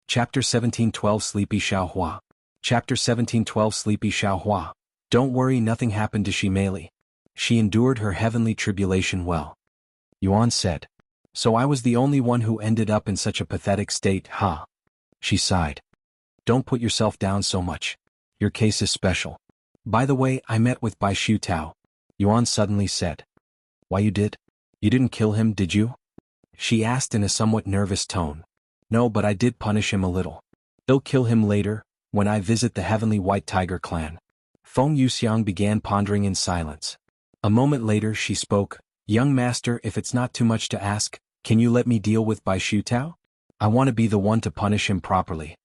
Chapter 1712 Sleepy Xiaohua. Chapter 1712 Sleepy Xiaohua. Don't worry, nothing happened to Shimeli. She endured her heavenly tribulation well. Yuan said. So I was the only one who ended up in such a pathetic state, huh? She sighed. Don't put yourself down so much. Your case is special. By the way, I met with Bai Shu Tao. Yuan suddenly said. Why you did? You didn't kill him, did you? She asked in a somewhat nervous tone. No, but I did punish him a little. I'll kill him later, when I visit the Heavenly White Tiger clan. Feng Yuxiang began pondering in silence. A moment later she spoke. Young master, if it's not too much to ask, can you let me deal with Bai Shu Tao? I want to be the one to punish him properly.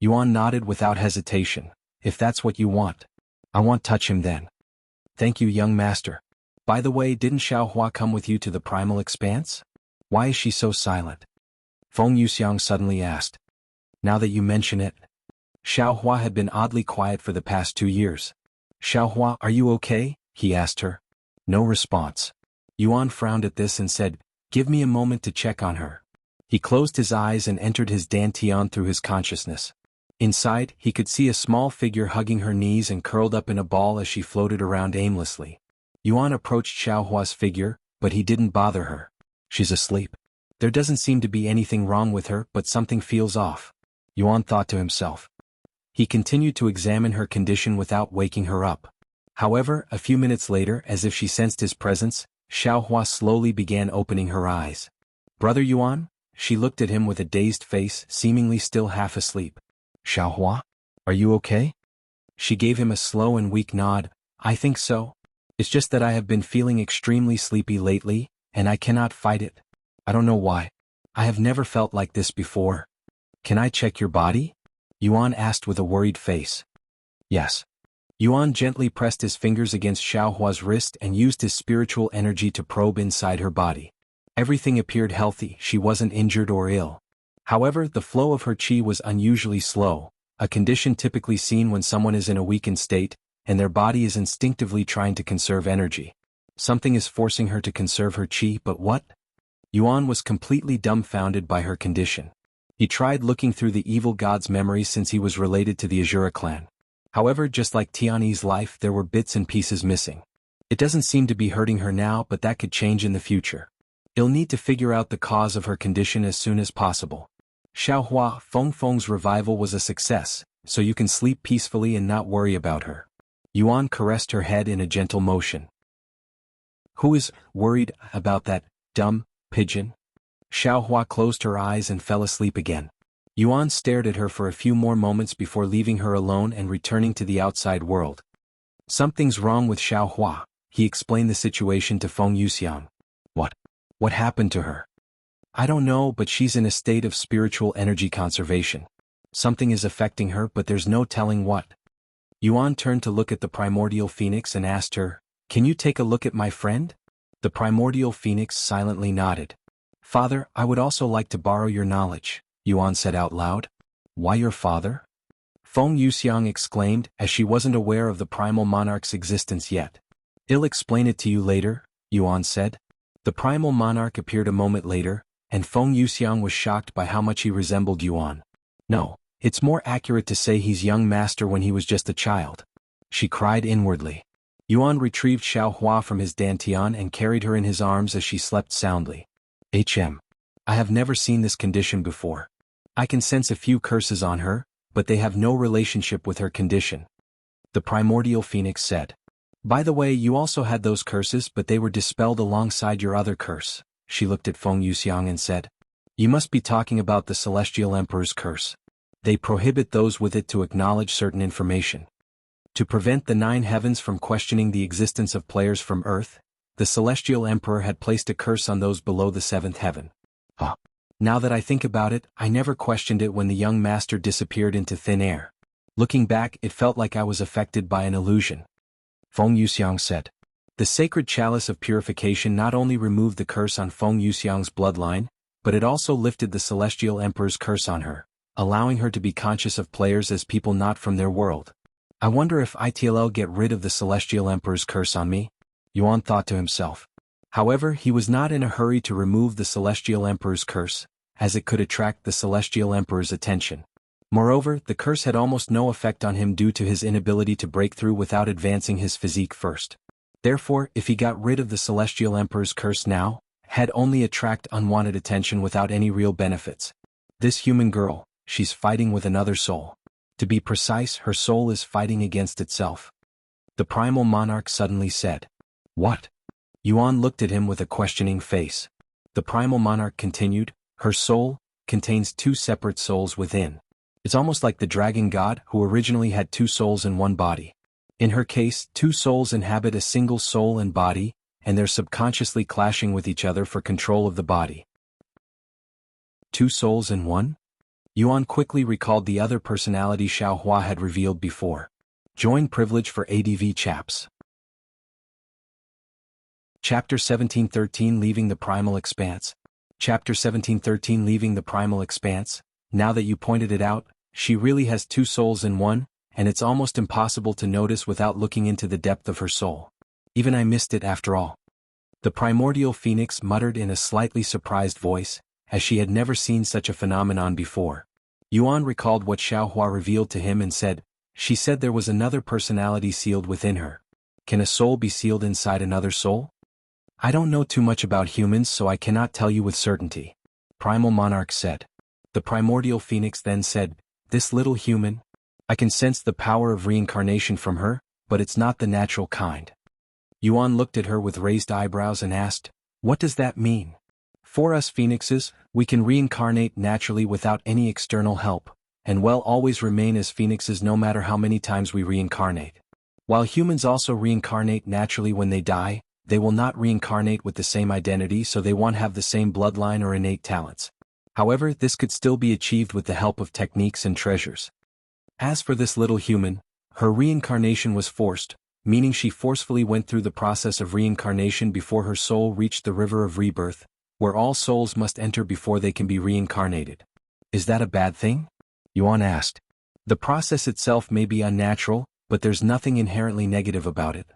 Yuan nodded without hesitation. If that's what you want. I won't touch him then. Thank you, young master. By the way, didn't Xiaohua come with you to the Primal Expanse? Why is she so silent? Feng Yuxiang suddenly asked. Now that you mention it. Xiaohua had been oddly quiet for the past 2 years. Xiaohua, are you okay? He asked her. No response. Yuan frowned at this and said, give me a moment to check on her. He closed his eyes and entered his Tian through his consciousness. Inside, he could see a small figure hugging her knees and curled up in a ball as she floated around aimlessly. Yuan approached Xiaohua's figure, but he didn't bother her. She's asleep. There doesn't seem to be anything wrong with her, but something feels off. Yuan thought to himself. He continued to examine her condition without waking her up. However, a few minutes later, as if she sensed his presence, Xiaohua slowly began opening her eyes. Brother Yuan? She looked at him with a dazed face, seemingly still half asleep. Xiaohua? Are you okay? She gave him a slow and weak nod. I think so. It's just that I have been feeling extremely sleepy lately, and I cannot fight it. I don't know why. I have never felt like this before. Can I check your body? Yuan asked with a worried face. Yes. Yuan gently pressed his fingers against Xiaohua's wrist and used his spiritual energy to probe inside her body. Everything appeared healthy, she wasn't injured or ill. However, the flow of her qi was unusually slow, a condition typically seen when someone is in a weakened state, and their body is instinctively trying to conserve energy. Something is forcing her to conserve her qi, but what? Yuan was completely dumbfounded by her condition. He tried looking through the evil god's memories since he was related to the Azura clan. However, just like Tian's life, there were bits and pieces missing. It doesn't seem to be hurting her now, but that could change in the future. He'll need to figure out the cause of her condition as soon as possible. Xiaohua, Feng's revival was a success, so you can sleep peacefully and not worry about her. Yuan caressed her head in a gentle motion. Who is worried about that dumb pigeon? Xiaohua closed her eyes and fell asleep again. Yuan stared at her for a few more moments before leaving her alone and returning to the outside world. Something's wrong with Xiaohua, he explained the situation to Feng Yuxiang. What happened to her? I don't know, but she's in a state of spiritual energy conservation. Something is affecting her, but there's no telling what. Yuan turned to look at the primordial phoenix and asked her, Can you take a look at my friend? The primordial phoenix silently nodded. Father, I would also like to borrow your knowledge, Yuan said out loud. Why your father? Feng Yuxiang exclaimed, as she wasn't aware of the primal monarch's existence yet. I'll explain it to you later, Yuan said. The primal monarch appeared a moment later, and Feng Yuxiang was shocked by how much he resembled Yuan. No, it's more accurate to say he's young master when he was just a child. She cried inwardly. Yuan retrieved Xiaohua from his dantian and carried her in his arms as she slept soundly. I have never seen this condition before. I can sense a few curses on her, but they have no relationship with her condition. The primordial phoenix said. By the way, you also had those curses, but they were dispelled alongside your other curse. She looked at Feng Yuxiang and said. You must be talking about the Celestial Emperor's curse. They prohibit those with it to acknowledge certain information. To prevent the 9 heavens from questioning the existence of players from Earth, the Celestial Emperor had placed a curse on those below the 7th heaven. Now that I think about it, I never questioned it when the young master disappeared into thin air. Looking back, it felt like I was affected by an illusion. Feng Yuxiang said. The sacred chalice of purification not only removed the curse on Feng Yuxiang's bloodline, but it also lifted the Celestial Emperor's curse on her, allowing her to be conscious of players as people not from their world. I wonder if I'll get rid of the Celestial Emperor's curse on me? Yuan thought to himself. However, he was not in a hurry to remove the Celestial Emperor's curse, as it could attract the Celestial Emperor's attention. Moreover, the curse had almost no effect on him due to his inability to break through without advancing his physique first. Therefore, if he got rid of the Celestial Emperor's curse now, had only attract unwanted attention without any real benefits. This human girl, she's fighting with another soul. To be precise, her soul is fighting against itself. The Primal Monarch suddenly said. What? Yuan looked at him with a questioning face. The Primal Monarch continued, her soul contains two separate souls within. It's almost like the dragon god who originally had two souls in one body. In her case, two souls inhabit a single soul and body, and they're subconsciously clashing with each other for control of the body. Two souls in one? Yuan quickly recalled the other personality Xiao had revealed before. Join privilege for ADV chaps. Chapter 1713 Leaving the Primal Expanse. Chapter 1713 Leaving the Primal Expanse. Now that you pointed it out, she really has two souls in one, and it's almost impossible to notice without looking into the depth of her soul. Even I missed it after all. The primordial phoenix muttered in a slightly surprised voice, as she had never seen such a phenomenon before. Yuan recalled what Xiao revealed to him and said, she said there was another personality sealed within her. Can a soul be sealed inside another soul? I don't know too much about humans, so I cannot tell you with certainty. Primal Monarch said. The primordial phoenix then said, this little human? I can sense the power of reincarnation from her, but it's not the natural kind. Yuan looked at her with raised eyebrows and asked, what does that mean? For us phoenixes, we can reincarnate naturally without any external help, and will always remain as phoenixes no matter how many times we reincarnate. While humans also reincarnate naturally when they die, they will not reincarnate with the same identity, so they won't have the same bloodline or innate talents. However, this could still be achieved with the help of techniques and treasures. As for this little human, her reincarnation was forced, meaning she forcefully went through the process of reincarnation before her soul reached the river of rebirth, where all souls must enter before they can be reincarnated. Is that a bad thing? Yuan asked. The process itself may be unnatural, but there's nothing inherently negative about it.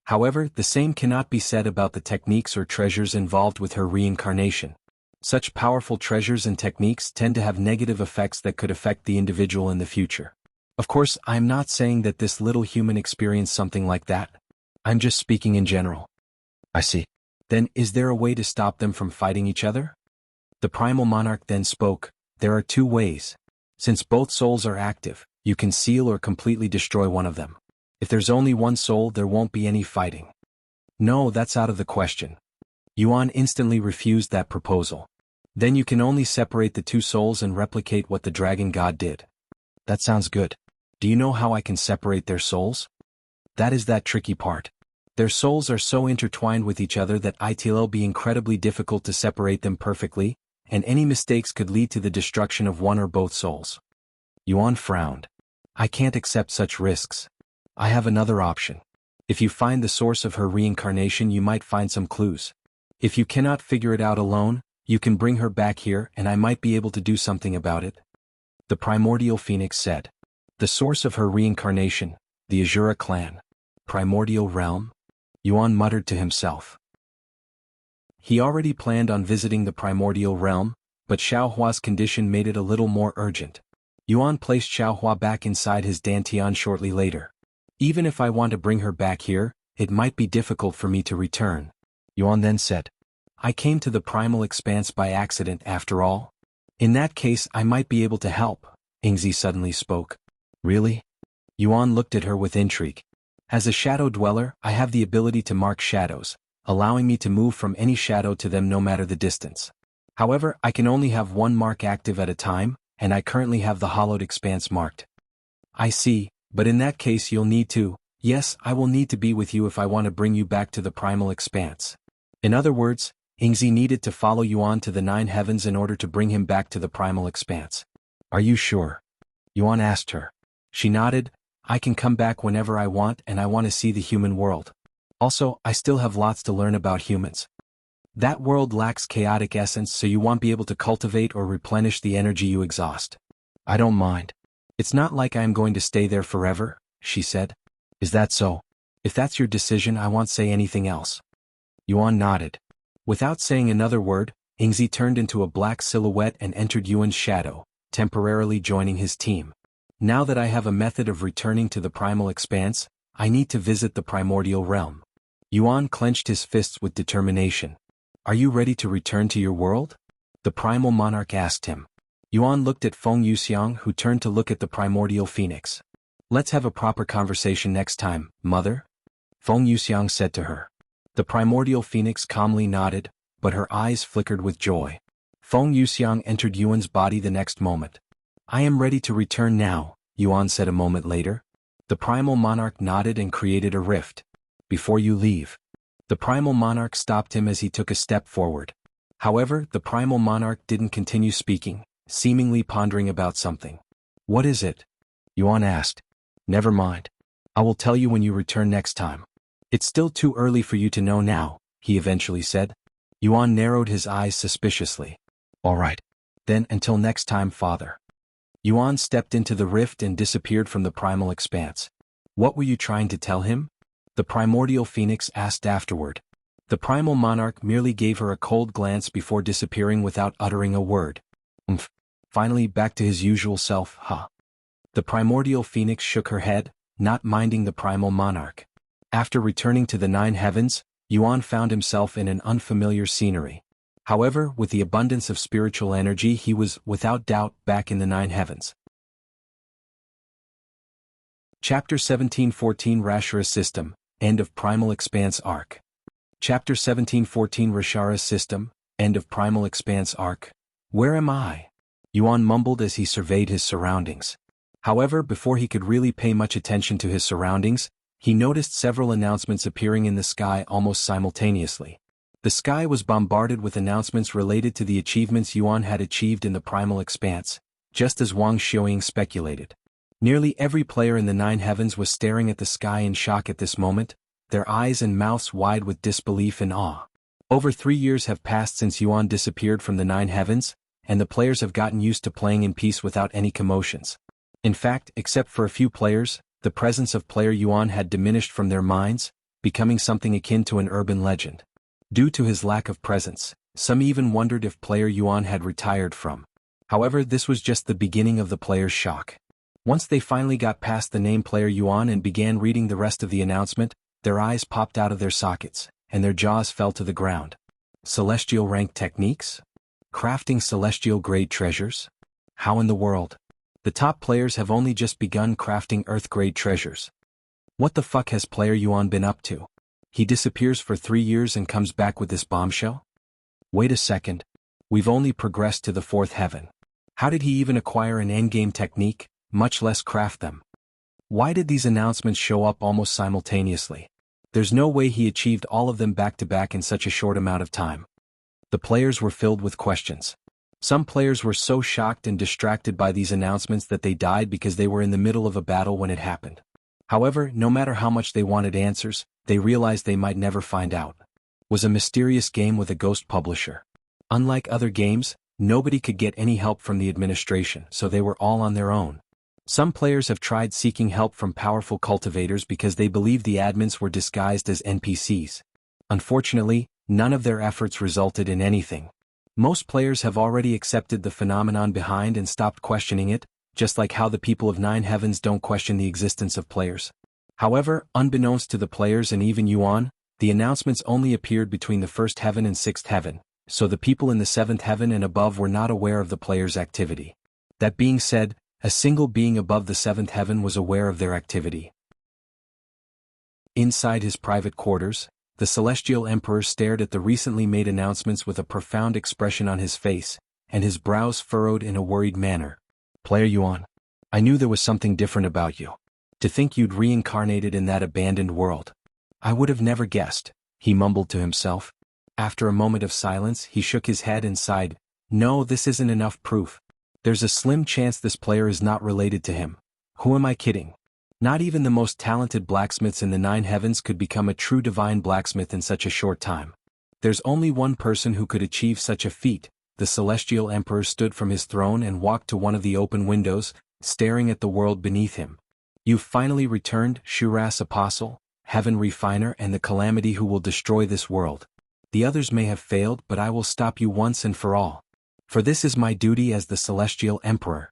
However, the same cannot be said about the techniques or treasures involved with her reincarnation. Such powerful treasures and techniques tend to have negative effects that could affect the individual in the future. Of course, I am not saying that this little human experienced something like that. I'm just speaking in general. I see. Then, is there a way to stop them from fighting each other? The Primal Monarch then spoke, there are two ways. Since both souls are active, you can seal or completely destroy one of them. If there's only one soul, there won't be any fighting. No, that's out of the question. Yuan instantly refused that proposal. Then you can only separate the two souls and replicate what the dragon god did. That sounds good. Do you know how I can separate their souls? That is that tricky part. Their souls are so intertwined with each other that it'll be incredibly difficult to separate them perfectly, and any mistakes could lead to the destruction of one or both souls. Yuan frowned. I can't accept such risks. I have another option. If you find the source of her reincarnation, you might find some clues. If you cannot figure it out alone, you can bring her back here and I might be able to do something about it. The primordial phoenix said. The source of her reincarnation, the Azura clan. Primordial realm? Yuan muttered to himself. He already planned on visiting the primordial realm, but Xiaohua's condition made it a little more urgent. Yuan placed Xiaohua back inside his dantian shortly later. Even if I want to bring her back here, it might be difficult for me to return. Yuan then said. I came to the primal expanse by accident after all. In that case I might be able to help, Ingzi suddenly spoke. Really? Yuan looked at her with intrigue. As a shadow dweller, I have the ability to mark shadows, allowing me to move from any shadow to them no matter the distance. However, I can only have one mark active at a time, and I currently have the hollowed expanse marked. I see, but in that case you'll need to, yes, I will need to be with you if I want to bring you back to the primal expanse. In other words, Ingzi needed to follow Yuan to the 9 heavens in order to bring him back to the primal expanse. Are you sure? Yuan asked her. She nodded. I can come back whenever I want and I want to see the human world. Also, I still have lots to learn about humans. That world lacks chaotic essence, so you won't be able to cultivate or replenish the energy you exhaust. I don't mind. It's not like I am going to stay there forever, she said. Is that so? If that's your decision, I won't say anything else. Yuan nodded. Without saying another word, Ingzi turned into a black silhouette and entered Yuan's shadow, temporarily joining his team. Now that I have a method of returning to the primal expanse, I need to visit the primordial realm. Yuan clenched his fists with determination. Are you ready to return to your world? The primal monarch asked him. Yuan looked at Feng Yuxiang, who turned to look at the primordial phoenix. Let's have a proper conversation next time, mother? Feng Yuxiang said to her. The primordial phoenix calmly nodded, but her eyes flickered with joy. Feng Yuxiang entered Yuan's body the next moment. I am ready to return now, Yuan said a moment later. The primal monarch nodded and created a rift. Before you leave. The primal monarch stopped him as he took a step forward. However, the primal monarch didn't continue speaking, seemingly pondering about something. What is it? Yuan asked. Never mind. I will tell you when you return next time. It's still too early for you to know now, he eventually said. Yuan narrowed his eyes suspiciously. All right. Then until next time, father. Yuan stepped into the rift and disappeared from the primal expanse. What were you trying to tell him? The primordial phoenix asked afterward. The primal monarch merely gave her a cold glance before disappearing without uttering a word. Finally back to his usual self, huh? The primordial phoenix shook her head, not minding the primal monarch. After returning to the 9 heavens, Yuan found himself in an unfamiliar scenery. However, with the abundance of spiritual energy, he was, without doubt, back in the 9 heavens. Chapter 1714 Rashara System, End of Primal Expanse Arc. Chapter 1714 Rashara System, End of Primal Expanse Arc. Where am I? Yuan mumbled as he surveyed his surroundings. However, before he could really pay much attention to his surroundings, he noticed several announcements appearing in the sky almost simultaneously. The sky was bombarded with announcements related to the achievements Yuan had achieved in the Primal Expanse, just as Wang Xiaoying speculated. Nearly every player in the 9 heavens was staring at the sky in shock at this moment, their eyes and mouths wide with disbelief and awe. Over 3 years have passed since Yuan disappeared from the 9 heavens, and the players have gotten used to playing in peace without any commotions. In fact, except for a few players, the presence of player Yuan had diminished from their minds, becoming something akin to an urban legend. Due to his lack of presence, some even wondered if player Yuan had retired from. However, this was just the beginning of the players' shock. Once they finally got past the name player Yuan and began reading the rest of the announcement, their eyes popped out of their sockets, and their jaws fell to the ground. Celestial rank techniques? Crafting celestial grade treasures? How in the world? The top players have only just begun crafting Earth-grade treasures. What the fuck has player Yuan been up to? He disappears for 3 years and comes back with this bombshell? Wait a second. We've only progressed to the 4th heaven. How did he even acquire an endgame technique, much less craft them? Why did these announcements show up almost simultaneously? There's no way he achieved all of them back-to-back in such a short amount of time. The players were filled with questions. Some players were so shocked and distracted by these announcements that they died because they were in the middle of a battle when it happened. However, no matter how much they wanted answers, they realized they might never find out. Was a mysterious game with a ghost publisher. Unlike other games, nobody could get any help from the administration, so they were all on their own. Some players have tried seeking help from powerful cultivators because they believed the admins were disguised as NPCs. Unfortunately, none of their efforts resulted in anything. Most players have already accepted the phenomenon behind and stopped questioning it, just like how the people of 9 heavens don't question the existence of players. However, unbeknownst to the players and even Yuan, the announcements only appeared between the 1st heaven and 6th heaven, so the people in the 7th heaven and above were not aware of the players' activity. That being said, a single being above the 7th heaven was aware of their activity. Inside his private quarters, the Celestial Emperor stared at the recently made announcements with a profound expression on his face, and his brows furrowed in a worried manner. Player Yuan, I knew there was something different about you. To think you'd reincarnated in that abandoned world. I would have never guessed, he mumbled to himself. After a moment of silence, he shook his head and sighed. No, this isn't enough proof. There's a slim chance this player is not related to him. Who am I kidding? Not even the most talented blacksmiths in the 9 heavens could become a true divine blacksmith in such a short time. There's only one person who could achieve such a feat. The Celestial Emperor stood from his throne and walked to one of the open windows, staring at the world beneath him. You've finally returned, Shura's apostle, heaven refiner and the calamity who will destroy this world. The others may have failed, but I will stop you once and for all. For this is my duty as the Celestial Emperor."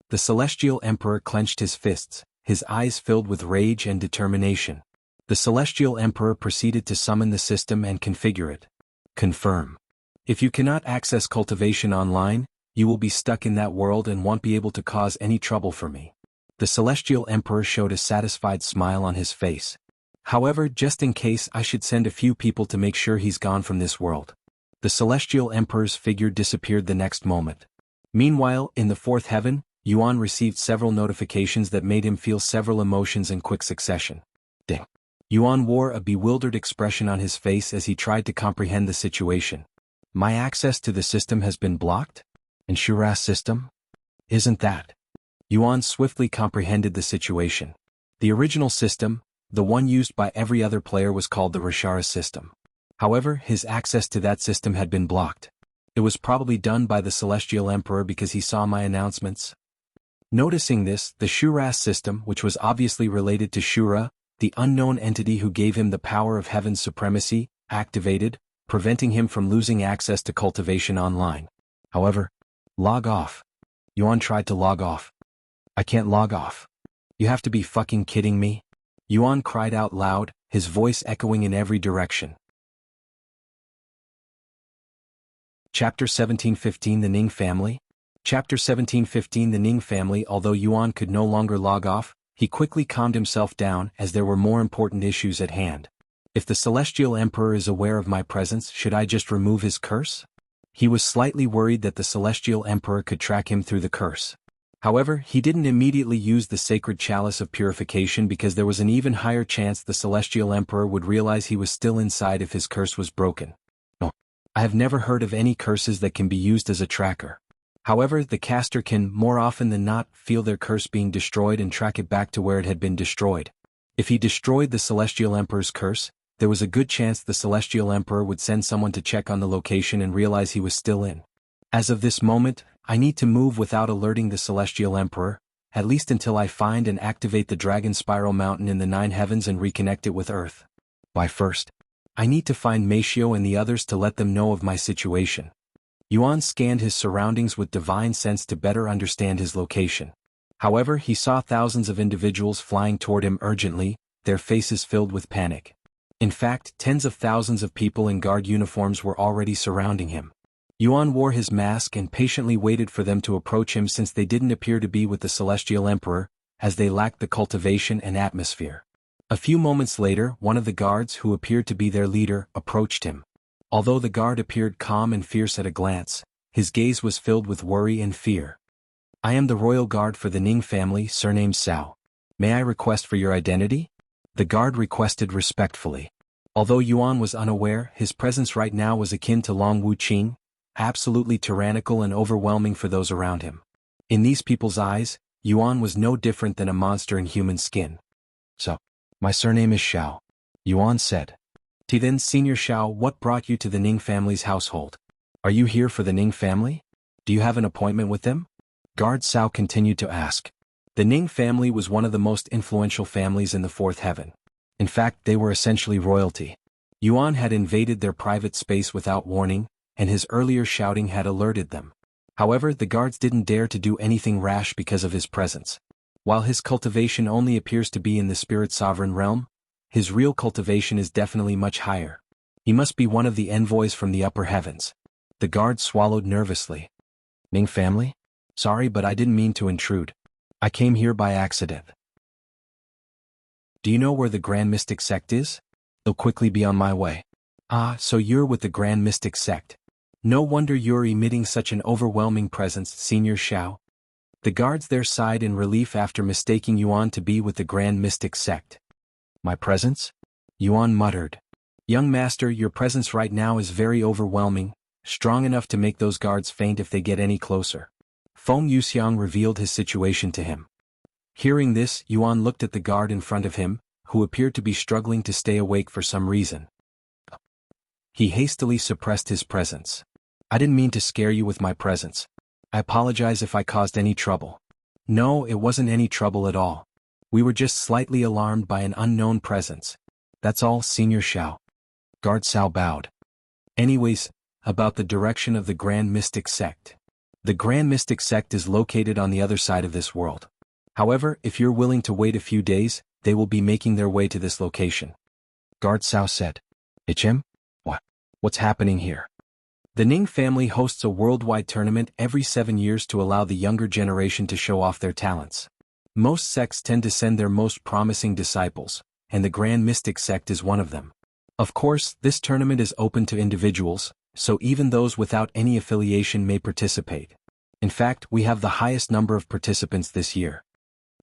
The Celestial Emperor clenched his fists, his eyes filled with rage and determination. The Celestial Emperor proceeded to summon the system and configure it. Confirm. If you cannot access cultivation online, you will be stuck in that world and won't be able to cause any trouble for me. The Celestial Emperor showed a satisfied smile on his face. However, just in case, I should send a few people to make sure he's gone from this world. The Celestial Emperor's figure disappeared the next moment. Meanwhile, in the fourth heaven, Yuan received several notifications that made him feel several emotions in quick succession. Ding. Yuan wore a bewildered expression on his face as he tried to comprehend the situation. My access to the system has been blocked? And Shura's system? Isn't that? Yuan swiftly comprehended the situation. The original system, the one used by every other player, was called the Rashara system. However, his access to that system had been blocked. It was probably done by the Celestial Emperor because he saw my announcements. Noticing this, the Shura system, which was obviously related to Shura, the unknown entity who gave him the power of heaven's supremacy, activated, preventing him from losing access to cultivation online. However, log off. Yuan tried to log off. I can't log off. You have to be fucking kidding me? Yuan cried out loud, his voice echoing in every direction. Chapter 1715 The Ning Family. Chapter 1715 The Ning Family. Although Yuan could no longer log off, he quickly calmed himself down as there were more important issues at hand. If the Celestial Emperor is aware of my presence, should I just remove his curse? He was slightly worried that the Celestial Emperor could track him through the curse. However, he didn't immediately use the sacred chalice of purification because there was an even higher chance the Celestial Emperor would realize he was still inside if his curse was broken. No, I have never heard of any curses that can be used as a tracker. However, the caster can, more often than not, feel their curse being destroyed and track it back to where it had been destroyed. If he destroyed the Celestial Emperor's curse, there was a good chance the Celestial Emperor would send someone to check on the location and realize he was still in. As of this moment, I need to move without alerting the Celestial Emperor, at least until I find and activate the Dragon Spiral Mountain in the 9 heavens and reconnect it with Earth. By first, I need to find Xiao and the others to let them know of my situation. Yuan scanned his surroundings with divine sense to better understand his location. However, he saw thousands of individuals flying toward him urgently, their faces filled with panic. In fact, tens of thousands of people in guard uniforms were already surrounding him. Yuan wore his mask and patiently waited for them to approach him since they didn't appear to be with the Celestial Emperor, as they lacked the cultivation and atmosphere. A few moments later, one of the guards who appeared to be their leader approached him. Although the guard appeared calm and fierce at a glance, his gaze was filled with worry and fear. I am the royal guard for the Ning family, surnamed Xiao. May I request for your identity? The guard requested respectfully. Although Yuan was unaware, his presence right now was akin to Long Wu Qing, absolutely tyrannical and overwhelming for those around him. In these people's eyes, Yuan was no different than a monster in human skin. So, my surname is Xiao, Yuan said. Then, Senior Xiao, what brought you to the Ning family's household? Are you here for the Ning family? Do you have an appointment with them? Guard Xiao continued to ask. The Ning family was one of the most influential families in the fourth heaven. In fact, they were essentially royalty. Yuan had invaded their private space without warning, and his earlier shouting had alerted them. However, the guards didn't dare to do anything rash because of his presence. While his cultivation only appears to be in the spirit sovereign realm, his real cultivation is definitely much higher. He must be one of the envoys from the upper heavens. The guard swallowed nervously. Ning family? Sorry, but I didn't mean to intrude. I came here by accident. Do you know where the Grand Mystic Sect is? I'll quickly be on my way. Ah, so you're with the Grand Mystic Sect. No wonder you're emitting such an overwhelming presence, Senior Xiao. The guards there sighed in relief after mistaking Yuan to be with the Grand Mystic Sect. My presence? Yuan muttered. Young master, your presence right now is very overwhelming, strong enough to make those guards faint if they get any closer. Liuxiang revealed his situation to him. Hearing this, Yuan looked at the guard in front of him, who appeared to be struggling to stay awake for some reason. He hastily suppressed his presence. I didn't mean to scare you with my presence. I apologize if I caused any trouble. No, it wasn't any trouble at all. We were just slightly alarmed by an unknown presence. That's all, Senior Xiao. Guard Xiao bowed. Anyways, about the direction of the Grand Mystic Sect. The Grand Mystic Sect is located on the other side of this world. However, if you're willing to wait a few days, they will be making their way to this location. Guard Xiao said. Ichim? What? What's happening here? The Ning family hosts a worldwide tournament every 7 years to allow the younger generation to show off their talents. Most sects tend to send their most promising disciples, and the Grand Mystic Sect is one of them. Of course, this tournament is open to individuals, so even those without any affiliation may participate. In fact, we have the highest number of participants this year.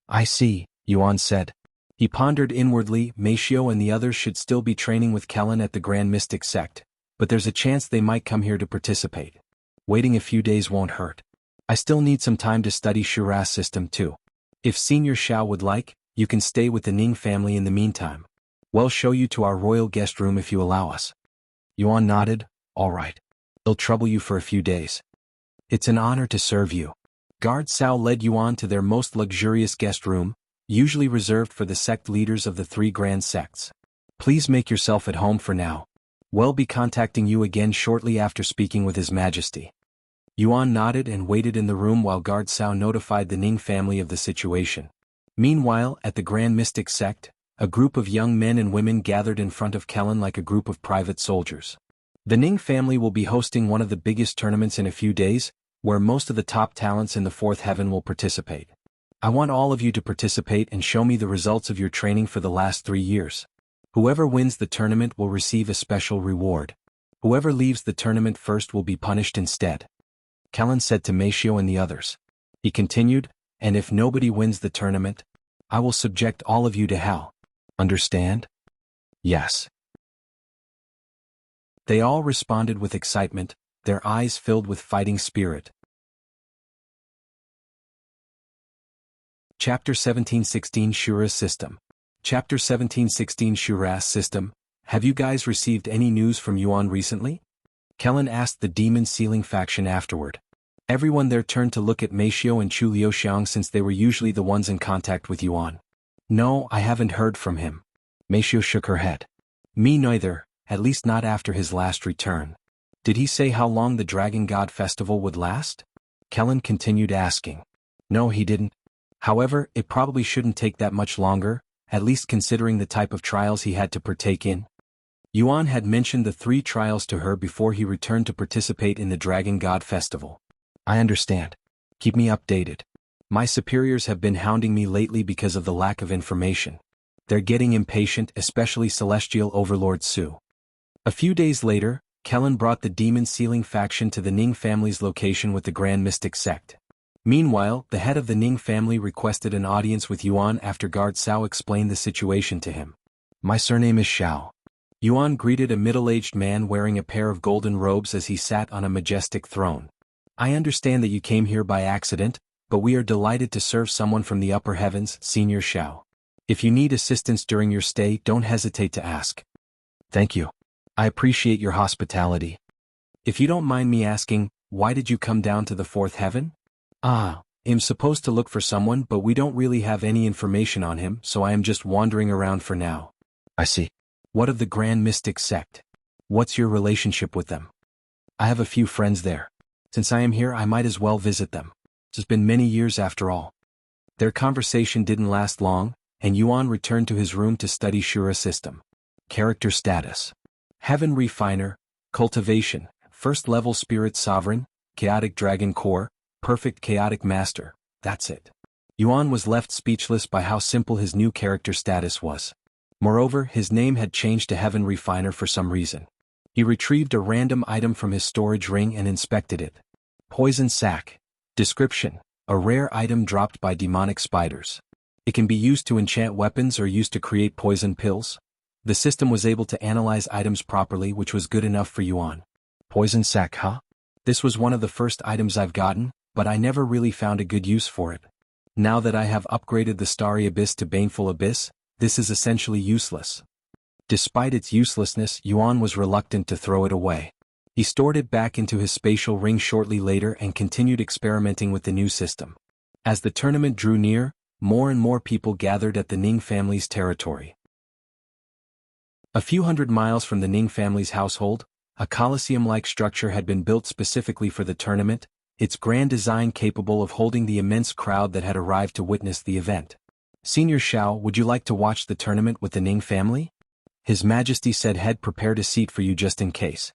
I see, Yuan said. He pondered inwardly. Xiao and the others should still be training with Kelan at the Grand Mystic Sect, but there's a chance they might come here to participate. Waiting a few days won't hurt. I still need some time to study Shura's system too. If Senior Xiao would like, you can stay with the Ning family in the meantime. We'll show you to our royal guest room if you allow us. Yuan nodded. All right. It'll trouble you for a few days. It's an honor to serve you. Guard Xiao led Yuan to their most luxurious guest room, usually reserved for the sect leaders of the 3 grand sects. Please make yourself at home for now. We'll be contacting you again shortly after speaking with His Majesty. Yuan nodded and waited in the room while Guard Xiao notified the Ning family of the situation. Meanwhile, at the Grand Mystic Sect, a group of young men and women gathered in front of Kelan like a group of private soldiers. The Ning family will be hosting one of the biggest tournaments in a few days, where most of the top talents in the 4th heaven will participate. I want all of you to participate and show me the results of your training for the last 3 years. Whoever wins the tournament will receive a special reward. Whoever leaves the tournament first will be punished instead. Kelan said to Xiao and the others. He continued, and if nobody wins the tournament, I will subject all of you to hell. Understand? Yes. They all responded with excitement, their eyes filled with fighting spirit. Chapter 1716 Shura's System. Chapter 1716 Shura's System. Have you guys received any news from Yuan recently? Kelan asked the demon sealing faction afterward. Everyone there turned to look at Xiao and Liuxiang since they were usually the ones in contact with Yuan. No, I haven't heard from him. Xiao shook her head. Me neither, at least not after his last return. Did he say how long the Dragon God Festival would last? Kelan continued asking. No, he didn't. However, it probably shouldn't take that much longer, at least considering the type of trials he had to partake in. Yuan had mentioned the 3 trials to her before he returned to participate in the Dragon God Festival. I understand. Keep me updated. My superiors have been hounding me lately because of the lack of information. They're getting impatient, especially Celestial Overlord Su. A few days later, Kelan brought the demon sealing faction to the Ning family's location with the Grand Mystic Sect. Meanwhile, the head of the Ning family requested an audience with Yuan after Guard Xiao explained the situation to him. My surname is Xiao. Yuan greeted a middle-aged man wearing a pair of golden robes as he sat on a majestic throne. I understand that you came here by accident, but we are delighted to serve someone from the upper heavens, Senior Xiao. If you need assistance during your stay, don't hesitate to ask. Thank you. I appreciate your hospitality. If you don't mind me asking, why did you come down to the 4th heaven? I'm supposed to look for someone, but we don't really have any information on him, so I am just wandering around for now. I see. What of the Grand Mystic Sect? What's your relationship with them? I have a few friends there. Since I am here, I might as well visit them. It's been many years after all. Their conversation didn't last long, and Yuan returned to his room to study Shura's system. Character status. Heaven Refiner, Cultivation, First Level Spirit Sovereign, Chaotic Dragon Core, Perfect Chaotic Master, that's it. Yuan was left speechless by how simple his new character status was. Moreover, his name had changed to Heaven Refiner for some reason. He retrieved a random item from his storage ring and inspected it. Poison Sac. Description: a rare item dropped by demonic spiders. It can be used to enchant weapons or used to create poison pills. The system was able to analyze items properly, which was good enough for Yuan. Poison Sac, huh? This was one of the first items I've gotten, but I never really found a good use for it. Now that I have upgraded the Starry Abyss to Baneful Abyss, this is essentially useless. Despite its uselessness, Yuan was reluctant to throw it away. He stored it back into his spatial ring shortly later and continued experimenting with the new system. As the tournament drew near, more and more people gathered at the Ning family's territory. A few hundred miles from the Ning family's household, A coliseum-like structure had been built specifically for the tournament, its grand design capable of holding the immense crowd that had arrived to witness the event. Senior Xiao, would you like to watch the tournament with the Ning family? His Majesty said had prepared a seat for you just in case.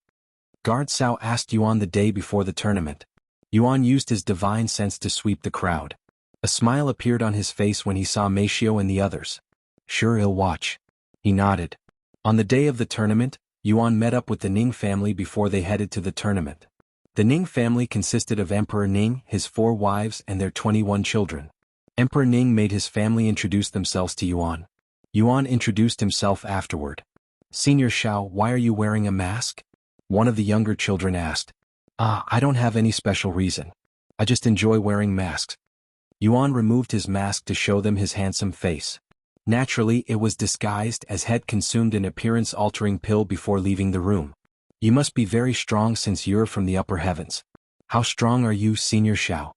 Guard Xiao asked Yuan the day before the tournament. Yuan used his divine sense to sweep the crowd. A smile appeared on his face when he saw Meishio and the others. Sure, he'll watch. He nodded. On the day of the tournament, Yuan met up with the Ning family before they headed to the tournament. The Ning family consisted of Emperor Ning, his 4 wives and their 21 children. Emperor Ning made his family introduce themselves to Yuan. Yuan introduced himself afterward. Senior Xiao, why are you wearing a mask? One of the younger children asked. I don't have any special reason. I just enjoy wearing masks. Yuan removed his mask to show them his handsome face. Naturally, it was disguised as had consumed an appearance-altering pill before leaving the room. You must be very strong since you're from the upper heavens. How strong are you, Senior Xiao?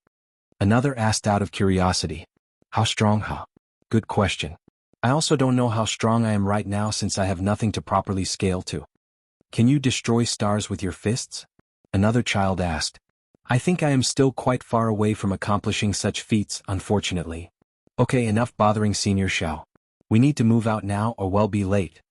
Another asked out of curiosity. How strong, huh? Good question. I also don't know how strong I am right now since I have nothing to properly scale to. Can you destroy stars with your fists? Another child asked. I think I am still quite far away from accomplishing such feats, unfortunately. Okay, enough bothering Senior Xiao. We need to move out now or we'll be late.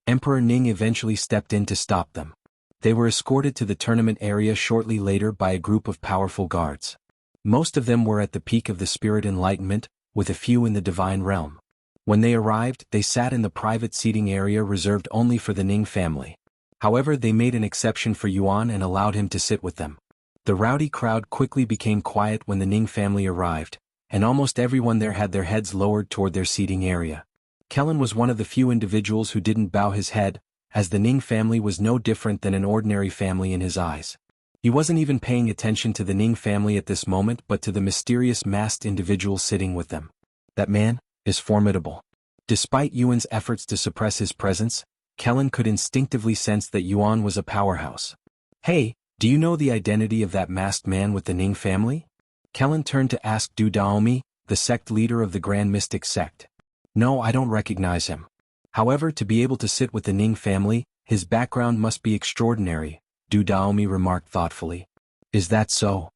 Emperor Ning eventually stepped in to stop them. They were escorted to the tournament area shortly later by a group of powerful guards. Most of them were at the peak of the spirit enlightenment, with a few in the divine realm. When they arrived, they sat in the private seating area reserved only for the Ning family. However, they made an exception for Yuan and allowed him to sit with them. The rowdy crowd quickly became quiet when the Ning family arrived, and almost everyone there had their heads lowered toward their seating area. Kelan was one of the few individuals who didn't bow his head, as the Ning family was no different than an ordinary family in his eyes. He wasn't even paying attention to the Ning family at this moment but to the mysterious masked individual sitting with them. That man is formidable. Despite Yuan's efforts to suppress his presence, Kelan could instinctively sense that Yuan was a powerhouse. Hey, do you know the identity of that masked man with the Ning family? Kelan turned to ask Du Daomi, the sect leader of the Grand Mystic sect. No, I don't recognize him. However, to be able to sit with the Ning family, his background must be extraordinary, Du Daomi remarked thoughtfully. Is that so?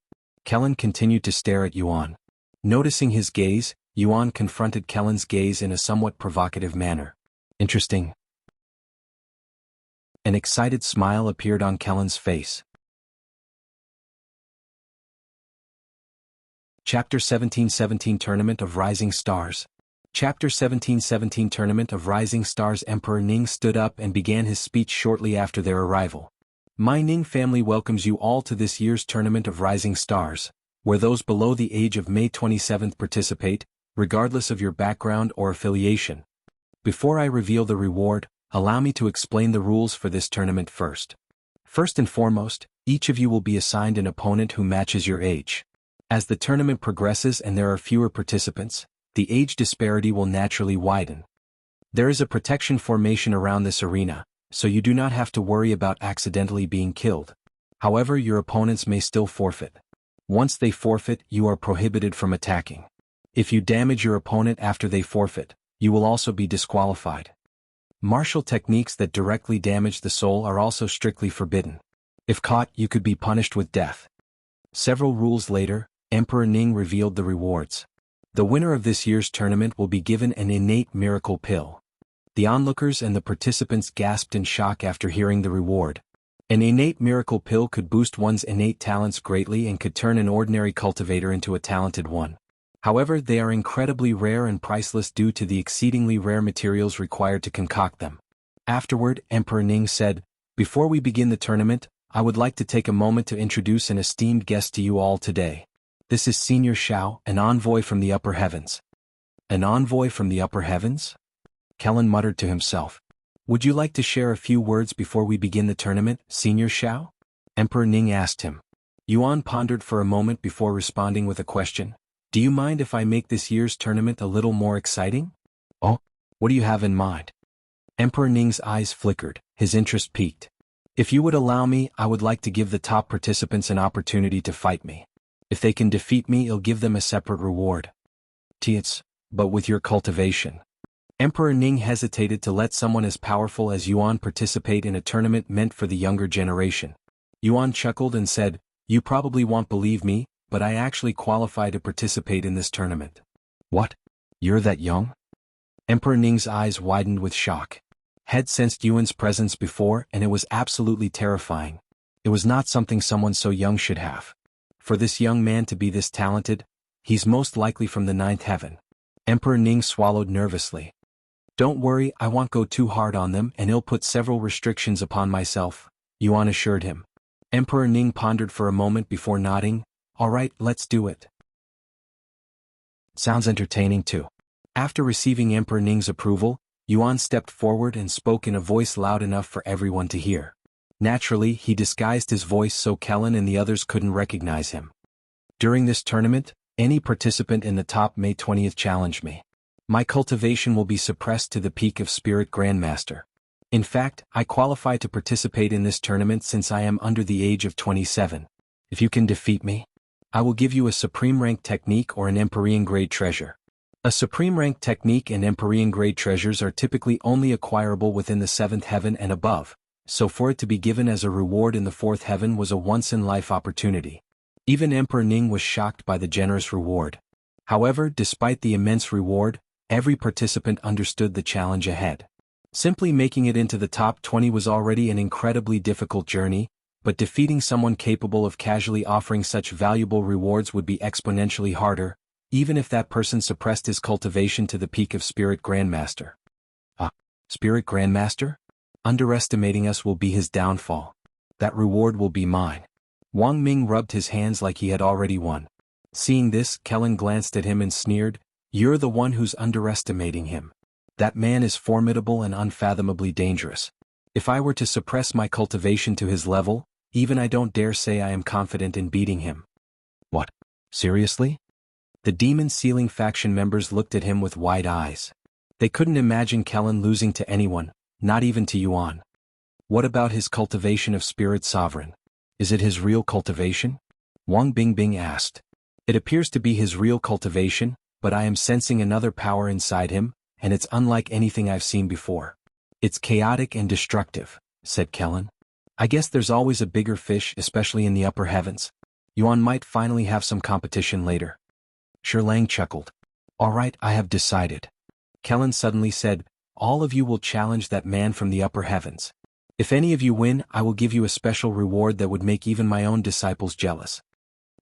Kelan continued to stare at Yuan. Noticing his gaze, Yuan confronted Kelan's gaze in a somewhat provocative manner. Interesting. An excited smile appeared on Kelan's face. Chapter 1717 Tournament of Rising Stars. Chapter 1717 Tournament of Rising Stars. Emperor Ning stood up and began his speech shortly after their arrival. My Ning family welcomes you all to this year's Tournament of Rising Stars, where those below the age of May 27th participate, regardless of your background or affiliation. Before I reveal the reward, allow me to explain the rules for this tournament first. First and foremost, each of you will be assigned an opponent who matches your age. As the tournament progresses and there are fewer participants, the age disparity will naturally widen. There is a protection formation around this arena, so you do not have to worry about accidentally being killed. However, your opponents may still forfeit. Once they forfeit, you are prohibited from attacking. If you damage your opponent after they forfeit, you will also be disqualified. Martial techniques that directly damage the soul are also strictly forbidden. If caught, you could be punished with death. Several rules later, Emperor Ning revealed the rewards. The winner of this year's tournament will be given an innate miracle pill. The onlookers and the participants gasped in shock after hearing the reward. An innate miracle pill could boost one's innate talents greatly and could turn an ordinary cultivator into a talented one. However, they are incredibly rare and priceless due to the exceedingly rare materials required to concoct them. Afterward, Emperor Ning said, Before we begin the tournament, I would like to take a moment to introduce an esteemed guest to you all today. This is Senior Xiao, an envoy from the upper heavens. An envoy from the upper heavens? Kelan muttered to himself. Would you like to share a few words before we begin the tournament, Senior Xiao? Emperor Ning asked him. Yuan pondered for a moment before responding with a question. Do you mind if I make this year's tournament a little more exciting? Oh, what do you have in mind? Emperor Ning's eyes flickered, his interest piqued. If you would allow me, I would like to give the top participants an opportunity to fight me. If they can defeat me, I'll give them a separate reward. But with your cultivation. Emperor Ning hesitated to let someone as powerful as Yuan participate in a tournament meant for the younger generation. Yuan chuckled and said, "You probably won't believe me, but I actually qualify to participate in this tournament." "What? You're that young?" Emperor Ning's eyes widened with shock. Had sensed Yuan's presence before, and it was absolutely terrifying. It was not something someone so young should have. For this young man to be this talented, he's most likely from the ninth heaven. Emperor Ning swallowed nervously. "Don't worry, I won't go too hard on them, and I'll put several restrictions upon myself," Yuan assured him. Emperor Ning pondered for a moment before nodding. "All right, let's do it." Sounds entertaining too. After receiving Emperor Ning's approval, Yuan stepped forward and spoke in a voice loud enough for everyone to hear. Naturally, he disguised his voice so Kelan and the others couldn't recognize him. "During this tournament, any participant in the top May 20th challenge me. My cultivation will be suppressed to the peak of Spirit Grandmaster. In fact, I qualify to participate in this tournament since I am under the age of 27. If you can defeat me, I will give you a Supreme Rank Technique or an Empyrean Grade Treasure. A Supreme Rank Technique and Empyrean Grade Treasures are typically only acquirable within the 7th heaven and above, so for it to be given as a reward in the 4th heaven was a once-in-life opportunity. Even Emperor Ning was shocked by the generous reward. However, despite the immense reward, every participant understood the challenge ahead. Simply making it into the top 20 was already an incredibly difficult journey, but defeating someone capable of casually offering such valuable rewards would be exponentially harder, even if that person suppressed his cultivation to the peak of Spirit Grandmaster. Spirit Grandmaster? Underestimating us will be his downfall. That reward will be mine. Wang Ming rubbed his hands like he had already won. Seeing this, Kelan glanced at him and sneered, "You're the one who's underestimating him. That man is formidable and unfathomably dangerous. If I were to suppress my cultivation to his level, even I don't dare say I am confident in beating him." "What? Seriously?" The Demon Sealing faction members looked at him with wide eyes. They couldn't imagine Kelan losing to anyone, not even to Yuan. "What about his cultivation of Spirit Sovereign? Is it his real cultivation?" Wang Bingbing asked. "It appears to be his real cultivation, but I am sensing another power inside him, and it's unlike anything I've seen before. It's chaotic and destructive," said Kelan. "I guess there's always a bigger fish, especially in the upper heavens. Yuan might finally have some competition later." Shurlang chuckled. "All right, I have decided." Kelan suddenly said, "All of you will challenge that man from the upper heavens. If any of you win, I will give you a special reward that would make even my own disciples jealous."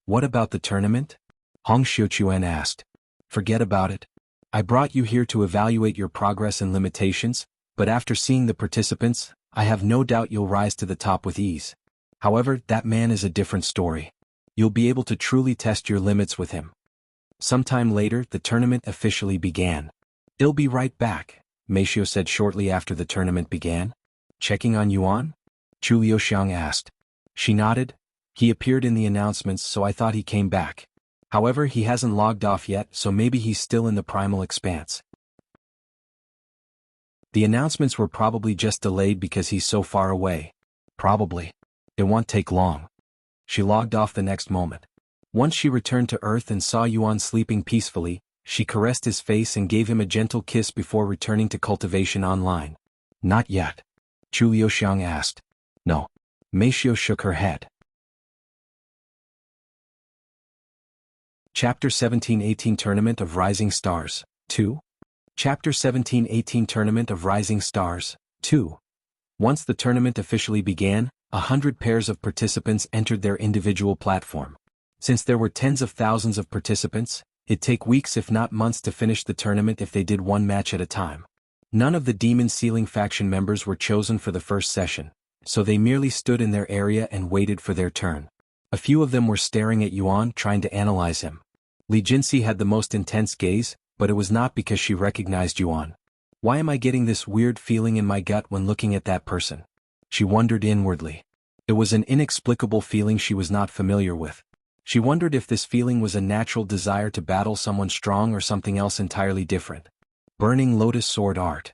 "What about the tournament?" Hong Xiuquan asked. "Forget about it. I brought you here to evaluate your progress and limitations, but after seeing the participants, I have no doubt you'll rise to the top with ease. However, that man is a different story. You'll be able to truly test your limits with him." Sometime later, the tournament officially began. "I'll be right back," Meishio said shortly after the tournament began. "Checking on Yuan?" Liuxiang asked. She nodded. "He appeared in the announcements, so I thought he came back. However, he hasn't logged off yet, so maybe he's still in the Primal Expanse." The announcements were probably just delayed because he's so far away. Probably. It won't take long. She logged off the next moment. Once she returned to Earth and saw Yuan sleeping peacefully, she caressed his face and gave him a gentle kiss before returning to cultivation online. "Not yet?" Liuxiang asked. "No." Meishio shook her head. Chapter 17-18 Tournament of Rising Stars, 2. Chapter 17-18 Tournament of Rising Stars, 2. Once the tournament officially began, 100 pairs of participants entered their individual platform. Since there were tens of thousands of participants, it'd take weeks if not months to finish the tournament if they did one match at a time. None of the Demon Sealing faction members were chosen for the first session, so they merely stood in their area and waited for their turn. A few of them were staring at Yuan, trying to analyze him. Li Jinxi had the most intense gaze, but it was not because she recognized Yuan. "Why am I getting this weird feeling in my gut when looking at that person?" She wondered inwardly. It was an inexplicable feeling she was not familiar with. She wondered if this feeling was a natural desire to battle someone strong or something else entirely different. Burning Lotus Sword Art.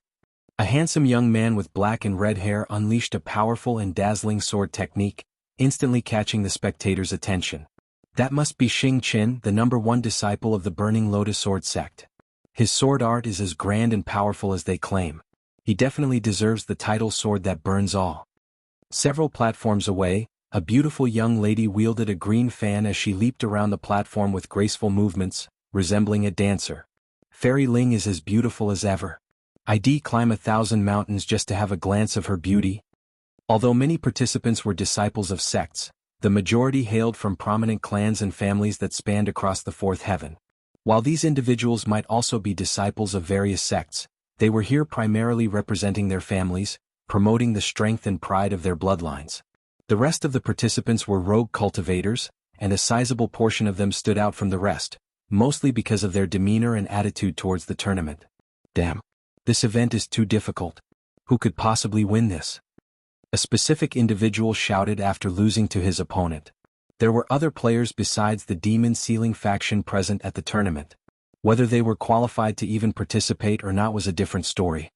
A handsome young man with black and red hair unleashed a powerful and dazzling sword technique, instantly catching the spectators' attention. That must be Xing Qin, the #1 disciple of the Burning Lotus Sword sect. His sword art is as grand and powerful as they claim. He definitely deserves the title sword that burns all. Several platforms away, a beautiful young lady wielded a green fan as she leaped around the platform with graceful movements, resembling a dancer. Fairy Ling is as beautiful as ever. I'd climb 1,000 mountains just to have a glance of her beauty. Although many participants were disciples of sects, the majority hailed from prominent clans and families that spanned across the fourth heaven. While these individuals might also be disciples of various sects, they were here primarily representing their families, promoting the strength and pride of their bloodlines. The rest of the participants were rogue cultivators, and a sizable portion of them stood out from the rest, mostly because of their demeanor and attitude towards the tournament. Damn. This event is too difficult. Who could possibly win this? A specific individual shouted after losing to his opponent. There were other players besides the demon sealing faction present at the tournament. Whether they were qualified to even participate or not was a different story.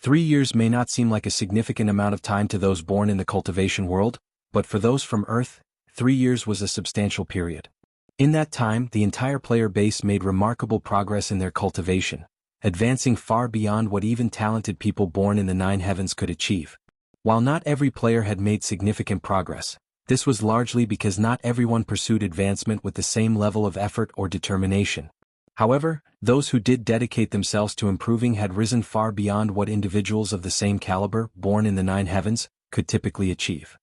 3 years may not seem like a significant amount of time to those born in the cultivation world, but for those from Earth, 3 years was a substantial period. In that time, the entire player base made remarkable progress in their cultivation, advancing far beyond what even talented people born in the 9 heavens could achieve. While not every player had made significant progress, this was largely because not everyone pursued advancement with the same level of effort or determination. However, those who did dedicate themselves to improving had risen far beyond what individuals of the same caliber, born in the 9 heavens, could typically achieve.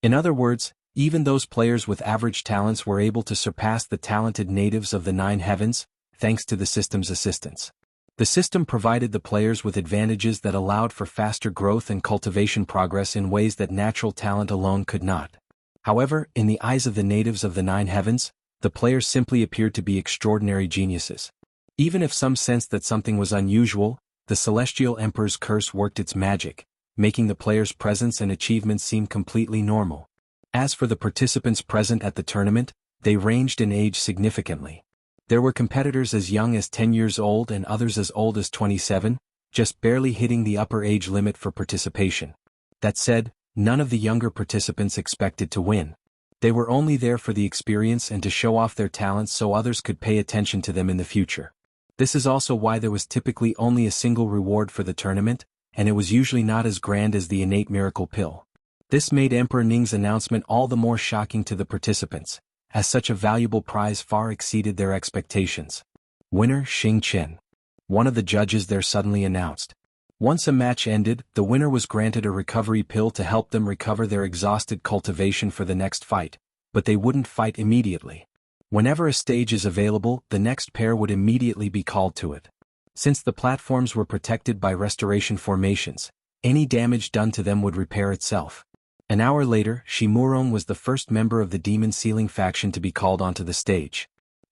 In other words, even those players with average talents were able to surpass the talented natives of the 9 heavens, thanks to the system's assistance. The system provided the players with advantages that allowed for faster growth and cultivation progress in ways that natural talent alone could not. However, in the eyes of the natives of the 9 heavens, the players simply appeared to be extraordinary geniuses. Even if some sensed that something was unusual, the Celestial Emperor's curse worked its magic, making the players' presence and achievements seem completely normal. As for the participants present at the tournament, they ranged in age significantly. There were competitors as young as 10 years old and others as old as 27, just barely hitting the upper age limit for participation. That said, none of the younger participants expected to win. They were only there for the experience and to show off their talents so others could pay attention to them in the future. This is also why there was typically only a single reward for the tournament, and it was usually not as grand as the innate miracle pill. This made Emperor Ning's announcement all the more shocking to the participants, as such a valuable prize far exceeded their expectations. Winner Xing Chen. One of the judges there suddenly announced. Once a match ended, the winner was granted a recovery pill to help them recover their exhausted cultivation for the next fight, but they wouldn't fight immediately. Whenever a stage is available, the next pair would immediately be called to it. Since the platforms were protected by restoration formations, any damage done to them would repair itself. An hour later, Murong was the first member of the demon sealing faction to be called onto the stage.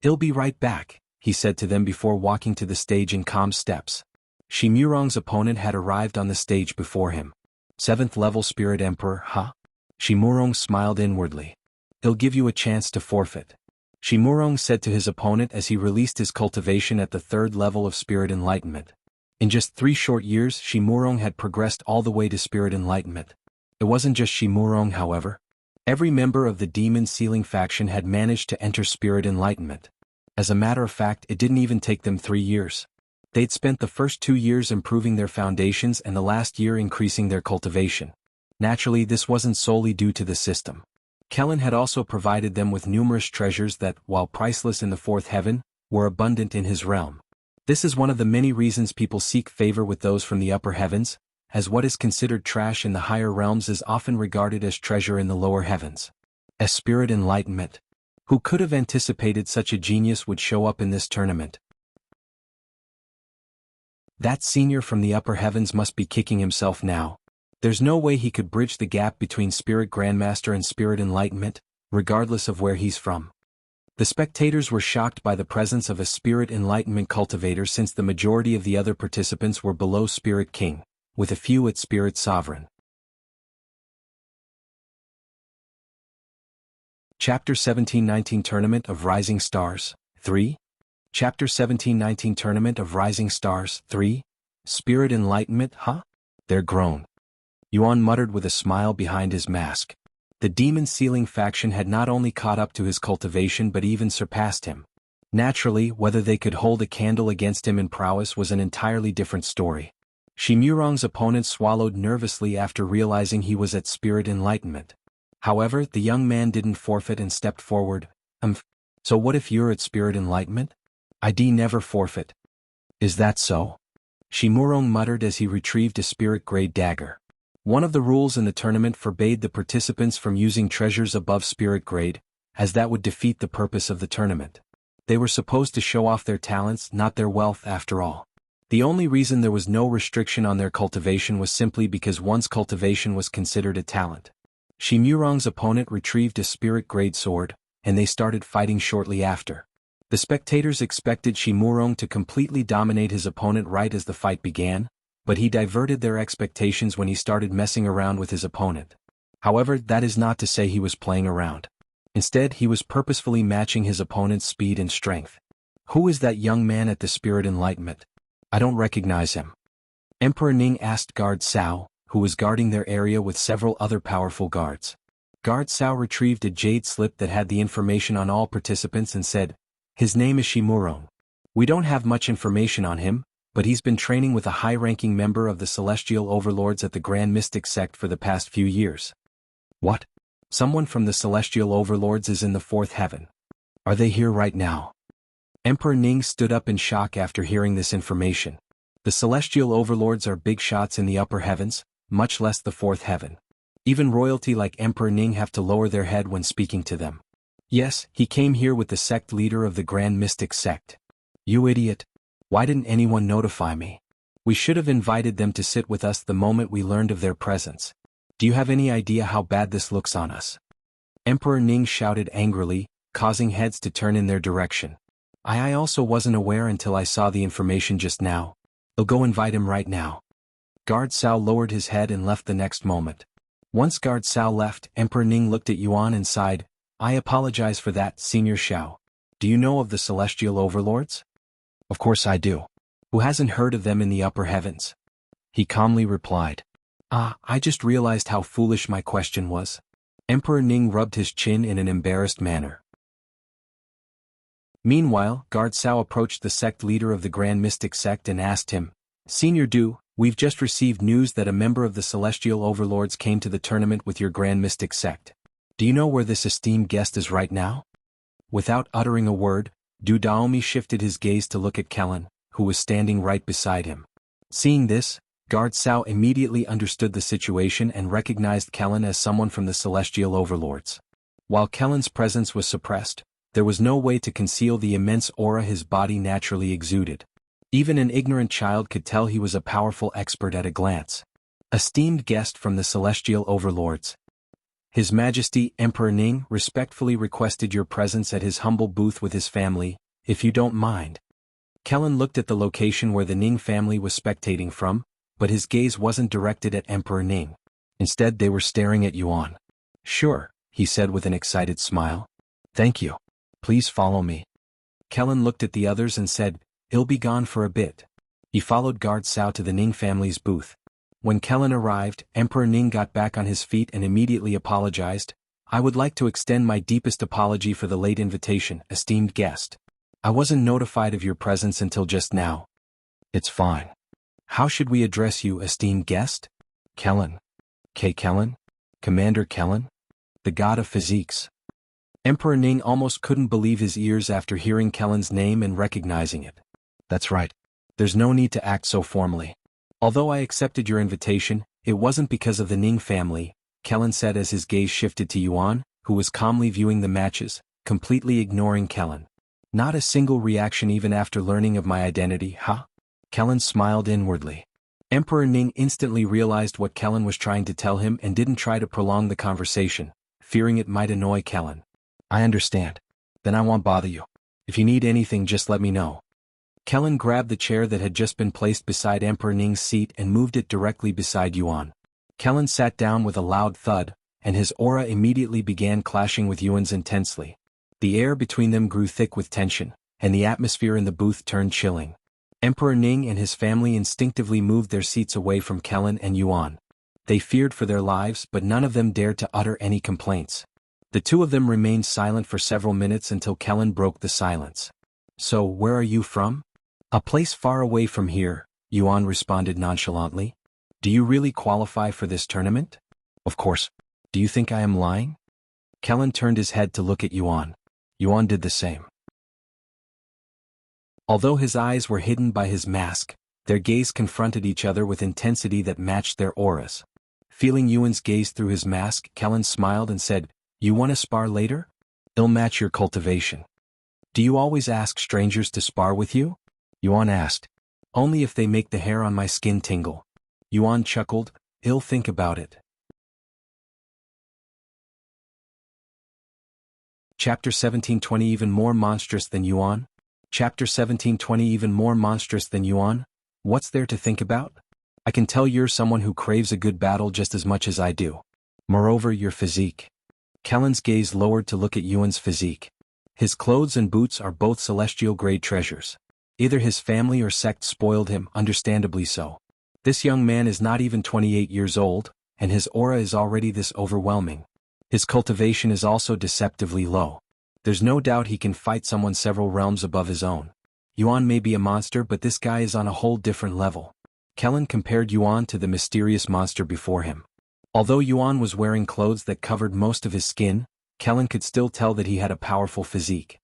"I'll be right back," he said to them before walking to the stage in calm steps. Murong's opponent had arrived on the stage before him. 7th level Spirit Emperor, huh? Murong smiled inwardly. "I'll give you a chance to forfeit," Murong said to his opponent as he released his cultivation at the 3rd level of Spirit Enlightenment. In just 3 short years, Murong had progressed all the way to Spirit Enlightenment. It wasn't just Murong, however. Every member of the demon sealing faction had managed to enter Spirit Enlightenment. As a matter of fact, it didn't even take them 3 years. They'd spent the first 2 years improving their foundations and the last year increasing their cultivation. Naturally, this wasn't solely due to the system. Kelan had also provided them with numerous treasures that, while priceless in the 4th heaven, were abundant in his realm. This is one of the many reasons people seek favor with those from the upper heavens, as what is considered trash in the higher realms is often regarded as treasure in the lower heavens. A Spirit Enlightenment. Who could have anticipated such a genius would show up in this tournament? That senior from the upper heavens must be kicking himself now. There's no way he could bridge the gap between Spirit Grandmaster and Spirit Enlightenment, regardless of where he's from. The spectators were shocked by the presence of a Spirit Enlightenment cultivator since the majority of the other participants were below Spirit King, with a few at Spirit Sovereign. Chapter 17-19 Tournament of Rising Stars, 3. Chapter 17-19 Tournament of Rising Stars, 3. Spirit Enlightenment, huh? They're grown. Yuan muttered with a smile behind his mask. The demon sealing faction had not only caught up to his cultivation but even surpassed him. Naturally, whether they could hold a candle against him in prowess was an entirely different story. Murong's opponent swallowed nervously after realizing he was at spirit enlightenment. However, the young man didn't forfeit and stepped forward. So what if you're at spirit enlightenment? I'd never forfeit. Is that so? Murong muttered as he retrieved a spirit-grade dagger. One of the rules in the tournament forbade the participants from using treasures above spirit grade, as that would defeat the purpose of the tournament. They were supposed to show off their talents, not their wealth after all. The only reason there was no restriction on their cultivation was simply because one's cultivation was considered a talent. Murong's opponent retrieved a spirit-grade sword, and they started fighting shortly after. The spectators expected Murong to completely dominate his opponent right as the fight began, but he diverted their expectations when he started messing around with his opponent. However, that is not to say he was playing around. Instead, he was purposefully matching his opponent's speed and strength. Who is that young man at the spirit enlightenment? I don't recognize him. Emperor Ning asked Guard Xiao, who was guarding their area with several other powerful guards. Guard Xiao retrieved a jade slip that had the information on all participants and said, "His name is Murong. We don't have much information on him, but he's been training with a high-ranking member of the Celestial Overlords at the Grand Mystic Sect for the past few years." What? Someone from the Celestial Overlords is in the fourth heaven. Are they here right now? Emperor Ning stood up in shock after hearing this information. The Celestial Overlords are big shots in the upper heavens, much less the fourth heaven. Even royalty like Emperor Ning have to lower their head when speaking to them. Yes, he came here with the sect leader of the Grand Mystic Sect. You idiot. Why didn't anyone notify me? We should have invited them to sit with us the moment we learned of their presence. Do you have any idea how bad this looks on us? Emperor Ning shouted angrily, causing heads to turn in their direction. I also wasn't aware until I saw the information just now. I'll go invite him right now. Guard Xiao lowered his head and left the next moment. Once Guard Xiao left, Emperor Ning looked at Yuan and sighed. I apologize for that, Senior Xiao. Do you know of the Celestial Overlords? Of course I do. Who hasn't heard of them in the upper heavens? He calmly replied. I just realized how foolish my question was. Emperor Ning rubbed his chin in an embarrassed manner. Meanwhile, Guard Xiao approached the sect leader of the Grand Mystic Sect and asked him, Senior Du, we've just received news that a member of the Celestial Overlords came to the tournament with your Grand Mystic Sect. Do you know where this esteemed guest is right now? Without uttering a word, Du Daomi shifted his gaze to look at Kelan, who was standing right beside him. Seeing this, Guard Xiao immediately understood the situation and recognized Kelan as someone from the Celestial Overlords. While Kellan's presence was suppressed, there was no way to conceal the immense aura his body naturally exuded. Even an ignorant child could tell he was a powerful expert at a glance. Esteemed guest from the Celestial Overlords. His Majesty Emperor Ning respectfully requested your presence at his humble booth with his family, if you don't mind. Kelan looked at the location where the Ning family was spectating from, but his gaze wasn't directed at Emperor Ning. Instead they were staring at Yuan. Sure, he said with an excited smile. Thank you. Please follow me. Kelan looked at the others and said, I'll be gone for a bit. He followed Guard Xiao to the Ning family's booth. When Kelan arrived, Emperor Ning got back on his feet and immediately apologized. I would like to extend my deepest apology for the late invitation, esteemed guest. I wasn't notified of your presence until just now. It's fine. How should we address you, esteemed guest? Kelan. Kelan? Commander Kelan? The god of physiques. Emperor Ning almost couldn't believe his ears after hearing Kellan's name and recognizing it. That's right. There's no need to act so formally. Although I accepted your invitation, it wasn't because of the Ning family, Kelan said as his gaze shifted to Yuan, who was calmly viewing the matches, completely ignoring Kelan. Not a single reaction even after learning of my identity, huh? Kelan smiled inwardly. Emperor Ning instantly realized what Kelan was trying to tell him and didn't try to prolong the conversation, fearing it might annoy Kelan. I understand. Then I won't bother you. If you need anything, just let me know. Kelan grabbed the chair that had just been placed beside Emperor Ning's seat and moved it directly beside Yuan. Kelan sat down with a loud thud, and his aura immediately began clashing with Yuan's intensely. The air between them grew thick with tension, and the atmosphere in the booth turned chilling. Emperor Ning and his family instinctively moved their seats away from Kelan and Yuan. They feared for their lives, but none of them dared to utter any complaints. The two of them remained silent for several minutes until Kelan broke the silence. So, where are you from? A place far away from here, Yuan responded nonchalantly. Do you really qualify for this tournament? Of course. Do you think I am lying? Kelan turned his head to look at Yuan. Yuan did the same. Although his eyes were hidden by his mask, their gaze confronted each other with intensity that matched their auras. Feeling Yuan's gaze through his mask, Kelan smiled and said, You want to spar later? It'll match your cultivation. Do you always ask strangers to spar with you? Yuan asked. Only if they make the hair on my skin tingle. Yuan chuckled, I'll think about it. Chapter 1720 Even more monstrous than Yuan? Chapter 1720 Even more monstrous than Yuan? What's there to think about? I can tell you're someone who craves a good battle just as much as I do. Moreover, your physique. Kelan's gaze lowered to look at Yuan's physique. His clothes and boots are both celestial-grade treasures. Either his family or sect spoiled him, understandably so. This young man is not even 28 years old, and his aura is already this overwhelming. His cultivation is also deceptively low. There's no doubt he can fight someone several realms above his own. Yuan may be a monster, but this guy is on a whole different level. Kelan compared Yuan to the mysterious monster before him. Although Yuan was wearing clothes that covered most of his skin, Kelan could still tell that he had a powerful physique.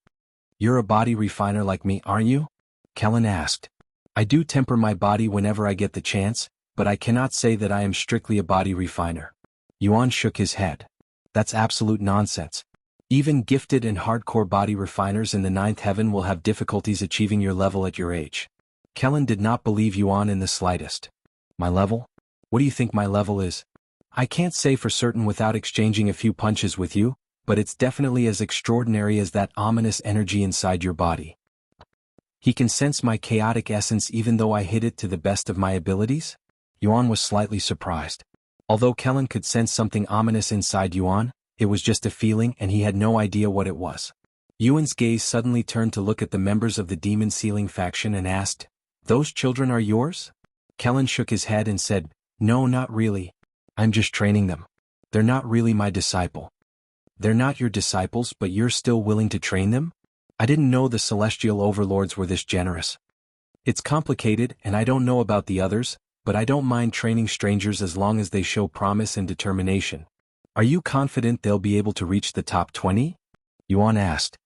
You're a body refiner like me, aren't you? Kelan asked. I do temper my body whenever I get the chance, but I cannot say that I am strictly a body refiner. Yuan shook his head. That's absolute nonsense. Even gifted and hardcore body refiners in the ninth heaven will have difficulties achieving your level at your age. Kelan did not believe Yuan in the slightest. My level? What do you think my level is? I can't say for certain without exchanging a few punches with you, but it's definitely as extraordinary as that ominous energy inside your body. He can sense my chaotic essence even though I hid it to the best of my abilities? Yuan was slightly surprised. Although Kelan could sense something ominous inside Yuan, it was just a feeling and he had no idea what it was. Yuan's gaze suddenly turned to look at the members of the Demon Sealing faction and asked, Those children are yours? Kelan shook his head and said, No, not really. I'm just training them. They're not really my disciple. They're not your disciples, but you're still willing to train them? I didn't know the celestial overlords were this generous. It's complicated and I don't know about the others, but I don't mind training strangers as long as they show promise and determination. Are you confident they'll be able to reach the top 20? Yuan asked.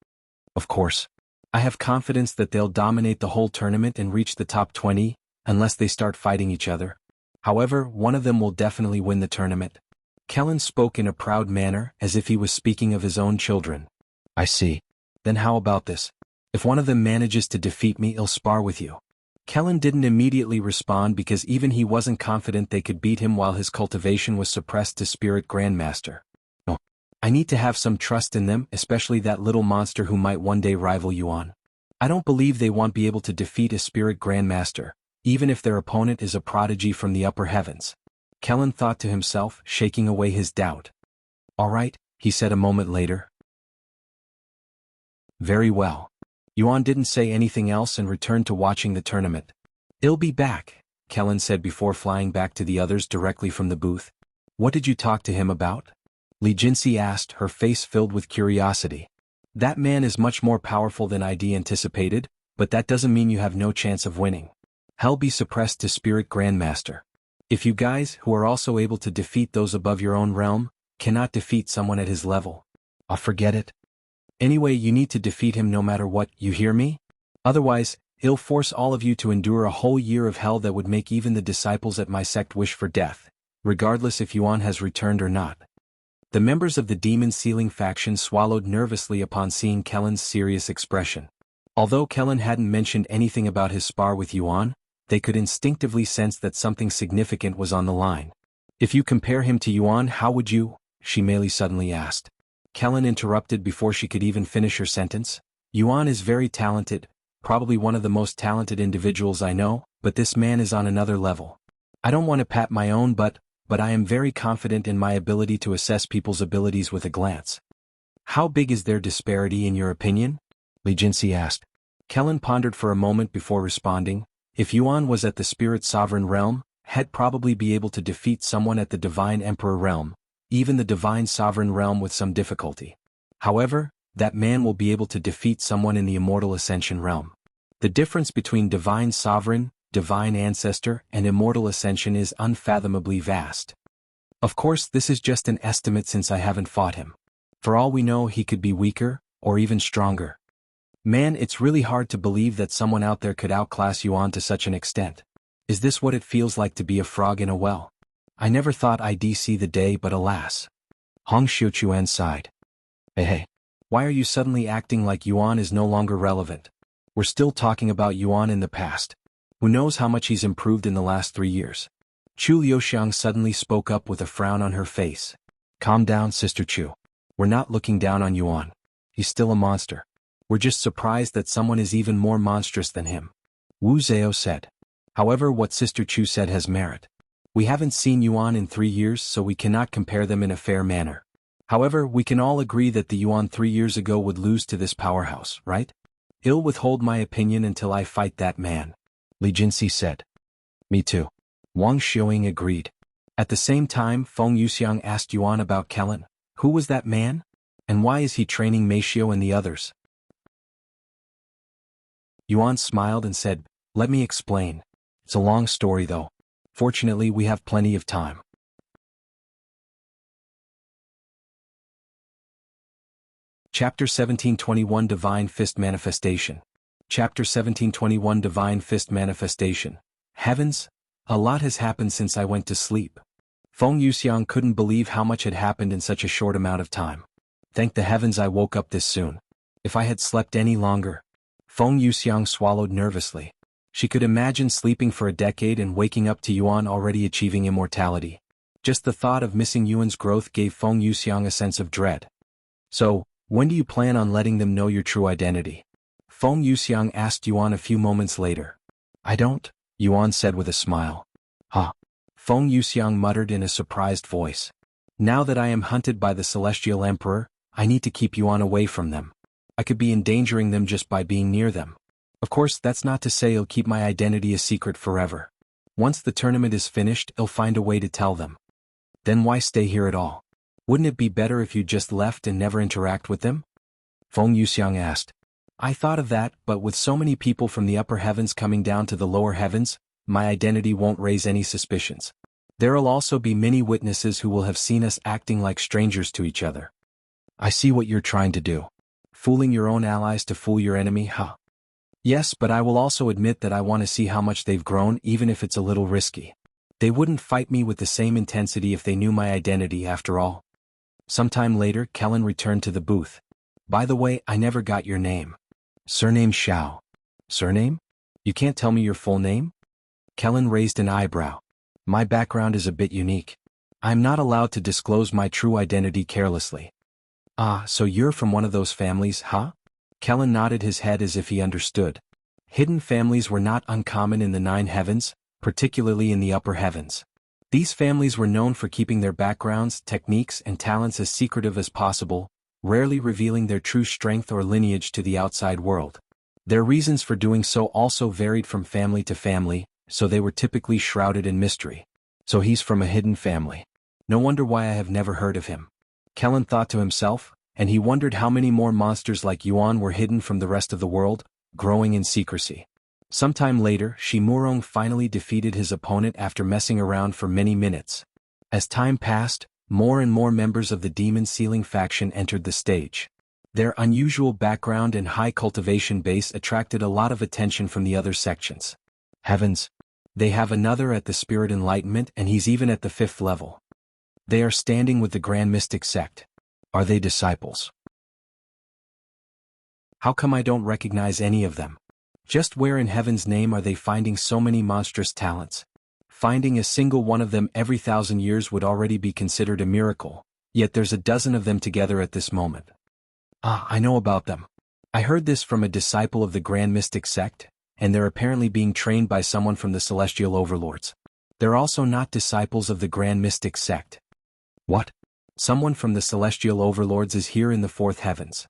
Of course. I have confidence that they'll dominate the whole tournament and reach the top 20, unless they start fighting each other. However, one of them will definitely win the tournament. Kelan spoke in a proud manner, as if he was speaking of his own children. I see. Then how about this? If one of them manages to defeat me, I'll spar with you. Kelan didn't immediately respond because even he wasn't confident they could beat him while his cultivation was suppressed to Spirit Grandmaster. No. I need to have some trust in them, especially that little monster who might one day rival Yuan. I don't believe they won't be able to defeat a Spirit Grandmaster, even if their opponent is a prodigy from the upper heavens. Kelan thought to himself, shaking away his doubt. All right, he said a moment later. Very well. Yuan didn't say anything else and returned to watching the tournament. I'll be back, Kelan said before flying back to the others directly from the booth. What did you talk to him about? Liuxiang asked, her face filled with curiosity. That man is much more powerful than I'd anticipated, but that doesn't mean you have no chance of winning. Hell be suppressed to Spirit Grandmaster. If you guys, who are also able to defeat those above your own realm, cannot defeat someone at his level, I'll forget it. Anyway, you need to defeat him no matter what, you hear me? Otherwise, he'll force all of you to endure a whole year of hell that would make even the disciples at my sect wish for death, regardless if Yuan has returned or not. The members of the Demon Sealing faction swallowed nervously upon seeing Kelan's serious expression. Although Kelan hadn't mentioned anything about his spar with Yuan, they could instinctively sense that something significant was on the line. If you compare him to Yuan, how would you? Shimeli suddenly asked. Kelan interrupted before she could even finish her sentence. Yuan is very talented, probably one of the most talented individuals I know, but this man is on another level. I don't want to pat my own butt, but I am very confident in my ability to assess people's abilities with a glance. How big is their disparity in your opinion? Liuxiang asked. Kelan pondered for a moment before responding. If Yuan was at the Spirit Sovereign realm, he'd probably be able to defeat someone at the Divine Emperor realm, even the Divine Sovereign realm with some difficulty. However, that man will be able to defeat someone in the Immortal Ascension realm. The difference between Divine Sovereign, Divine Ancestor, and Immortal Ascension is unfathomably vast. Of course, this is just an estimate since I haven't fought him. For all we know, he could be weaker, or even stronger. Man, it's really hard to believe that someone out there could outclass Yuan to such an extent. Is this what it feels like to be a frog in a well? I never thought I'd see the day, but alas. Hong Xiuquan sighed. Hey, why are you suddenly acting like Yuan is no longer relevant? We're still talking about Yuan in the past. Who knows how much he's improved in the last 3 years? Chu Liuxiang suddenly spoke up with a frown on her face. Calm down, Sister Chu. We're not looking down on Yuan. He's still a monster. We're just surprised that someone is even more monstrous than him. Wu Zhao said. However, what Sister Chu said has merit. We haven't seen Yuan in 3 years, so we cannot compare them in a fair manner. However, we can all agree that the Yuan 3 years ago would lose to this powerhouse, right? I'll withhold my opinion until I fight that man. Li Jinxi said. Me too. Wang Xiuing agreed. At the same time, Feng Yuxiang asked Yuan about Kelan. Who was that man? And why is he training Meishio and the others? Yuan smiled and said, let me explain. It's a long story though. Fortunately, we have plenty of time. Chapter 1721 Divine Fist Manifestation. Chapter 1721 Divine Fist Manifestation. Heavens! A lot has happened since I went to sleep. Feng Yuxiang couldn't believe how much had happened in such a short amount of time. Thank the heavens I woke up this soon. If I had slept any longer. Feng Yuxiang swallowed nervously. She could imagine sleeping for a decade and waking up to Yuan already achieving immortality. Just the thought of missing Yuan's growth gave Feng Yuxiang a sense of dread. So, when do you plan on letting them know your true identity? Feng Yuxiang asked Yuan a few moments later. I don't, Yuan said with a smile. Huh? Feng Yuxiang muttered in a surprised voice. Now that I am hunted by the Celestial Emperor, I need to keep Yuan away from them. I could be endangering them just by being near them. Of course, that's not to say I'll keep my identity a secret forever. Once the tournament is finished, I'll find a way to tell them. Then why stay here at all? Wouldn't it be better if you just left and never interact with them? Feng Yuxiang asked. I thought of that, but with so many people from the upper heavens coming down to the lower heavens, my identity won't raise any suspicions. There'll also be many witnesses who will have seen us acting like strangers to each other. I see what you're trying to do. Fooling your own allies to fool your enemy, huh? Yes, but I will also admit that I want to see how much they've grown, even if it's a little risky. They wouldn't fight me with the same intensity if they knew my identity after all. Sometime later, Kelan returned to the booth. By the way, I never got your name. Surname Xiao. Surname? You can't tell me your full name? Kelan raised an eyebrow. My background is a bit unique. I'm not allowed to disclose my true identity carelessly. Ah, so you're from one of those families, huh? Kelan nodded his head as if he understood. Hidden families were not uncommon in the 9 heavens, particularly in the upper heavens. These families were known for keeping their backgrounds, techniques, and talents as secretive as possible, rarely revealing their true strength or lineage to the outside world. Their reasons for doing so also varied from family to family, so they were typically shrouded in mystery. So he's from a hidden family. No wonder why I have never heard of him. Kelan thought to himself, and he wondered how many more monsters like Yuan were hidden from the rest of the world, growing in secrecy. Sometime later, Murong finally defeated his opponent after messing around for many minutes. As time passed, more and more members of the Demon Sealing faction entered the stage. Their unusual background and high cultivation base attracted a lot of attention from the other sections. Heavens! They have another at the Spirit Enlightenment, and he's even at the 5th level. They are standing with the Grand Mystic sect. Are they disciples? How come I don't recognize any of them? Just where in heaven's name are they finding so many monstrous talents? Finding a single one of them every 1,000 years would already be considered a miracle, yet there's a dozen of them together at this moment. Ah, I know about them. I heard this from a disciple of the Grand Mystic sect, and they're apparently being trained by someone from the Celestial Overlords. They're also not disciples of the Grand Mystic sect. What? Someone from the Celestial Overlords is here in the 4th heavens.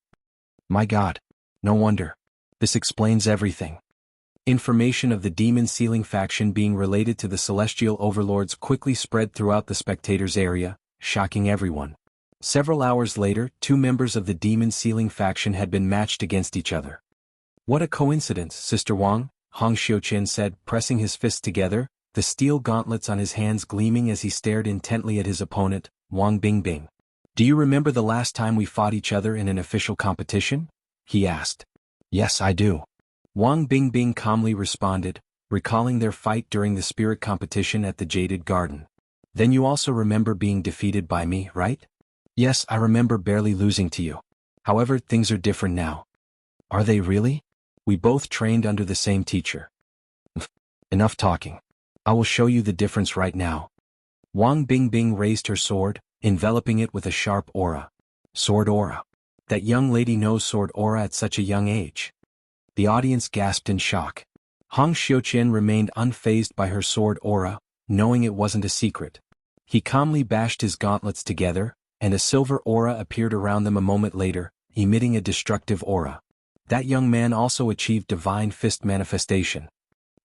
My God. No wonder. This explains everything. Information of the Demon Sealing faction being related to the Celestial Overlords quickly spread throughout the spectators' area, shocking everyone. Several hours later, two members of the Demon Sealing faction had been matched against each other. What a coincidence, Sister Wang, Hong Xiuqian said, pressing his fists together, the steel gauntlets on his hands gleaming as he stared intently at his opponent, Wang Bingbing. Do you remember the last time we fought each other in an official competition? He asked. Yes, I do. Wang Bingbing calmly responded, recalling their fight during the spirit competition at the Jaded Garden. Then you also remember being defeated by me, right? Yes, I remember barely losing to you. However, things are different now. Are they really? We both trained under the same teacher. Enough talking. I will show you the difference right now. Wang Bingbing raised her sword, enveloping it with a sharp aura. Sword aura. That young lady knows sword aura at such a young age. The audience gasped in shock. Hong Xiuqian remained unfazed by her sword aura, knowing it wasn't a secret. He calmly bashed his gauntlets together, and a silver aura appeared around them a moment later, emitting a destructive aura. That young man also achieved divine fist manifestation.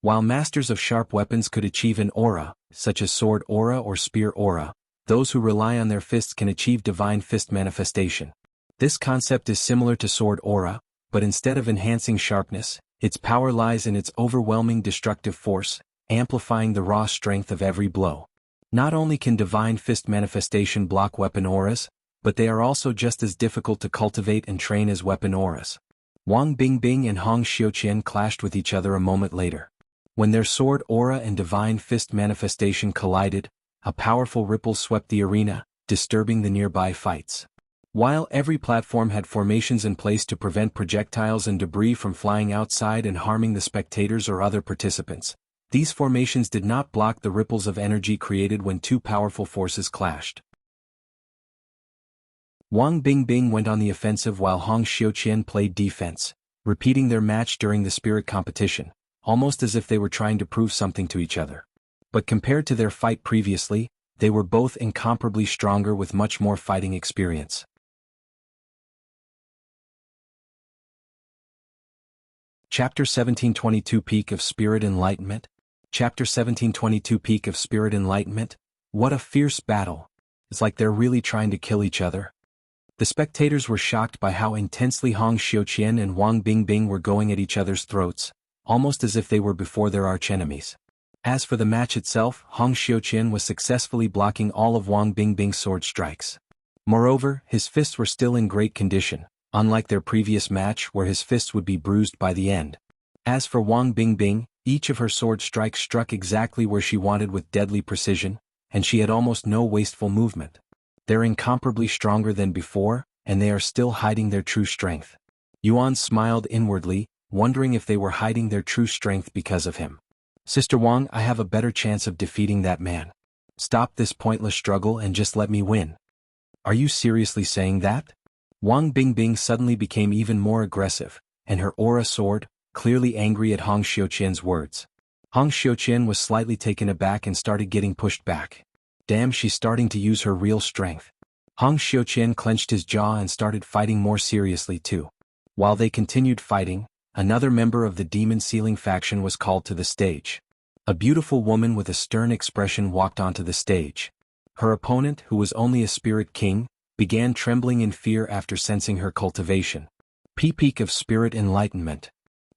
While masters of sharp weapons could achieve an aura, such as sword aura or spear aura, those who rely on their fists can achieve divine fist manifestation. This concept is similar to sword aura, but instead of enhancing sharpness, its power lies in its overwhelming destructive force, amplifying the raw strength of every blow. Not only can divine fist manifestation block weapon auras, but they are also just as difficult to cultivate and train as weapon auras. Wang Bingbing and Hong Xiuqian clashed with each other a moment later. When their sword aura and divine fist manifestation collided, a powerful ripple swept the arena, disturbing the nearby fights. While every platform had formations in place to prevent projectiles and debris from flying outside and harming the spectators or other participants, these formations did not block the ripples of energy created when two powerful forces clashed. Wang Bingbing went on the offensive while Hong Xiuqian played defense, repeating their match during the spirit competition, almost as if they were trying to prove something to each other. But compared to their fight previously, they were both incomparably stronger with much more fighting experience. Chapter 1722 Peak of Spirit Enlightenment. Chapter 1722 Peak of Spirit Enlightenment. What a fierce battle. It's like they're really trying to kill each other. The spectators were shocked by how intensely Hong Xiuqian and Wang Bingbing were going at each other's throats, almost as if they were before their archenemies. As for the match itself, Hong Xiuqian was successfully blocking all of Wang Bingbing's sword strikes. Moreover, his fists were still in great condition, unlike their previous match where his fists would be bruised by the end. As for Wang Bingbing, each of her sword strikes struck exactly where she wanted with deadly precision, and she had almost no wasteful movement. They're incomparably stronger than before, and they are still hiding their true strength. Yuan smiled inwardly, wondering if they were hiding their true strength because of him. Sister Wang, I have a better chance of defeating that man. Stop this pointless struggle and just let me win. Are you seriously saying that? Wang Bingbing suddenly became even more aggressive, and her aura soared, clearly angry at Hong Xiuqian's words. Hong Xiuqian was slightly taken aback and started getting pushed back. Damn, she's starting to use her real strength. Hong Xiuqian clenched his jaw and started fighting more seriously too. While they continued fighting, another member of the Demon Sealing faction was called to the stage. A beautiful woman with a stern expression walked onto the stage. Her opponent, who was only a spirit king, began trembling in fear after sensing her cultivation. Peak of Spirit Enlightenment.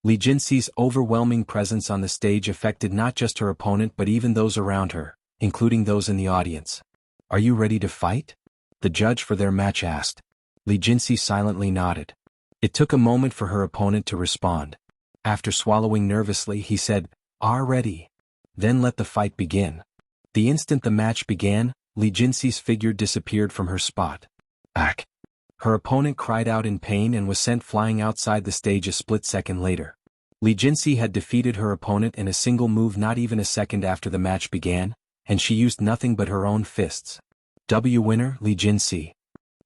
Li Jinxi's overwhelming presence on the stage affected not just her opponent but even those around her, including those in the audience. Are you ready to fight? The judge for their match asked. Li Jinxi silently nodded. It took a moment for her opponent to respond. After swallowing nervously, he said, "Are ready." Then let the fight begin. The instant the match began, Li Jinxi's figure disappeared from her spot. Ack! Her opponent cried out in pain and was sent flying outside the stage a split second later. Li Jinxi had defeated her opponent in a single move not even a second after the match began, and she used nothing but her own fists. Winner, Li Jinxi.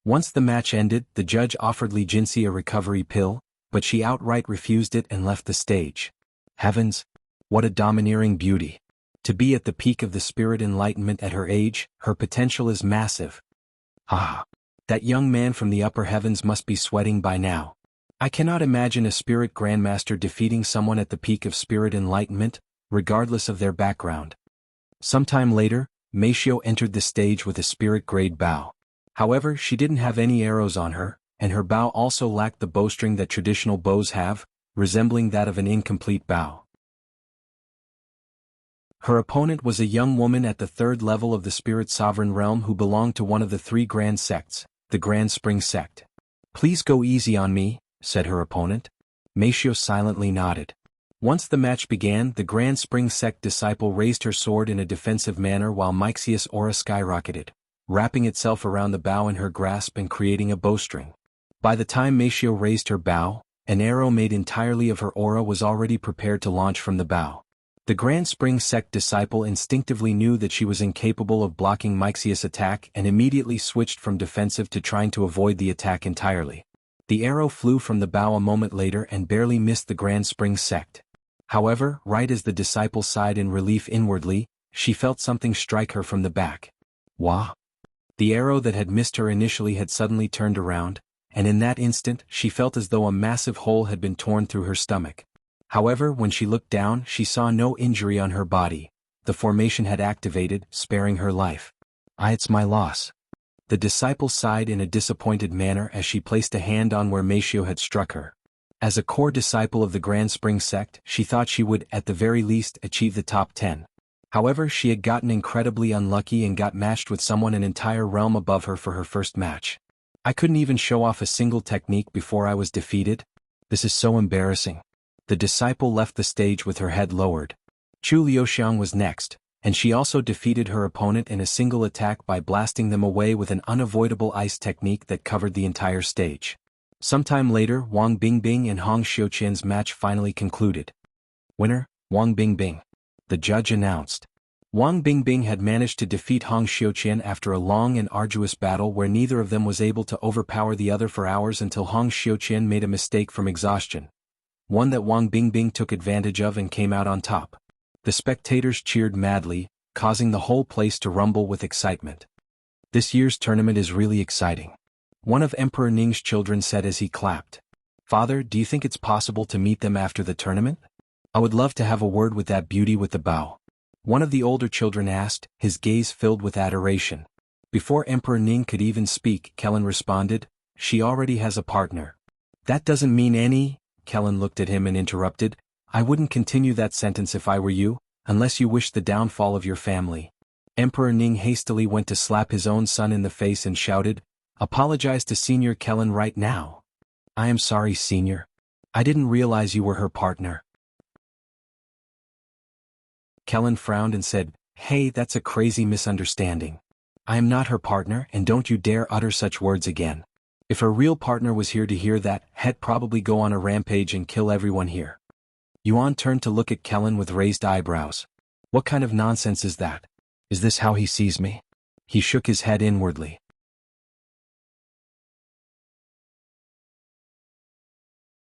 Once the match ended, the judge offered Li Jinxi a recovery pill, but she outright refused it and left the stage. Heavens! What a domineering beauty. To be at the peak of the spirit enlightenment at her age, her potential is massive. Ah! That young man from the upper heavens must be sweating by now. I cannot imagine a spirit grandmaster defeating someone at the peak of spirit enlightenment, regardless of their background. Sometime later, Meishio entered the stage with a spirit grade bow. However, she didn't have any arrows on her, and her bow also lacked the bowstring that traditional bows have, resembling that of an incomplete bow. Her opponent was a young woman at the third level of the Spirit Sovereign Realm who belonged to one of the three grand sects, the Grand Spring Sect. "Please go easy on me," said her opponent. Xiao silently nodded. Once the match began, the Grand Spring Sect disciple raised her sword in a defensive manner while Xiao's aura skyrocketed, wrapping itself around the bow in her grasp and creating a bowstring. By the time Xiao raised her bow, an arrow made entirely of her aura was already prepared to launch from the bow. The Grand Spring Sect disciple instinctively knew that she was incapable of blocking Xiao's attack and immediately switched from defensive to trying to avoid the attack entirely. The arrow flew from the bow a moment later and barely missed the Grand Spring Sect. However, right as the disciple sighed in relief inwardly, she felt something strike her from the back. Wah! The arrow that had missed her initially had suddenly turned around, and in that instant she felt as though a massive hole had been torn through her stomach. However, when she looked down, she saw no injury on her body. The formation had activated, sparing her life. It's my loss. The disciple sighed in a disappointed manner as she placed a hand on where Xiao had struck her. As a core disciple of the Grand Spring Sect, she thought she would, at the very least, achieve the top 10. However, she had gotten incredibly unlucky and got matched with someone an entire realm above her for her first match. I couldn't even show off a single technique before I was defeated. This is so embarrassing. The disciple left the stage with her head lowered. Liuxiang was next, and she also defeated her opponent in a single attack by blasting them away with an unavoidable ice technique that covered the entire stage. Sometime later, Wang Bingbing and Hong Xiuqian's match finally concluded. Winner, Wang Bingbing. The judge announced. Wang Bingbing had managed to defeat Hong Xiuqian after a long and arduous battle where neither of them was able to overpower the other for hours until Hong Xiuqian made a mistake from exhaustion. One that Wang Bingbing took advantage of and came out on top. The spectators cheered madly, causing the whole place to rumble with excitement. This year's tournament is really exciting. One of Emperor Ning's children said as he clapped. Father, do you think it's possible to meet them after the tournament? I would love to have a word with that beauty with the bow. One of the older children asked, his gaze filled with adoration. Before Emperor Ning could even speak, Kelan responded, she already has a partner. That doesn't mean any. Kelan looked at him and interrupted, I wouldn't continue that sentence if I were you, unless you wish the downfall of your family. Emperor Ning hastily went to slap his own son in the face and shouted, apologize to Senior Kelan right now. I am sorry, Senior. I didn't realize you were her partner. Kelan frowned and said, hey, that's a crazy misunderstanding. I am not her partner and don't you dare utter such words again. If her real partner was here to hear that, he'd probably go on a rampage and kill everyone here. Yuan turned to look at Kelan with raised eyebrows. What kind of nonsense is that? Is this how he sees me? He shook his head inwardly.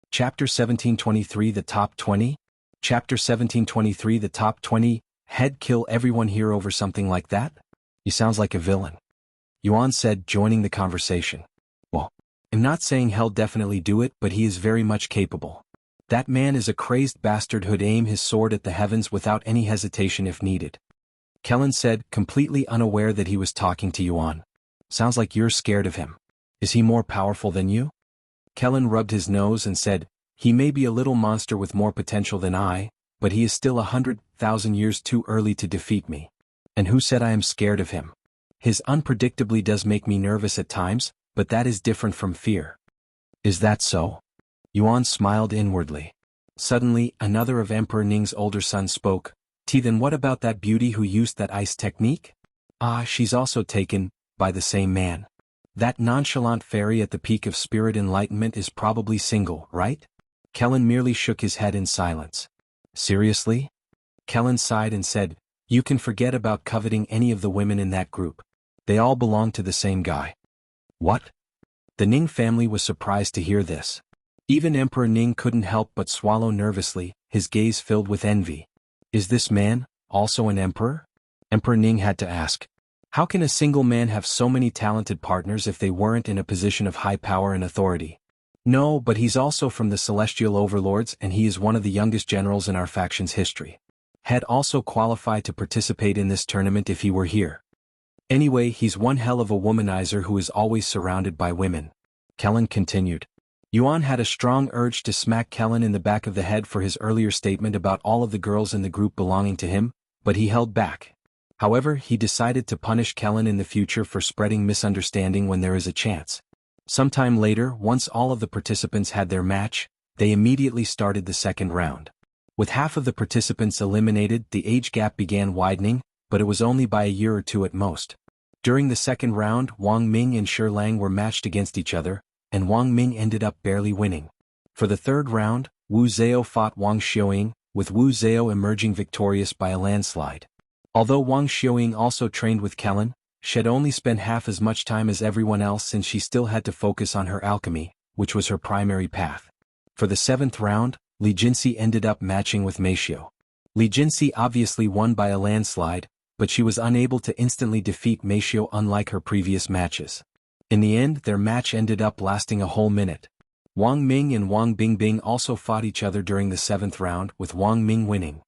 Chapter 1723 The Top 20? Chapter 1723 The Top 20, he'd kill everyone here over something like that? He sounds like a villain. Yuan said, joining the conversation. Well, I'm not saying he'll definitely do it, but he is very much capable. That man is a crazed bastard who'd aim his sword at the heavens without any hesitation if needed. Kelan said, completely unaware that he was talking to Yuan. Sounds like you're scared of him. Is he more powerful than you? Kelan rubbed his nose and said, he may be a little monster with more potential than I, but he is still 100,000 years too early to defeat me. And who said I am scared of him? His unpredictably does make me nervous at times, but that is different from fear. Is that so? Yuan smiled inwardly. Suddenly, another of Emperor Ning's older sons spoke. Then what about that beauty who used that ice technique? She's also taken by the same man. That nonchalant fairy at the peak of spirit enlightenment is probably single, right? Kelan merely shook his head in silence. Seriously? Kelan sighed and said, you can forget about coveting any of the women in that group. They all belong to the same guy. What? The Ning family was surprised to hear this. Even Emperor Ning couldn't help but swallow nervously, his gaze filled with envy. Is this man also an emperor? Emperor Ning had to ask. How can a single man have so many talented partners if they weren't in a position of high power and authority? No, but he's also from the celestial overlords and he is one of the youngest generals in our faction's history. Had also qualified to participate in this tournament if he were here. Anyway, he's one hell of a womanizer who is always surrounded by women. Kelan continued. Yuan had a strong urge to smack Kelan in the back of the head for his earlier statement about all of the girls in the group belonging to him, but he held back. However, he decided to punish Kelan in the future for spreading misunderstanding when there is a chance. Sometime later, once all of the participants had their match, they immediately started the second round. With half of the participants eliminated, the age gap began widening, but it was only by a year or two at most. During the second round, Wang Ming and Shi Lang were matched against each other, and Wang Ming ended up barely winning. For the third round, Wu Zhao fought Wang Xiaoying, with Wu Zhao emerging victorious by a landslide. Although Wang Xiaoying also trained with Kelan, she had only spent half as much time as everyone else since she still had to focus on her alchemy, which was her primary path. For the seventh round, Li Jinxi ended up matching with Meishio. Li Jinxi obviously won by a landslide, but she was unable to instantly defeat Meishio unlike her previous matches. In the end, their match ended up lasting a whole minute. Wang Ming and Wang Bingbing also fought each other during the seventh round, with Wang Ming winning.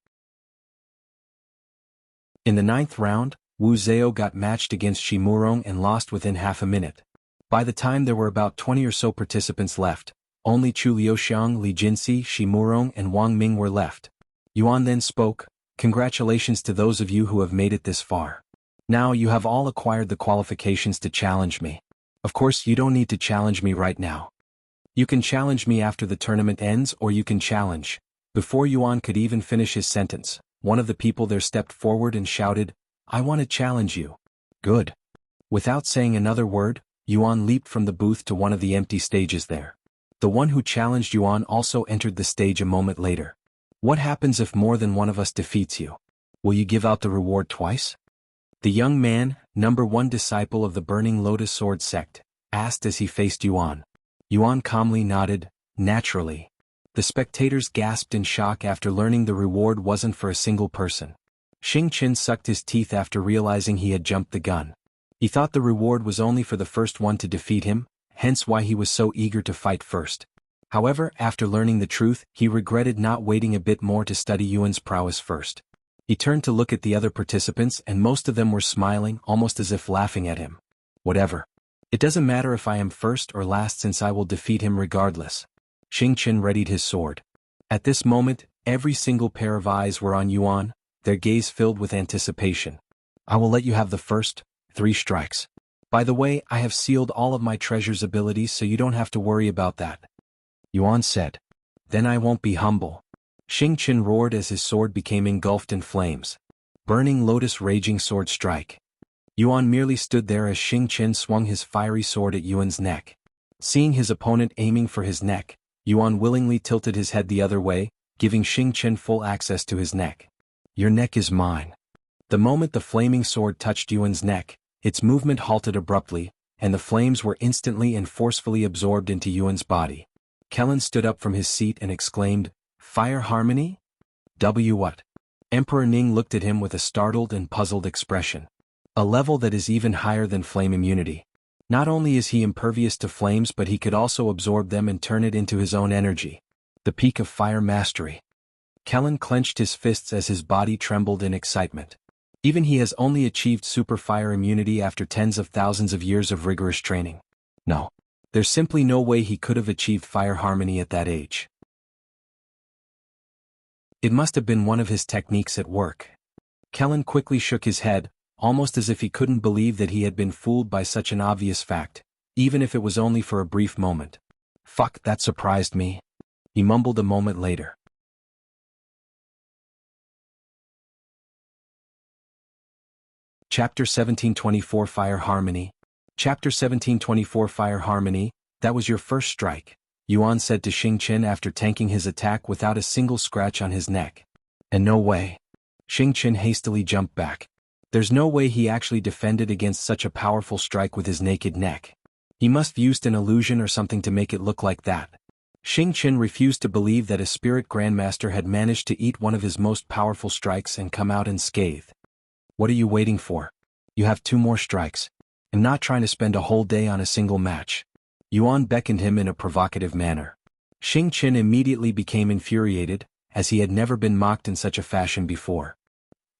In the ninth round, Wu Zhao got matched against Murong and lost within half a minute. By the time there were about 20 or so participants left, only Liuxiang, Li Jinxi, Murong and Wang Ming were left. Yuan then spoke, "Congratulations to those of you who have made it this far. Now you have all acquired the qualifications to challenge me. Of course you don't need to challenge me right now. You can challenge me after the tournament ends, or you can challenge." Before Yuan could even finish his sentence, one of the people there stepped forward and shouted, "I want to challenge you." Good. Without saying another word, Yuan leaped from the booth to one of the empty stages there. The one who challenged Yuan also entered the stage a moment later. "What happens if more than one of us defeats you? Will you give out the reward twice?" The young man, number 1 disciple of the Burning Lotus Sword sect, asked as he faced Yuan. Yuan calmly nodded, "Naturally." The spectators gasped in shock after learning the reward wasn't for a single person. Qingchen sucked his teeth after realizing he had jumped the gun. He thought the reward was only for the first one to defeat him, hence why he was so eager to fight first. However, after learning the truth, he regretted not waiting a bit more to study Yuan's prowess first. He turned to look at the other participants and most of them were smiling, almost as if laughing at him. "Whatever. It doesn't matter if I am first or last since I will defeat him regardless." Qingchen readied his sword. At this moment, every single pair of eyes were on Yuan, their gaze filled with anticipation. "I will let you have the first 3 strikes. By the way, I have sealed all of my treasure's abilities so you don't have to worry about that," Yuan said. "Then I won't be humble." Qingchen roared as his sword became engulfed in flames. Burning Lotus Raging Sword Strike. Yuan merely stood there as Qingchen swung his fiery sword at Yuan's neck. Seeing his opponent aiming for his neck, Yuan willingly tilted his head the other way, giving Qingchen full access to his neck. "Your neck is mine." The moment the flaming sword touched Yuan's neck, its movement halted abruptly, and the flames were instantly and forcefully absorbed into Yuan's body. Kelan stood up from his seat and exclaimed, "Fire harmony? What?" Emperor Ning looked at him with a startled and puzzled expression. "A level that is even higher than flame immunity. Not only is he impervious to flames but he could also absorb them and turn it into his own energy. The peak of fire mastery." Kelan clenched his fists as his body trembled in excitement. Even he has only achieved super fire immunity after tens of thousands of years of rigorous training. No. There's simply no way he could have achieved fire harmony at that age. It must have been one of his techniques at work. Kelan quickly shook his head, almost as if he couldn't believe that he had been fooled by such an obvious fact, even if it was only for a brief moment. "Fuck, that surprised me," he mumbled a moment later. Chapter 1724 Fire Harmony. Chapter 1724 Fire Harmony, "That was your first strike," Yuan said to Qingchen after tanking his attack without a single scratch on his neck. "And no way." Qingchen hastily jumped back. There's no way he actually defended against such a powerful strike with his naked neck. He must have used an illusion or something to make it look like that. Qingchen refused to believe that a spirit grandmaster had managed to eat one of his most powerful strikes and come out unscathed. "What are you waiting for? You have 2 more strikes. I'm not trying to spend a whole day on a single match." Yuan beckoned him in a provocative manner. Qingchen immediately became infuriated, as he had never been mocked in such a fashion before.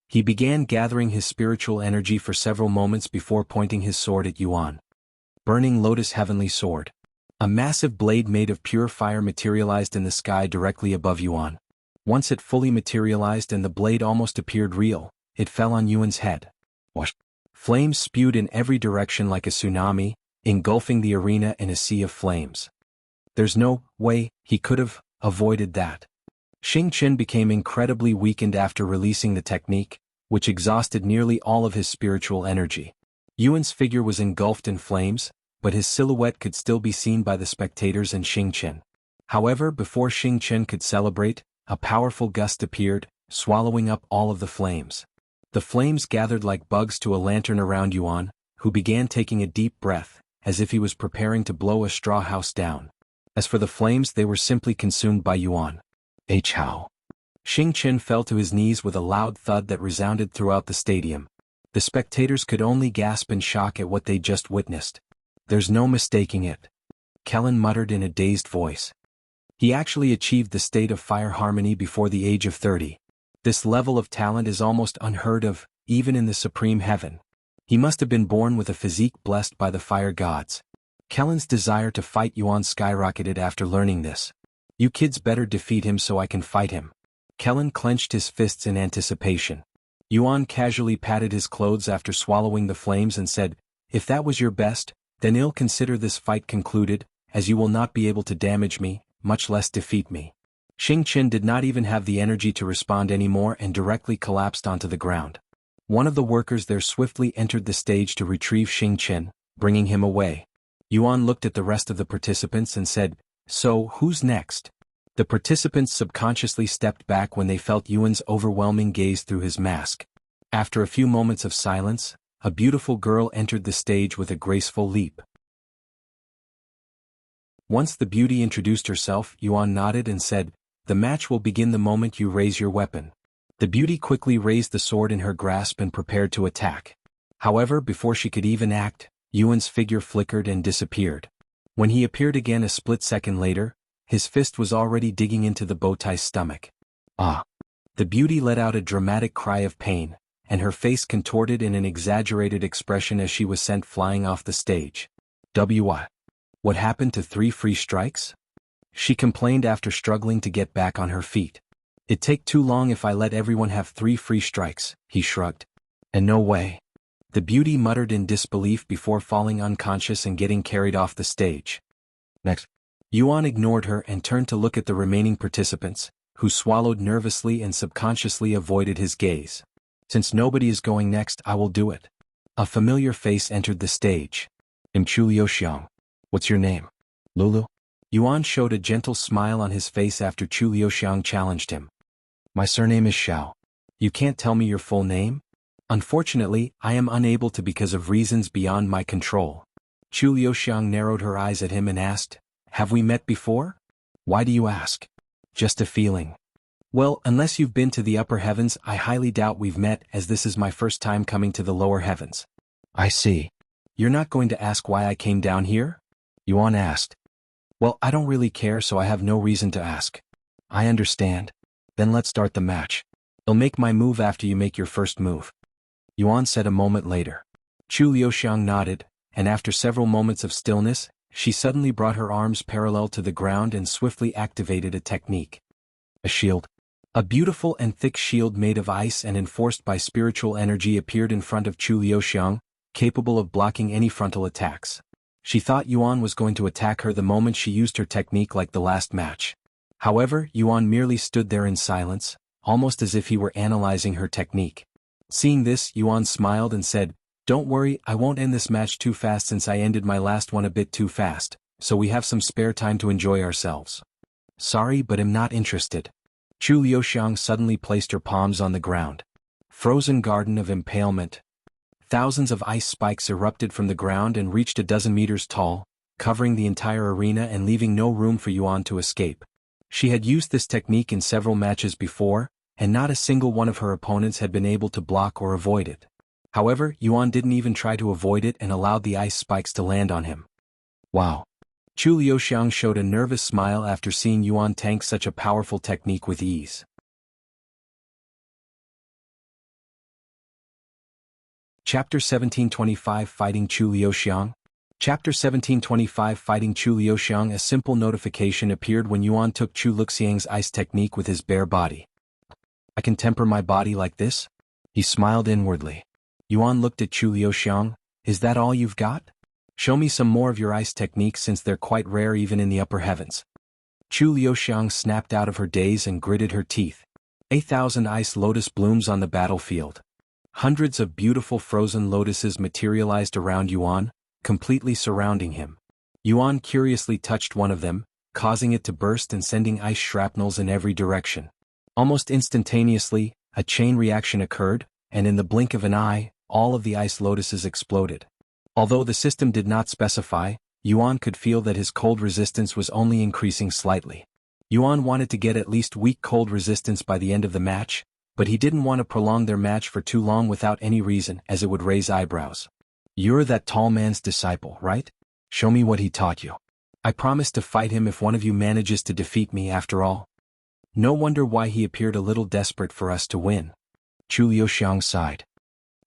He began gathering his spiritual energy for several moments before pointing his sword at Yuan. Burning Lotus Heavenly Sword. A massive blade made of pure fire materialized in the sky directly above Yuan. Once it fully materialized and the blade almost appeared real, it fell on Yuan's head. Whoosh! Flames spewed in every direction like a tsunami, engulfing the arena in a sea of flames. There's no way he could have avoided that. Qing became incredibly weakened after releasing the technique, which exhausted nearly all of his spiritual energy. Yuan's figure was engulfed in flames, but his silhouette could still be seen by the spectators and Qing. However, before Qing could celebrate, a powerful gust appeared, swallowing up all of the flames. The flames gathered like bugs to a lantern around Yuan, who began taking a deep breath, as if he was preparing to blow a straw house down. As for the flames, they were simply consumed by Yuan. How? Qing fell to his knees with a loud thud that resounded throughout the stadium. The spectators could only gasp in shock at what they just witnessed. There's no mistaking it. Kelan muttered in a dazed voice. He actually achieved the state of fire harmony before the age of 30. This level of talent is almost unheard of, even in the supreme heaven. He must have been born with a physique blessed by the fire gods. Kelan's desire to fight Yuan skyrocketed after learning this. You kids better defeat him so I can fight him. Kelan clenched his fists in anticipation. Yuan casually patted his clothes after swallowing the flames and said, "If that was your best, then I'll consider this fight concluded, as you will not be able to damage me, much less defeat me." Qing did not even have the energy to respond anymore and directly collapsed onto the ground. One of the workers there swiftly entered the stage to retrieve Qing, bringing him away. Yuan looked at the rest of the participants and said, "So, who's next?" The participants subconsciously stepped back when they felt Yuan's overwhelming gaze through his mask. After a few moments of silence, a beautiful girl entered the stage with a graceful leap. Once the beauty introduced herself, Yuan nodded and said, "The match will begin the moment you raise your weapon." The beauty quickly raised the sword in her grasp and prepared to attack. However, before she could even act, Yuan's figure flickered and disappeared. When he appeared again a split second later, his fist was already digging into the bowtie's stomach. Ah! The beauty let out a dramatic cry of pain, and her face contorted in an exaggerated expression as she was sent flying off the stage. What happened to 3 free strikes? She complained after struggling to get back on her feet. It'd take too long if I let everyone have 3 free strikes, he shrugged. And no way. The beauty muttered in disbelief before falling unconscious and getting carried off the stage. Next. Yuan ignored her and turned to look at the remaining participants, who swallowed nervously and subconsciously avoided his gaze. Since nobody is going next, I will do it. A familiar face entered the stage. Liuxiang. What's your name? Lulu? Yuan showed a gentle smile on his face after Liuxiang challenged him. My surname is Xiao. You can't tell me your full name? Unfortunately, I am unable to because of reasons beyond my control. Liuxiang narrowed her eyes at him and asked, "Have we met before?" "Why do you ask?" "Just a feeling." "Well, unless you've been to the upper heavens, I highly doubt we've met, as this is my first time coming to the lower heavens." "I see. You're not going to ask why I came down here?" Yuan asked. "Well, I don't really care, so I have no reason to ask." "I understand. Then let's start the match. I'll make my move after you make your first move," Yuan said a moment later. Liuxiang nodded, and after several moments of stillness, she suddenly brought her arms parallel to the ground and swiftly activated a technique. A shield. A beautiful and thick shield made of ice and enforced by spiritual energy appeared in front of Liuxiang, capable of blocking any frontal attacks. She thought Yuan was going to attack her the moment she used her technique like the last match. However, Yuan merely stood there in silence, almost as if he were analyzing her technique. Seeing this, Yuan smiled and said, "Don't worry, I won't end this match too fast since I ended my last one a bit too fast, so we have some spare time to enjoy ourselves." "Sorry, but I'm not interested." Liuxiang suddenly placed her palms on the ground. Frozen Garden of Impalement. Thousands of ice spikes erupted from the ground and reached 12 meters tall, covering the entire arena and leaving no room for Yuan to escape. She had used this technique in several matches before, and not a single one of her opponents had been able to block or avoid it. However, Yuan didn't even try to avoid it and allowed the ice spikes to land on him. Wow. Liuxiang showed a nervous smile after seeing Yuan tank such a powerful technique with ease. Chapter 1725 Fighting Chu Liuxiang. Chapter 1725 Fighting Chu Liuxiang. A simple notification appeared when Yuan took Chu Liuxiang's ice technique with his bare body. I can temper my body like this? He smiled inwardly. Yuan looked at Chu Liuxiang. Is that all you've got? Show me some more of your ice techniques since they're quite rare even in the upper heavens. Chu Liuxiang snapped out of her daze and gritted her teeth. 8,000 ice lotus blooms on the battlefield. Hundreds of beautiful frozen lotuses materialized around Yuan, completely surrounding him. Yuan curiously touched one of them, causing it to burst and sending ice shrapnels in every direction. Almost instantaneously, a chain reaction occurred, and in the blink of an eye, all of the ice lotuses exploded. Although the system did not specify, Yuan could feel that his cold resistance was only increasing slightly. Yuan wanted to get at least weak cold resistance by the end of the match, but he didn't want to prolong their match for too long without any reason, as it would raise eyebrows. You're that tall man's disciple, right? Show me what he taught you. I promise to fight him if one of you manages to defeat me after all. No wonder why he appeared a little desperate for us to win. Chu Liuxiang sighed.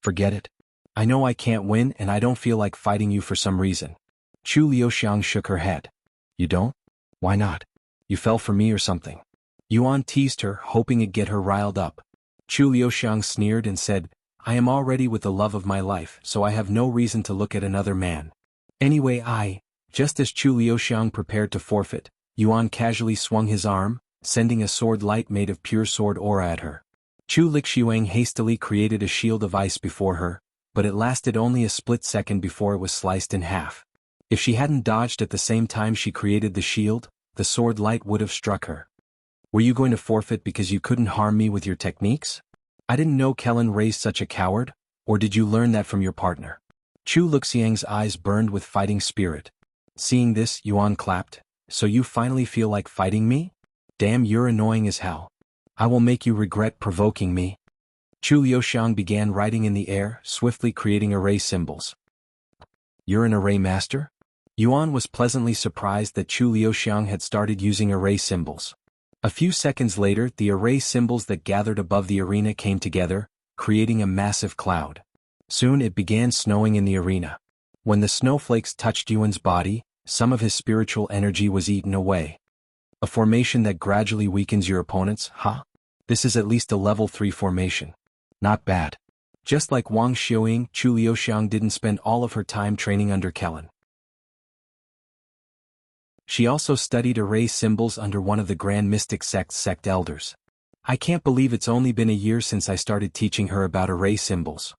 Forget it. I know I can't win and I don't feel like fighting you for some reason. Chu Liuxiang shook her head. You don't? Why not? You fell for me or something. Yuan teased her, hoping it'd get her riled up. Chu Liuxiang sneered and said, I am already with the love of my life, so I have no reason to look at another man. Anyway, just as Chu Liuxiang prepared to forfeit, Yuan casually swung his arm, sending a sword light made of pure sword aura at her. Chu Liuxiang hastily created a shield of ice before her, but it lasted only a split second before it was sliced in half. If she hadn't dodged at the same time she created the shield, the sword light would have struck her. Were you going to forfeit because you couldn't harm me with your techniques? I didn't know Kelan raised such a coward, or did you learn that from your partner? Chu Liuxiang's eyes burned with fighting spirit. Seeing this, Yuan clapped. So you finally feel like fighting me? Damn, you're annoying as hell. I will make you regret provoking me. Chu Liuxiang began writing in the air, swiftly creating array symbols. You're an array master? Yuan was pleasantly surprised that Chu Liuxiang had started using array symbols. A few seconds later, the array symbols that gathered above the arena came together, creating a massive cloud. Soon it began snowing in the arena. When the snowflakes touched Yuan's body, some of his spiritual energy was eaten away. A formation that gradually weakens your opponents, huh? This is at least a level 3 formation. Not bad. Just like Wang Xiuying, Chu Liuxiang didn't spend all of her time training under Kelan. She also studied array symbols under one of the Grand Mystic Sect's sect elders. I can't believe it's only been a year since I started teaching her about array symbols.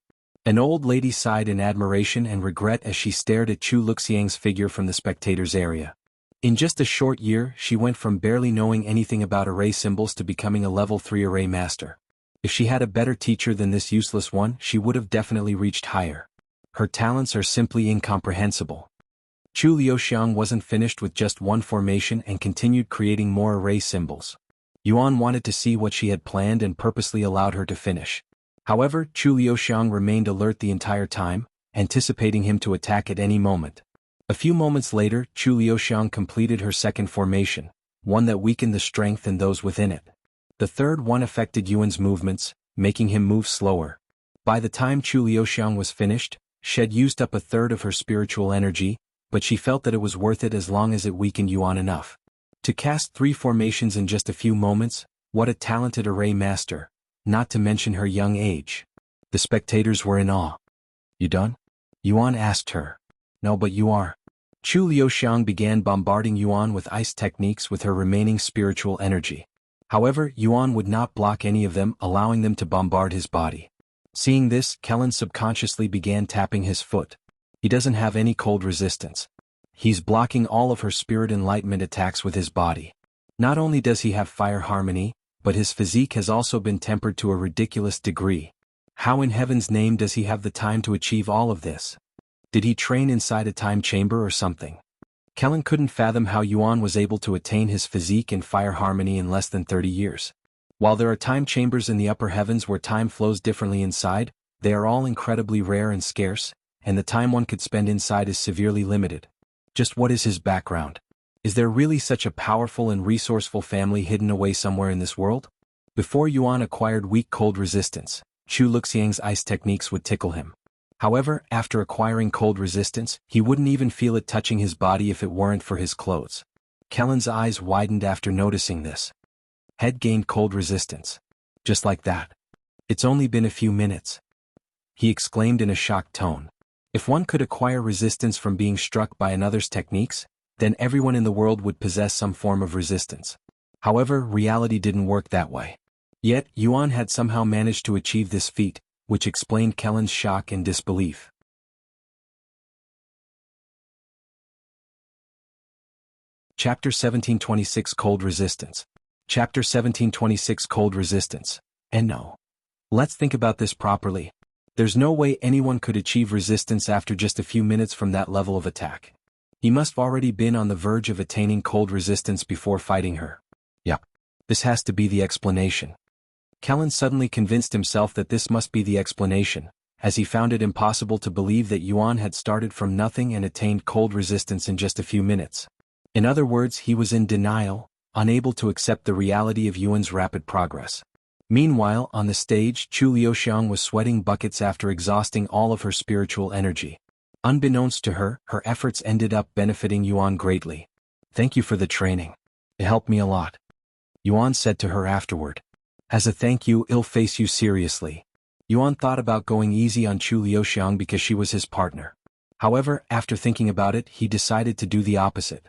An old lady sighed in admiration and regret as she stared at Chu Liuxiang's figure from the spectators' area. In just a short year, she went from barely knowing anything about array symbols to becoming a level 3 array master. If she had a better teacher than this useless one, she would have definitely reached higher. Her talents are simply incomprehensible. Chu Liuxiang wasn't finished with just one formation and continued creating more array symbols. Yuan wanted to see what she had planned and purposely allowed her to finish. However, Chu Liuxiang remained alert the entire time, anticipating him to attack at any moment. A few moments later, Chu Liuxiang completed her second formation, one that weakened the strength and those within it. The third one affected Yuan's movements, making him move slower. By the time Chu Liuxiang was finished, she had used up a third of her spiritual energy, but she felt that it was worth it as long as it weakened Yuan enough. To cast 3 formations in just a few moments, what a talented array master, not to mention her young age. The spectators were in awe. You done? Yuan asked her. No, but you are. Chu Liuxiang began bombarding Yuan with ice techniques with her remaining spiritual energy. However, Yuan would not block any of them, allowing them to bombard his body. Seeing this, Kelan subconsciously began tapping his foot. He doesn't have any cold resistance. He's blocking all of her spirit enlightenment attacks with his body. Not only does he have fire harmony, but his physique has also been tempered to a ridiculous degree. How in heaven's name does he have the time to achieve all of this? Did he train inside a time chamber or something? Kelan couldn't fathom how Yuan was able to attain his physique and fire harmony in less than 30 years. While there are time chambers in the upper heavens where time flows differently inside, they are all incredibly rare and scarce, and the time one could spend inside is severely limited. Just what is his background? Is there really such a powerful and resourceful family hidden away somewhere in this world? Before Yuan acquired weak cold resistance, Chu Liuxiang's ice techniques would tickle him. However, after acquiring cold resistance, he wouldn't even feel it touching his body if it weren't for his clothes. Kelan's eyes widened after noticing this. Head gained cold resistance. Just like that. It's only been a few minutes. He exclaimed in a shocked tone. If one could acquire resistance from being struck by another's techniques, then everyone in the world would possess some form of resistance. However, reality didn't work that way. Yet, Yuan had somehow managed to achieve this feat, which explained Kelan's shock and disbelief. Chapter 1726 Cold Resistance. Chapter 1726 Cold Resistance. And no. Let's think about this properly. There's no way anyone could achieve resistance after just a few minutes from that level of attack. He must have already been on the verge of attaining cold resistance before fighting her. Yup. This has to be the explanation. Kelan suddenly convinced himself that this must be the explanation, as he found it impossible to believe that Yuan had started from nothing and attained cold resistance in just a few minutes. In other words, he was in denial, unable to accept the reality of Yuan's rapid progress. Meanwhile, on the stage, Liuxiang was sweating buckets after exhausting all of her spiritual energy. Unbeknownst to her, her efforts ended up benefiting Yuan greatly. "Thank you for the training. It helped me a lot," Yuan said to her afterward. "As a thank you, I'll face you seriously." Yuan thought about going easy on Liuxiang because she was his partner. However, after thinking about it, he decided to do the opposite.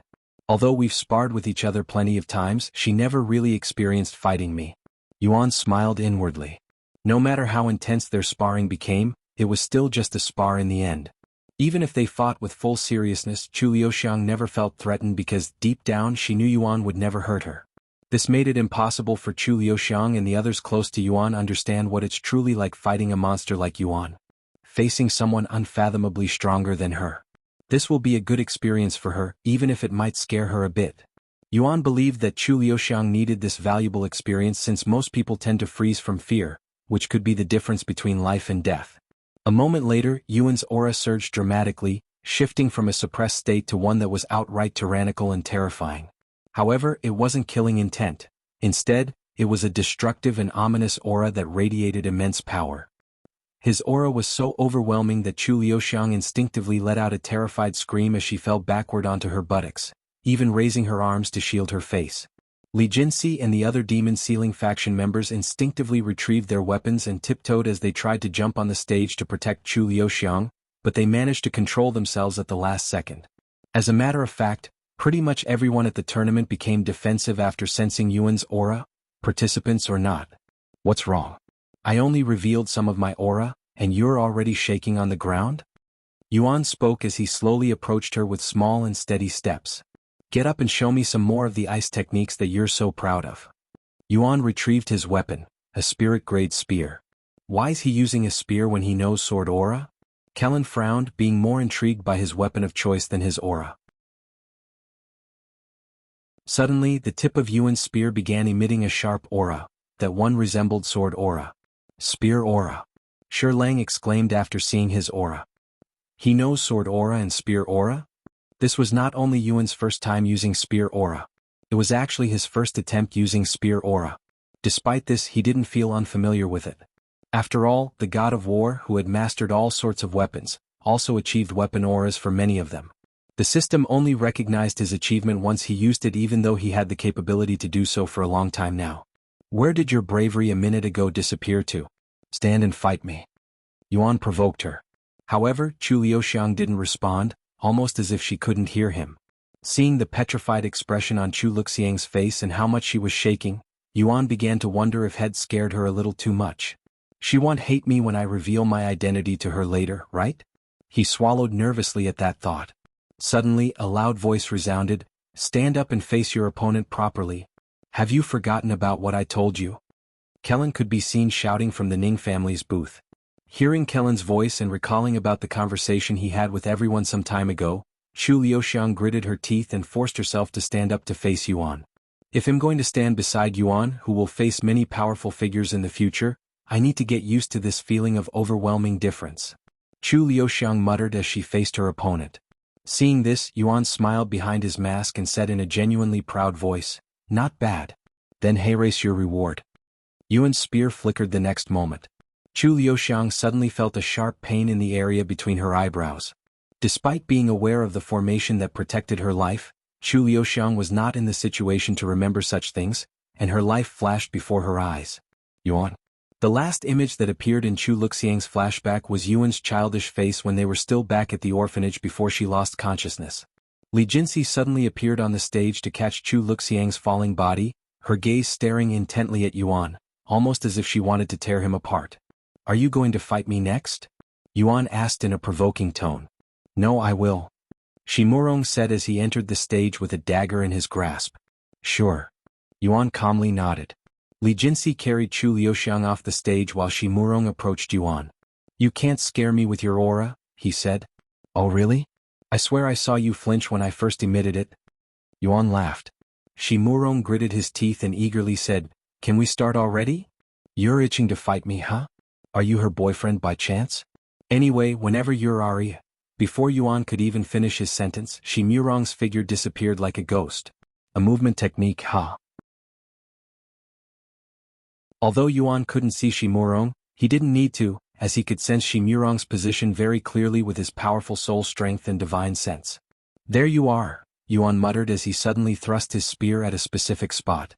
Although we've sparred with each other plenty of times, she never really experienced fighting me. Yuan smiled inwardly. No matter how intense their sparring became, it was still just a spar in the end. Even if they fought with full seriousness, Liuxiang never felt threatened because, deep down, she knew Yuan would never hurt her. This made it impossible for Liuxiang and the others close to Yuan understand what it's truly like fighting a monster like Yuan. Facing someone unfathomably stronger than her. This will be a good experience for her, even if it might scare her a bit. Yuan believed that Liuxiang needed this valuable experience since most people tend to freeze from fear, which could be the difference between life and death. A moment later, Yuan's aura surged dramatically, shifting from a suppressed state to one that was outright tyrannical and terrifying. However, it wasn't killing intent. Instead, it was a destructive and ominous aura that radiated immense power. His aura was so overwhelming that Liuxiang instinctively let out a terrified scream as she fell backward onto her buttocks, even raising her arms to shield her face. Li Jinxi and the other demon sealing faction members instinctively retrieved their weapons and tiptoed as they tried to jump on the stage to protect Liuxiang, but they managed to control themselves at the last second. As a matter of fact, pretty much everyone at the tournament became defensive after sensing Yuan's aura, participants or not. "What's wrong? I only revealed some of my aura, and you're already shaking on the ground?" Yuan spoke as he slowly approached her with small and steady steps. "Get up and show me some more of the ice techniques that you're so proud of." Yuan retrieved his weapon, a spirit-grade spear. Why is he using a spear when he knows sword aura? Kelan frowned, being more intrigued by his weapon of choice than his aura. Suddenly, the tip of Yuan's spear began emitting a sharp aura, that one resembled sword aura. "Spear aura," Lang exclaimed after seeing his aura. He knows sword aura and spear aura? This was not only Yuan's first time using spear aura. It was actually his first attempt using spear aura. Despite this, he didn't feel unfamiliar with it. After all, the god of war, who had mastered all sorts of weapons, also achieved weapon auras for many of them. The system only recognized his achievement once he used it, even though he had the capability to do so for a long time now. "Where did your bravery a minute ago disappear to? Stand and fight me." Yuan provoked her. However, Liuxiang didn't respond, almost as if she couldn't hear him. Seeing the petrified expression on Liuxiang's face and how much she was shaking, Yuan began to wonder if had scared her a little too much. "She won't hate me when I reveal my identity to her later, right?" He swallowed nervously at that thought. Suddenly, a loud voice resounded, "Stand up and face your opponent properly. Have you forgotten about what I told you?" Kelan could be seen shouting from the Ning family's booth. Hearing Kelan's voice and recalling about the conversation he had with everyone some time ago, Liuxiang gritted her teeth and forced herself to stand up to face Yuan. "If I'm going to stand beside Yuan, who will face many powerful figures in the future, I need to get used to this feeling of overwhelming difference," Liuxiang muttered as she faced her opponent. Seeing this, Yuan smiled behind his mask and said in a genuinely proud voice, "Not bad. Then hey, race your reward." Yuan's spear flickered the next moment. Liuxiang suddenly felt a sharp pain in the area between her eyebrows. Despite being aware of the formation that protected her life, Liuxiang was not in the situation to remember such things, and her life flashed before her eyes. Yuan. The last image that appeared in Liuxiang's flashback was Yuan's childish face when they were still back at the orphanage before she lost consciousness. Jinx suddenly appeared on the stage to catch Liuxiang's falling body, her gaze staring intently at Yuan, almost as if she wanted to tear him apart. Are you going to fight me next? Yuan asked in a provoking tone. No, I will. Murong said as he entered the stage with a dagger in his grasp. Sure. Yuan calmly nodded. Jinx carried Liuxiang off the stage while Murong approached Yuan. You can't scare me with your aura, he said. Oh really? I swear I saw you flinch when I first emitted it. Yuan laughed. Murong gritted his teeth and eagerly said, Can we start already? You're itching to fight me, huh? Are you her boyfriend by chance? Anyway, whenever you're Arya. Before Yuan could even finish his sentence, Murong's figure disappeared like a ghost. A movement technique, huh? Although Yuan couldn't see Murong, he didn't need to, as he could sense Murong's position very clearly with his powerful soul strength and divine sense. There you are, Yuan muttered as he suddenly thrust his spear at a specific spot.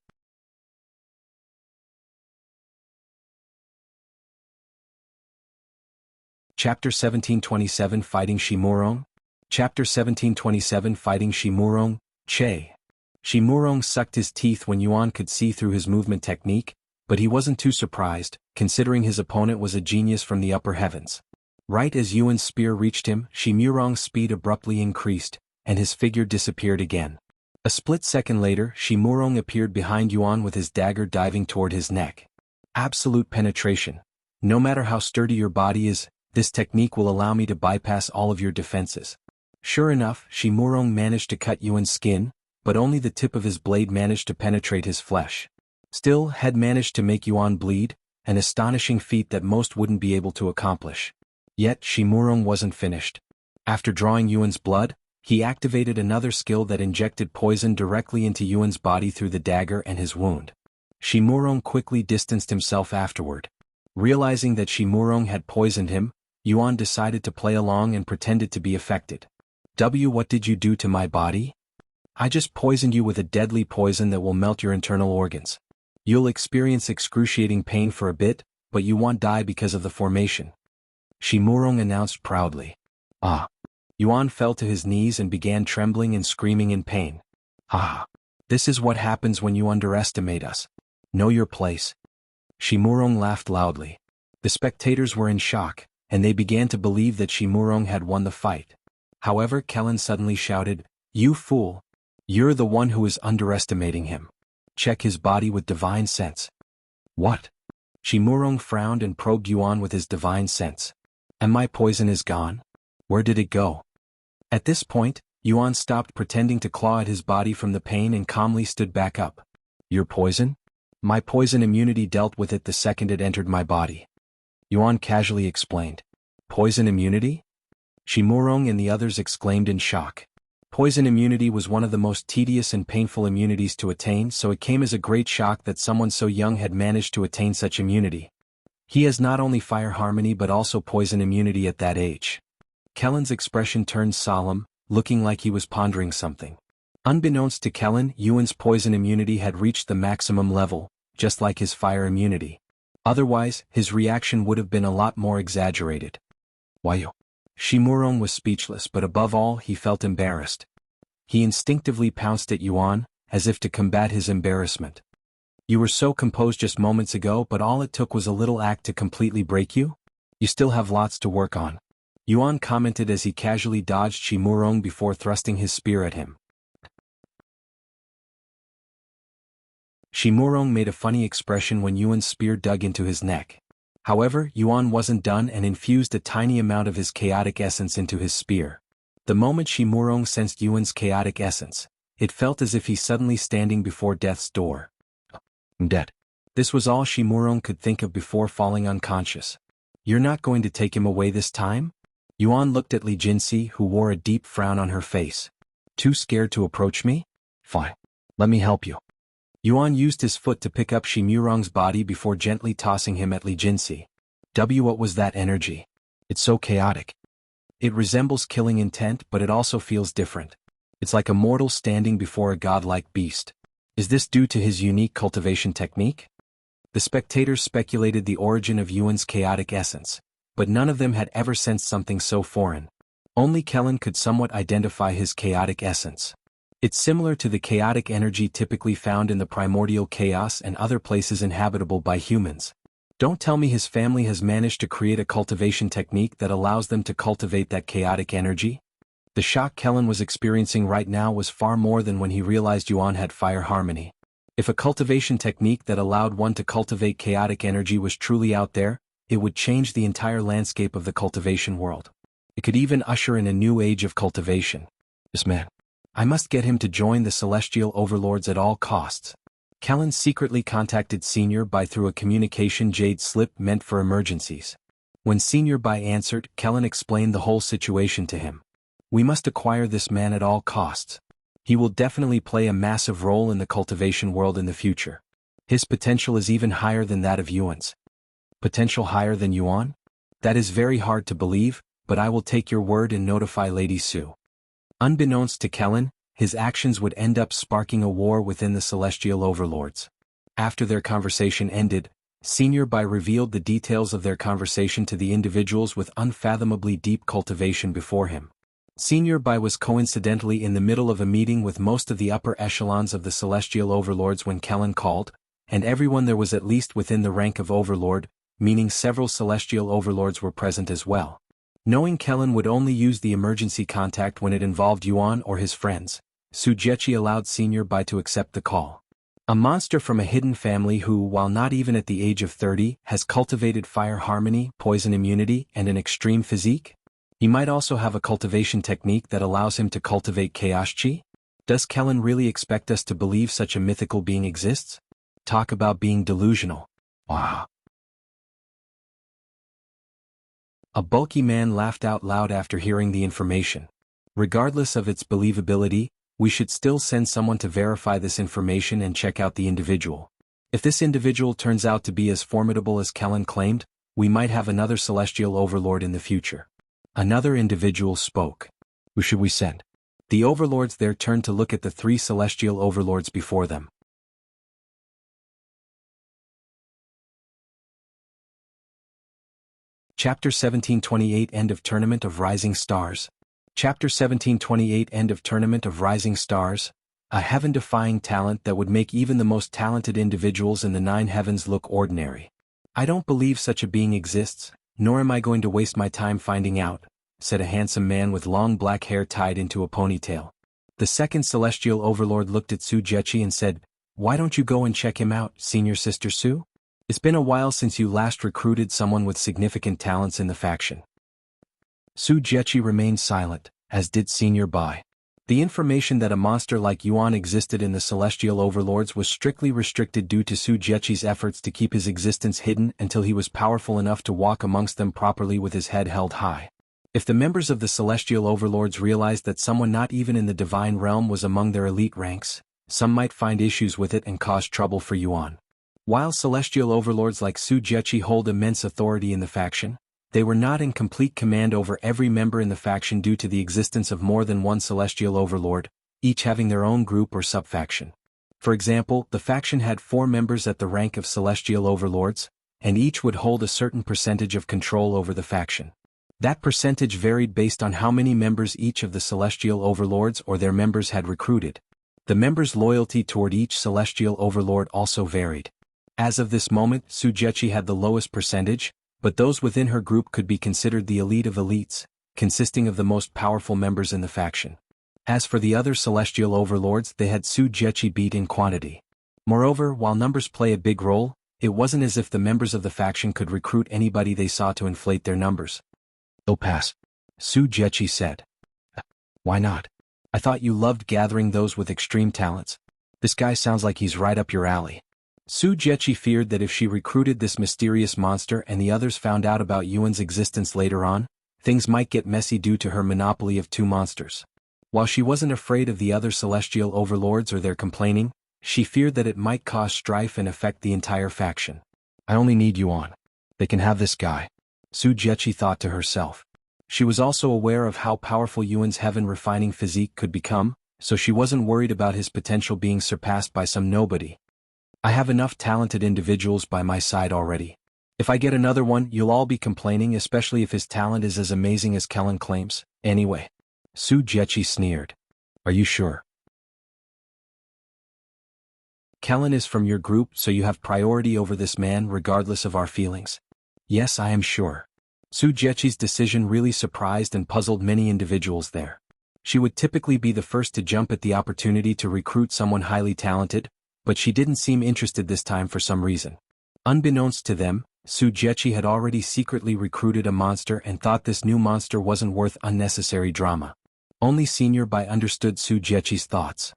Chapter 1727 Fighting Murong? Chapter 1727 Fighting Murong, Che. Murong sucked his teeth when Yuan could see through his movement technique, but he wasn't too surprised, considering his opponent was a genius from the upper heavens. Right as Yuan's spear reached him, Murong's speed abruptly increased, and his figure disappeared again. A split second later, Murong appeared behind Yuan with his dagger diving toward his neck. Absolute penetration. No matter how sturdy your body is, this technique will allow me to bypass all of your defenses. Sure enough, Murong managed to cut Yuan's skin, but only the tip of his blade managed to penetrate his flesh. Still, had managed to make Yuan bleed, an astonishing feat that most wouldn't be able to accomplish. Yet, Murong wasn't finished. After drawing Yuan's blood, he activated another skill that injected poison directly into Yuan's body through the dagger and his wound. Murong quickly distanced himself afterward. Realizing that Murong had poisoned him, Yuan decided to play along and pretended to be affected. What did you do to my body? I just poisoned you with a deadly poison that will melt your internal organs. You'll experience excruciating pain for a bit, but you won't die because of the formation. Murong announced proudly. Ah. Yuan fell to his knees and began trembling and screaming in pain. Ah. This is what happens when you underestimate us. Know your place. Murong laughed loudly. The spectators were in shock, and they began to believe that Murong had won the fight. However, Kelan suddenly shouted, You fool! You're the one who is underestimating him. Check his body with divine sense. What? Murong frowned and probed Yuan with his divine sense. And my poison is gone? Where did it go? At this point, Yuan stopped pretending to claw at his body from the pain and calmly stood back up. Your poison? My poison immunity dealt with it the second it entered my body. Yuan casually explained. Poison immunity? Murong and the others exclaimed in shock. Poison immunity was one of the most tedious and painful immunities to attain, so it came as a great shock that someone so young had managed to attain such immunity. He has not only fire harmony but also poison immunity at that age. Kelan's expression turned solemn, looking like he was pondering something. Unbeknownst to Kelan, Yuan's poison immunity had reached the maximum level, just like his fire immunity. Otherwise, his reaction would have been a lot more exaggerated. Why? Murong was speechless, but above all he felt embarrassed. He instinctively pounced at Yuan, as if to combat his embarrassment. You were so composed just moments ago, but all it took was a little act to completely break you? You still have lots to work on. Yuan commented as he casually dodged Murong before thrusting his spear at him. Murong made a funny expression when Yuan's spear dug into his neck. However, Yuan wasn't done and infused a tiny amount of his chaotic essence into his spear. The moment Murong sensed Yuan's chaotic essence, it felt as if he's suddenly standing before death's door. I'm dead. This was all Murong could think of before falling unconscious. You're not going to take him away this time? Yuan looked at Jinx, who wore a deep frown on her face. Too scared to approach me? Fine. Let me help you. Yuan used his foot to pick up Murong's body before gently tossing him at Jinx. What was that energy? It's so chaotic. It resembles killing intent, but it also feels different. It's like a mortal standing before a godlike beast. Is this due to his unique cultivation technique? The spectators speculated the origin of Yuan's chaotic essence, but none of them had ever sensed something so foreign. Only Kelan could somewhat identify his chaotic essence. It's similar to the chaotic energy typically found in the primordial chaos and other places inhabitable by humans. Don't tell me his family has managed to create a cultivation technique that allows them to cultivate that chaotic energy? The shock Kelan was experiencing right now was far more than when he realized Yuan had fire harmony. If a cultivation technique that allowed one to cultivate chaotic energy was truly out there, it would change the entire landscape of the cultivation world. It could even usher in a new age of cultivation. This man. I must get him to join the celestial overlords at all costs. Kelan secretly contacted Senior Bai through a communication jade slip meant for emergencies. When Senior Bai answered, Kelan explained the whole situation to him. We must acquire this man at all costs. He will definitely play a massive role in the cultivation world in the future. His potential is even higher than that of Yuan's. Potential higher than Yuan? That is very hard to believe, but I will take your word and notify Lady Su. Unbeknownst to Kelan, his actions would end up sparking a war within the celestial overlords. After their conversation ended, Senior Bai revealed the details of their conversation to the individuals with unfathomably deep cultivation before him. Senior Bai was coincidentally in the middle of a meeting with most of the upper echelons of the celestial overlords when Kelan called, and everyone there was at least within the rank of overlord, meaning several celestial overlords were present as well. Knowing Kelan would only use the emergency contact when it involved Yuan or his friends, Su Jiechi allowed Senior Bai to accept the call. A monster from a hidden family who, while not even at the age of 30, has cultivated fire harmony, poison immunity, and an extreme physique? He might also have a cultivation technique that allows him to cultivate chaos chi? Does Kelan really expect us to believe such a mythical being exists? Talk about being delusional. Wow. A bulky man laughed out loud after hearing the information. Regardless of its believability, we should still send someone to verify this information and check out the individual. If this individual turns out to be as formidable as Kelan claimed, we might have another celestial overlord in the future. Another individual spoke. Who should we send? The overlords there turned to look at the three celestial overlords before them. Chapter 1728 End of Tournament of Rising Stars. Chapter 1728 End of Tournament of Rising Stars. A heaven-defying talent that would make even the most talented individuals in the 9 heavens look ordinary. I don't believe such a being exists, nor am I going to waste my time finding out, said a handsome man with long black hair tied into a ponytail. The second celestial overlord looked at Su Jiechi and said, "Why don't you go and check him out, senior sister Su? It's been a while since you last recruited someone with significant talents in the faction." Su Jiechi remained silent, as did Senior Bai. The information that a monster like Yuan existed in the celestial overlords was strictly restricted due to Su Jiechi's efforts to keep his existence hidden until he was powerful enough to walk amongst them properly with his head held high. If the members of the celestial overlords realized that someone not even in the divine realm was among their elite ranks, some might find issues with it and cause trouble for Yuan. While celestial overlords like Su Jiechi hold immense authority in the faction, they were not in complete command over every member in the faction due to the existence of more than one celestial overlord, each having their own group or sub-faction. For example, the faction had 4 members at the rank of celestial overlords, and each would hold a certain percentage of control over the faction. That percentage varied based on how many members each of the celestial overlords or their members had recruited. The members' loyalty toward each celestial overlord also varied. As of this moment, Su Jiechi had the lowest percentage, but those within her group could be considered the elite of elites, consisting of the most powerful members in the faction. As for the other celestial overlords, they had Su Jiechi beat in quantity. Moreover, while numbers play a big role, it wasn't as if the members of the faction could recruit anybody they saw to inflate their numbers. "I'll pass," Su Jiechi said. "Why not? I thought you loved gathering those with extreme talents. This guy sounds like he's right up your alley." Su Jiechi feared that if she recruited this mysterious monster and the others found out about Yuan's existence later on, things might get messy due to her monopoly of 2 monsters. While she wasn't afraid of the other celestial overlords or their complaining, she feared that it might cause strife and affect the entire faction. "I only need Yuan. They can have this guy. Su Jieqi thought to herself. She was also aware of how powerful Yuan's heaven-refining physique could become, so she wasn't worried about his potential being surpassed by some nobody. I have enough talented individuals by my side already. If I get another one, you'll all be complaining, especially if his talent is as amazing as Kelan claims. Anyway. Su Jieqi sneered. Are you sure? Kelan is from your group, so you have priority over this man regardless of our feelings. Yes, I am sure. Su Jieqi's decision really surprised and puzzled many individuals there. She would typically be the first to jump at the opportunity to recruit someone highly talented, but she didn't seem interested this time for some reason. Unbeknownst to them, Su Jieqi had already secretly recruited a monster and thought this new monster wasn't worth unnecessary drama. Only Senior Bai understood Su Jieqi's thoughts.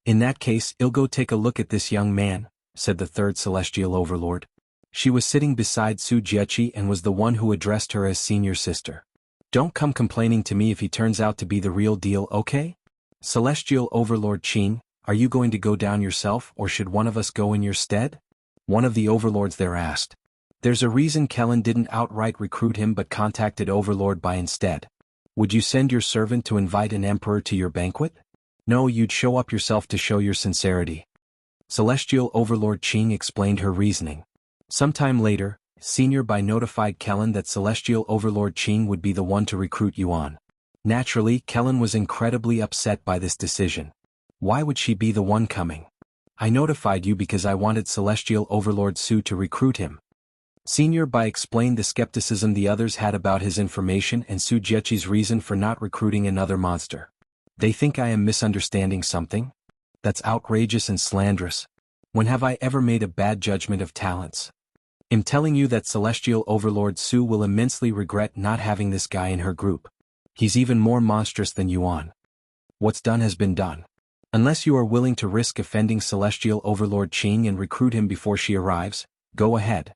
In that case, I'll go take a look at this young man, said the third celestial overlord. She was sitting beside Su Jieqi and was the one who addressed her as senior sister. Don't come complaining to me if he turns out to be the real deal, okay? Celestial Overlord Qing, are you going to go down yourself or should one of us go in your stead? One of the overlords there asked. There's a reason Kelan didn't outright recruit him but contacted Overlord Bai instead. Would you send your servant to invite an emperor to your banquet? No, you'd show up yourself to show your sincerity. Celestial Overlord Qing explained her reasoning. Sometime later, Senior Bai notified Kelan that Celestial Overlord Qing would be the one to recruit Yuan. Naturally, Kelan was incredibly upset by this decision. Why would she be the one coming? I notified you because I wanted Celestial Overlord Su to recruit him. Senior Bai explained the skepticism the others had about his information and Su Jieqi's reason for not recruiting another monster. They think I am misunderstanding something? That's outrageous and slanderous. When have I ever made a bad judgment of talents? I'm telling you that Celestial Overlord Su will immensely regret not having this guy in her group. He's even more monstrous than Yuan. What's done has been done. Unless you are willing to risk offending Celestial Overlord Qing and recruit him before she arrives, go ahead.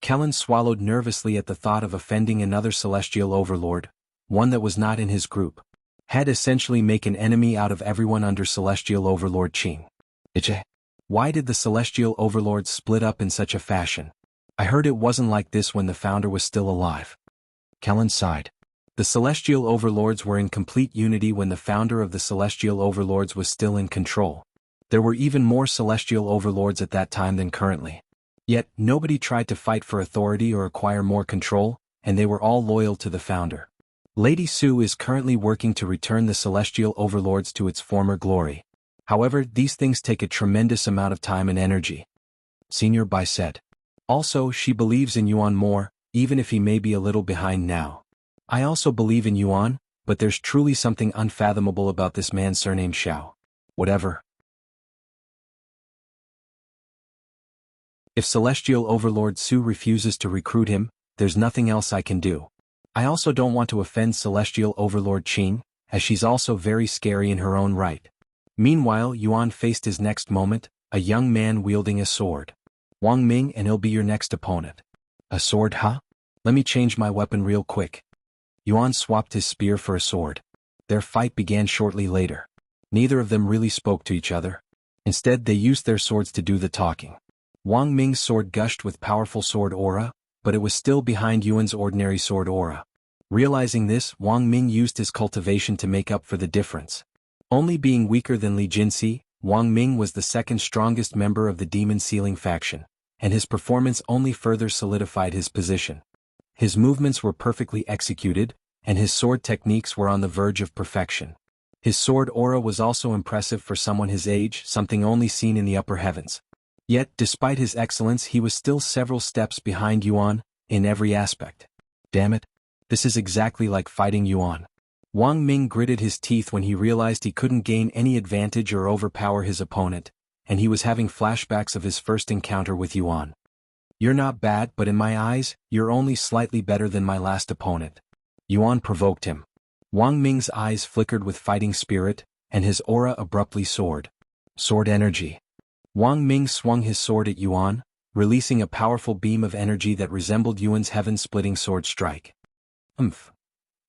Kelan swallowed nervously at the thought of offending another Celestial Overlord, one that was not in his group. Had essentially make an enemy out of everyone under Celestial Overlord Qing. Why did the Celestial Overlords split up in such a fashion? I heard it wasn't like this when the founder was still alive. Kelan sighed. The Celestial Overlords were in complete unity when the founder of the Celestial Overlords was still in control. There were even more Celestial Overlords at that time than currently. Yet, nobody tried to fight for authority or acquire more control, and they were all loyal to the founder. Lady Su is currently working to return the Celestial Overlords to its former glory. However, these things take a tremendous amount of time and energy. Senior Bai said. Also, she believes in Yuan more, even if he may be a little behind now. I also believe in Yuan, but there's truly something unfathomable about this man surnamed Xiao. Whatever. If Celestial Overlord Su refuses to recruit him, there's nothing else I can do. I also don't want to offend Celestial Overlord Qing, as she's also very scary in her own right. Meanwhile, Yuan faced his next moment, a young man wielding a sword. Wang Ming, and he'll be your next opponent. A sword, huh? Let me change my weapon real quick. Yuan swapped his spear for a sword. Their fight began shortly later. Neither of them really spoke to each other. Instead, they used their swords to do the talking. Wang Ming's sword gushed with powerful sword aura, but it was still behind Yuan's ordinary sword aura. Realizing this, Wang Ming used his cultivation to make up for the difference. Only being weaker than Li Jinxi, Wang Ming was the second strongest member of the Demon Sealing faction, and his performance only further solidified his position. His movements were perfectly executed, and his sword techniques were on the verge of perfection. His sword aura was also impressive for someone his age, something only seen in the upper heavens. Yet, despite his excellence, he was still several steps behind Yuan, in every aspect. Damn it. This is exactly like fighting Yuan. Wang Ming gritted his teeth when he realized he couldn't gain any advantage or overpower his opponent, and he was having flashbacks of his first encounter with Yuan. You're not bad, but in my eyes, you're only slightly better than my last opponent. Yuan provoked him. Wang Ming's eyes flickered with fighting spirit, and his aura abruptly soared. Sword energy. Wang Ming swung his sword at Yuan, releasing a powerful beam of energy that resembled Yuan's heaven-splitting sword strike.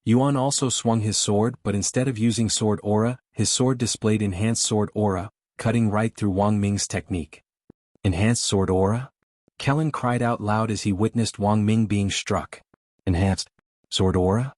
Yuan also swung his sword, but instead of using sword aura, his sword displayed enhanced sword aura, cutting right through Wang Ming's technique. Enhanced sword aura? Kelan cried out loud as he witnessed Wang Ming being struck. Enhanced sword aura?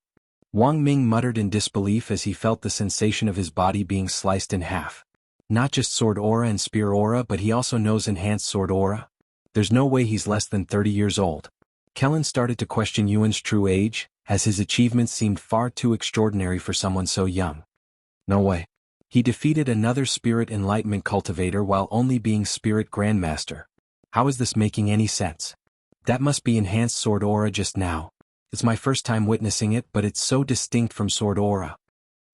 Wang Ming muttered in disbelief as he felt the sensation of his body being sliced in half. Not just sword aura and spear aura, but he also knows enhanced sword aura? There's no way he's less than 30 years old. Kelan started to question Yuan's true age, as his achievements seemed far too extraordinary for someone so young. No way. He defeated another spirit enlightenment cultivator while only being spirit grandmaster. How is this making any sense? That must be enhanced sword aura just now. It's my first time witnessing it, but it's so distinct from sword aura.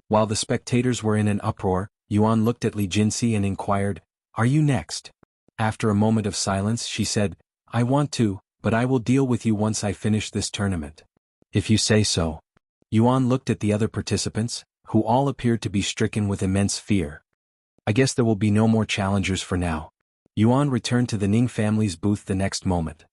While the spectators were in an uproar, Yuan looked at Li Jinxi and inquired, "Are you next?" After a moment of silence, she said, "I want to, but I will deal with you once I finish this tournament." "If you say so." Yuan looked at the other participants, who all appeared to be stricken with immense fear. "I guess there will be no more challengers for now." Yuan returned to the Ning family's booth the next moment.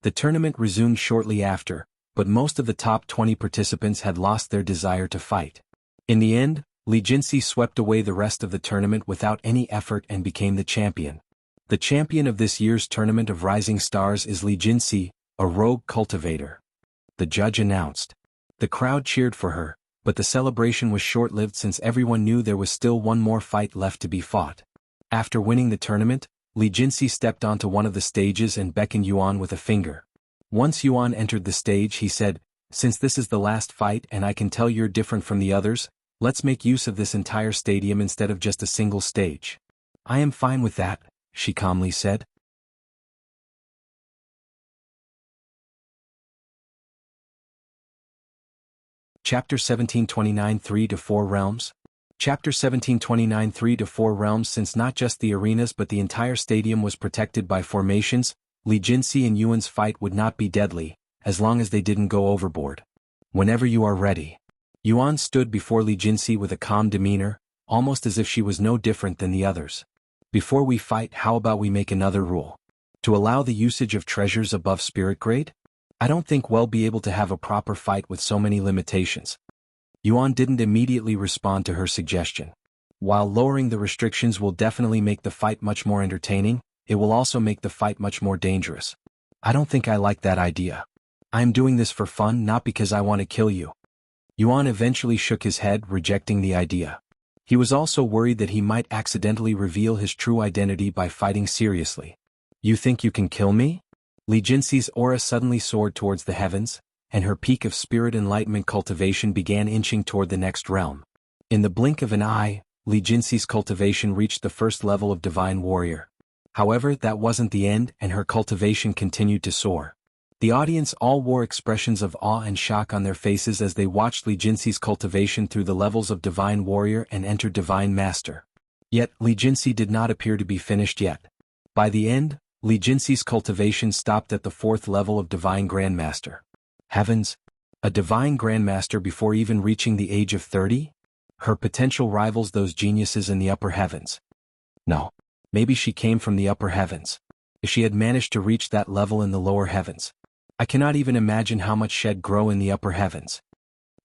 The tournament resumed shortly after, but most of the top 20 participants had lost their desire to fight. In the end, Li Jinxi swept away the rest of the tournament without any effort and became the champion. The champion of this year's Tournament of Rising Stars is Li Jinxi, a rogue cultivator. The judge announced. The crowd cheered for her, but the celebration was short-lived since everyone knew there was still one more fight left to be fought. After winning the tournament, Li Jinxi stepped onto one of the stages and beckoned Yuan with a finger. Once Yuan entered the stage, he said, "Since this is the last fight and I can tell you're different from the others, let's make use of this entire stadium instead of just a single stage." "I am fine with that," she calmly said. Chapter 1729 3-4 Realms. Chapter 1729 3-4 Realms. Since not just the arenas but the entire stadium was protected by formations, Li Jinxi and Yuan's fight would not be deadly, as long as they didn't go overboard. "Whenever you are ready." Yuan stood before Li Jinxi with a calm demeanor, almost as if she was no different than the others. "Before we fight, how about we make another rule? To allow the usage of treasures above spirit grade? I don't think we'll be able to have a proper fight with so many limitations." Yuan didn't immediately respond to her suggestion. While lowering the restrictions will definitely make the fight much more entertaining, it will also make the fight much more dangerous. "I don't think I like that idea. I am doing this for fun, not because I want to kill you." Yuan eventually shook his head, rejecting the idea. He was also worried that he might accidentally reveal his true identity by fighting seriously. "You think you can kill me?" Li Jinxi's aura suddenly soared towards the heavens, and her peak of spirit enlightenment cultivation began inching toward the next realm. In the blink of an eye, Li Jinxi's cultivation reached the first level of Divine Warrior. However, that wasn't the end, and her cultivation continued to soar. The audience all wore expressions of awe and shock on their faces as they watched Li Jinxi's cultivation through the levels of Divine Warrior and enter Divine Master. Yet, Li Jinxi did not appear to be finished yet. By the end, Li Jinxi's cultivation stopped at the 4th level of Divine Grandmaster. Heavens! A Divine Grandmaster before even reaching the age of 30? Her potential rivals those geniuses in the upper heavens. No. Maybe she came from the upper heavens. If she had managed to reach that level in the lower heavens. I cannot even imagine how much she'd grow in the upper heavens.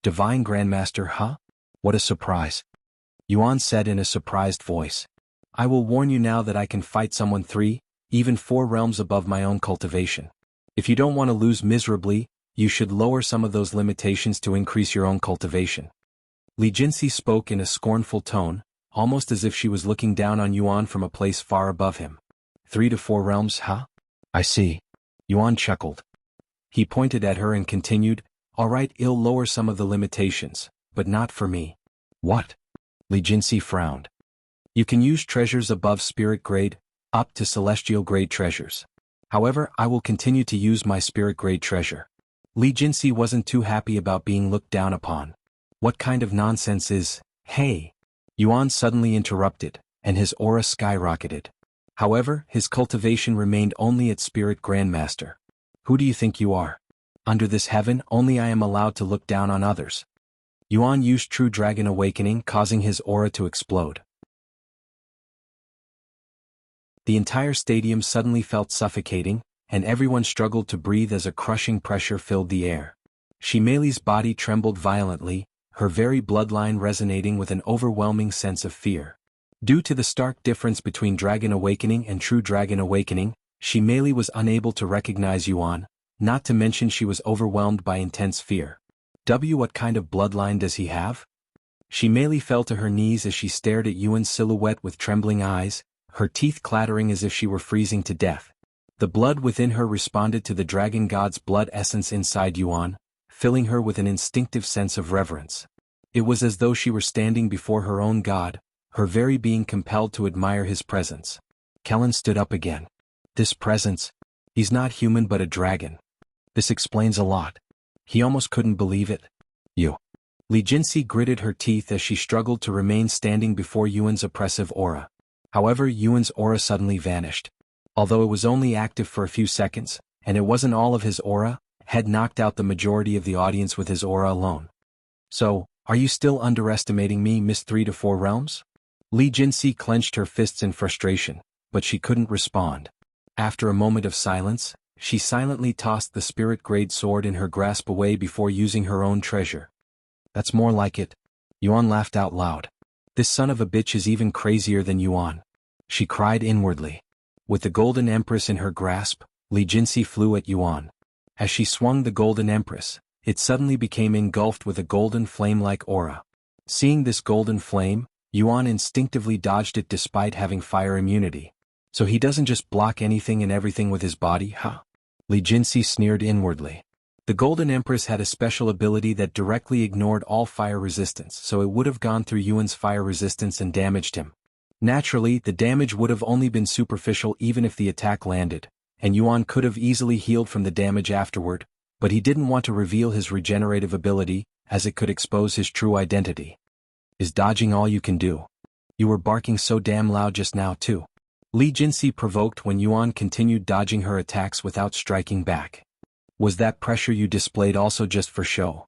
Divine Grandmaster, huh? What a surprise. Yuan said in a surprised voice. "I will warn you now that I can fight someone 3, even 4 realms above my own cultivation. If you don't want to lose miserably, you should lower some of those limitations to increase your own cultivation." Li Jinxi spoke in a scornful tone, almost as if she was looking down on Yuan from a place far above him. 3-4 realms, huh? I see. Yuan chuckled. He pointed at her and continued, "All right, I'll lower some of the limitations, but not for me." "What?" Li Jinxi frowned. "You can use treasures above spirit grade, up to celestial grade treasures. However, I will continue to use my spirit grade treasure." Li Jinxi wasn't too happy about being looked down upon. "What kind of nonsense is, hey?" Yuan suddenly interrupted, and his aura skyrocketed. However, his cultivation remained only at Spirit Grandmaster. "Who do you think you are? Under this heaven, only I am allowed to look down on others." Yuan used True Dragon Awakening, causing his aura to explode. The entire stadium suddenly felt suffocating, and everyone struggled to breathe as a crushing pressure filled the air. Shimeli's body trembled violently, her very bloodline resonating with an overwhelming sense of fear. Due to the stark difference between Dragon Awakening and True Dragon Awakening, she merely was unable to recognize Yuan, not to mention she was overwhelmed by intense fear. What kind of bloodline does he have? She merely fell to her knees as she stared at Yuan's silhouette with trembling eyes, her teeth clattering as if she were freezing to death. The blood within her responded to the dragon god's blood essence inside Yuan, filling her with an instinctive sense of reverence. It was as though she were standing before her own god, her very being compelled to admire his presence. Kelan stood up again. This presence? He's not human but a dragon. This explains a lot. He almost couldn't believe it. You. Li Jinxi gritted her teeth as she struggled to remain standing before Yuan's oppressive aura. However, Yuan's aura suddenly vanished. Although it was only active for a few seconds, and it wasn't all of his aura, had knocked out the majority of the audience with his aura alone. So, are you still underestimating me, Miss 3 to 4 Realms? Li Jinxi clenched her fists in frustration, but she couldn't respond. After a moment of silence, she silently tossed the spirit-grade sword in her grasp away before using her own treasure. That's more like it. Yuan laughed out loud. This son of a bitch is even crazier than Yuan. She cried inwardly. With the Golden Empress in her grasp, Li Jinxi flew at Yuan. As she swung the Golden Empress, it suddenly became engulfed with a golden flame-like aura. Seeing this golden flame, Yuan instinctively dodged it despite having fire immunity. So he doesn't just block anything and everything with his body, huh? Li Jinxi sneered inwardly. The Golden Empress had a special ability that directly ignored all fire resistance, so it would have gone through Yuan's fire resistance and damaged him. Naturally, the damage would have only been superficial even if the attack landed, and Yuan could have easily healed from the damage afterward, but he didn't want to reveal his regenerative ability, as it could expose his true identity. Is dodging all you can do? You were barking so damn loud just now too. Li Jinxi provoked when Yuan continued dodging her attacks without striking back. Was that pressure you displayed also just for show?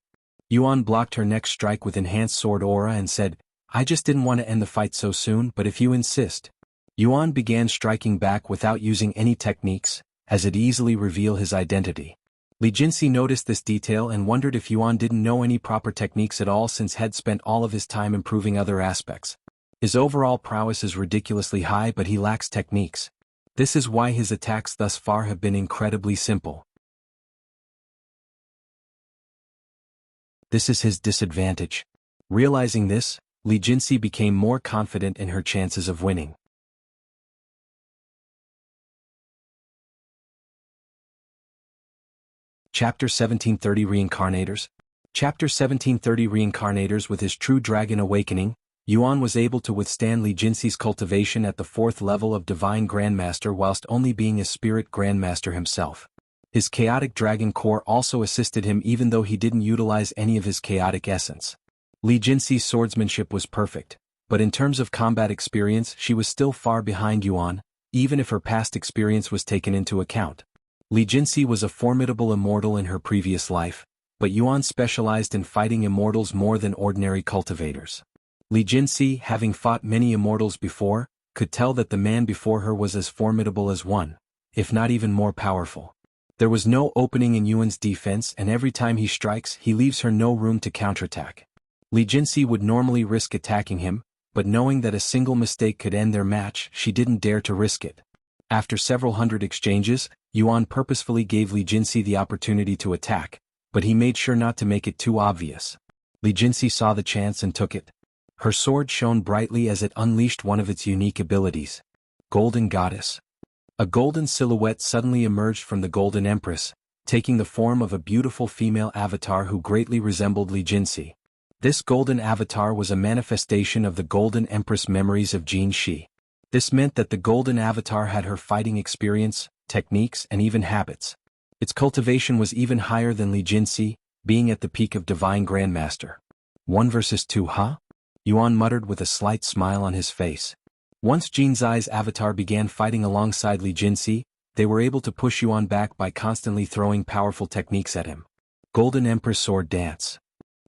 Yuan blocked her next strike with enhanced sword aura and said, I just didn't want to end the fight so soon, but if you insist. Yuan began striking back without using any techniques, as it easily revealed his identity. Li Jinxi noticed this detail and wondered if Yuan didn't know any proper techniques at all since had spent all of his time improving other aspects. His overall prowess is ridiculously high but he lacks techniques. This is why his attacks thus far have been incredibly simple. This is his disadvantage. Realizing this, Li Jinxi became more confident in her chances of winning. Chapter 1730 Reincarnators. Chapter 1730 Reincarnators. With his true dragon awakening, Yuan was able to withstand Li Jinxi's cultivation at the 4th level of Divine Grandmaster whilst only being a Spirit Grandmaster himself. His chaotic dragon core also assisted him even though he didn't utilize any of his chaotic essence. Li Jinxi's swordsmanship was perfect, but in terms of combat experience she was still far behind Yuan, even if her past experience was taken into account. Li Jinxi was a formidable immortal in her previous life, but Yuan specialized in fighting immortals more than ordinary cultivators. Li Jinxi, having fought many immortals before, could tell that the man before her was as formidable as one, if not even more powerful. There was no opening in Yuan's defense and every time he strikes he leaves her no room to counterattack. Li Jinxi would normally risk attacking him, but knowing that a single mistake could end their match she didn't dare to risk it. After several hundred exchanges, Yuan purposefully gave Li Jinxi the opportunity to attack, but he made sure not to make it too obvious. Li Jinxi saw the chance and took it. Her sword shone brightly as it unleashed one of its unique abilities. Golden Goddess. A golden silhouette suddenly emerged from the Golden Empress, taking the form of a beautiful female avatar who greatly resembled Li Jinxi. This golden avatar was a manifestation of the Golden Empress memories of Jin Shi. This meant that the golden avatar had her fighting experience, techniques and even habits. Its cultivation was even higher than Li Jinxi, being at the peak of Divine Grandmaster. 1 versus 2 huh? Yuan muttered with a slight smile on his face. Once Jin Zai's avatar began fighting alongside Li Jinxi, they were able to push Yuan back by constantly throwing powerful techniques at him. Golden Empress Sword Dance.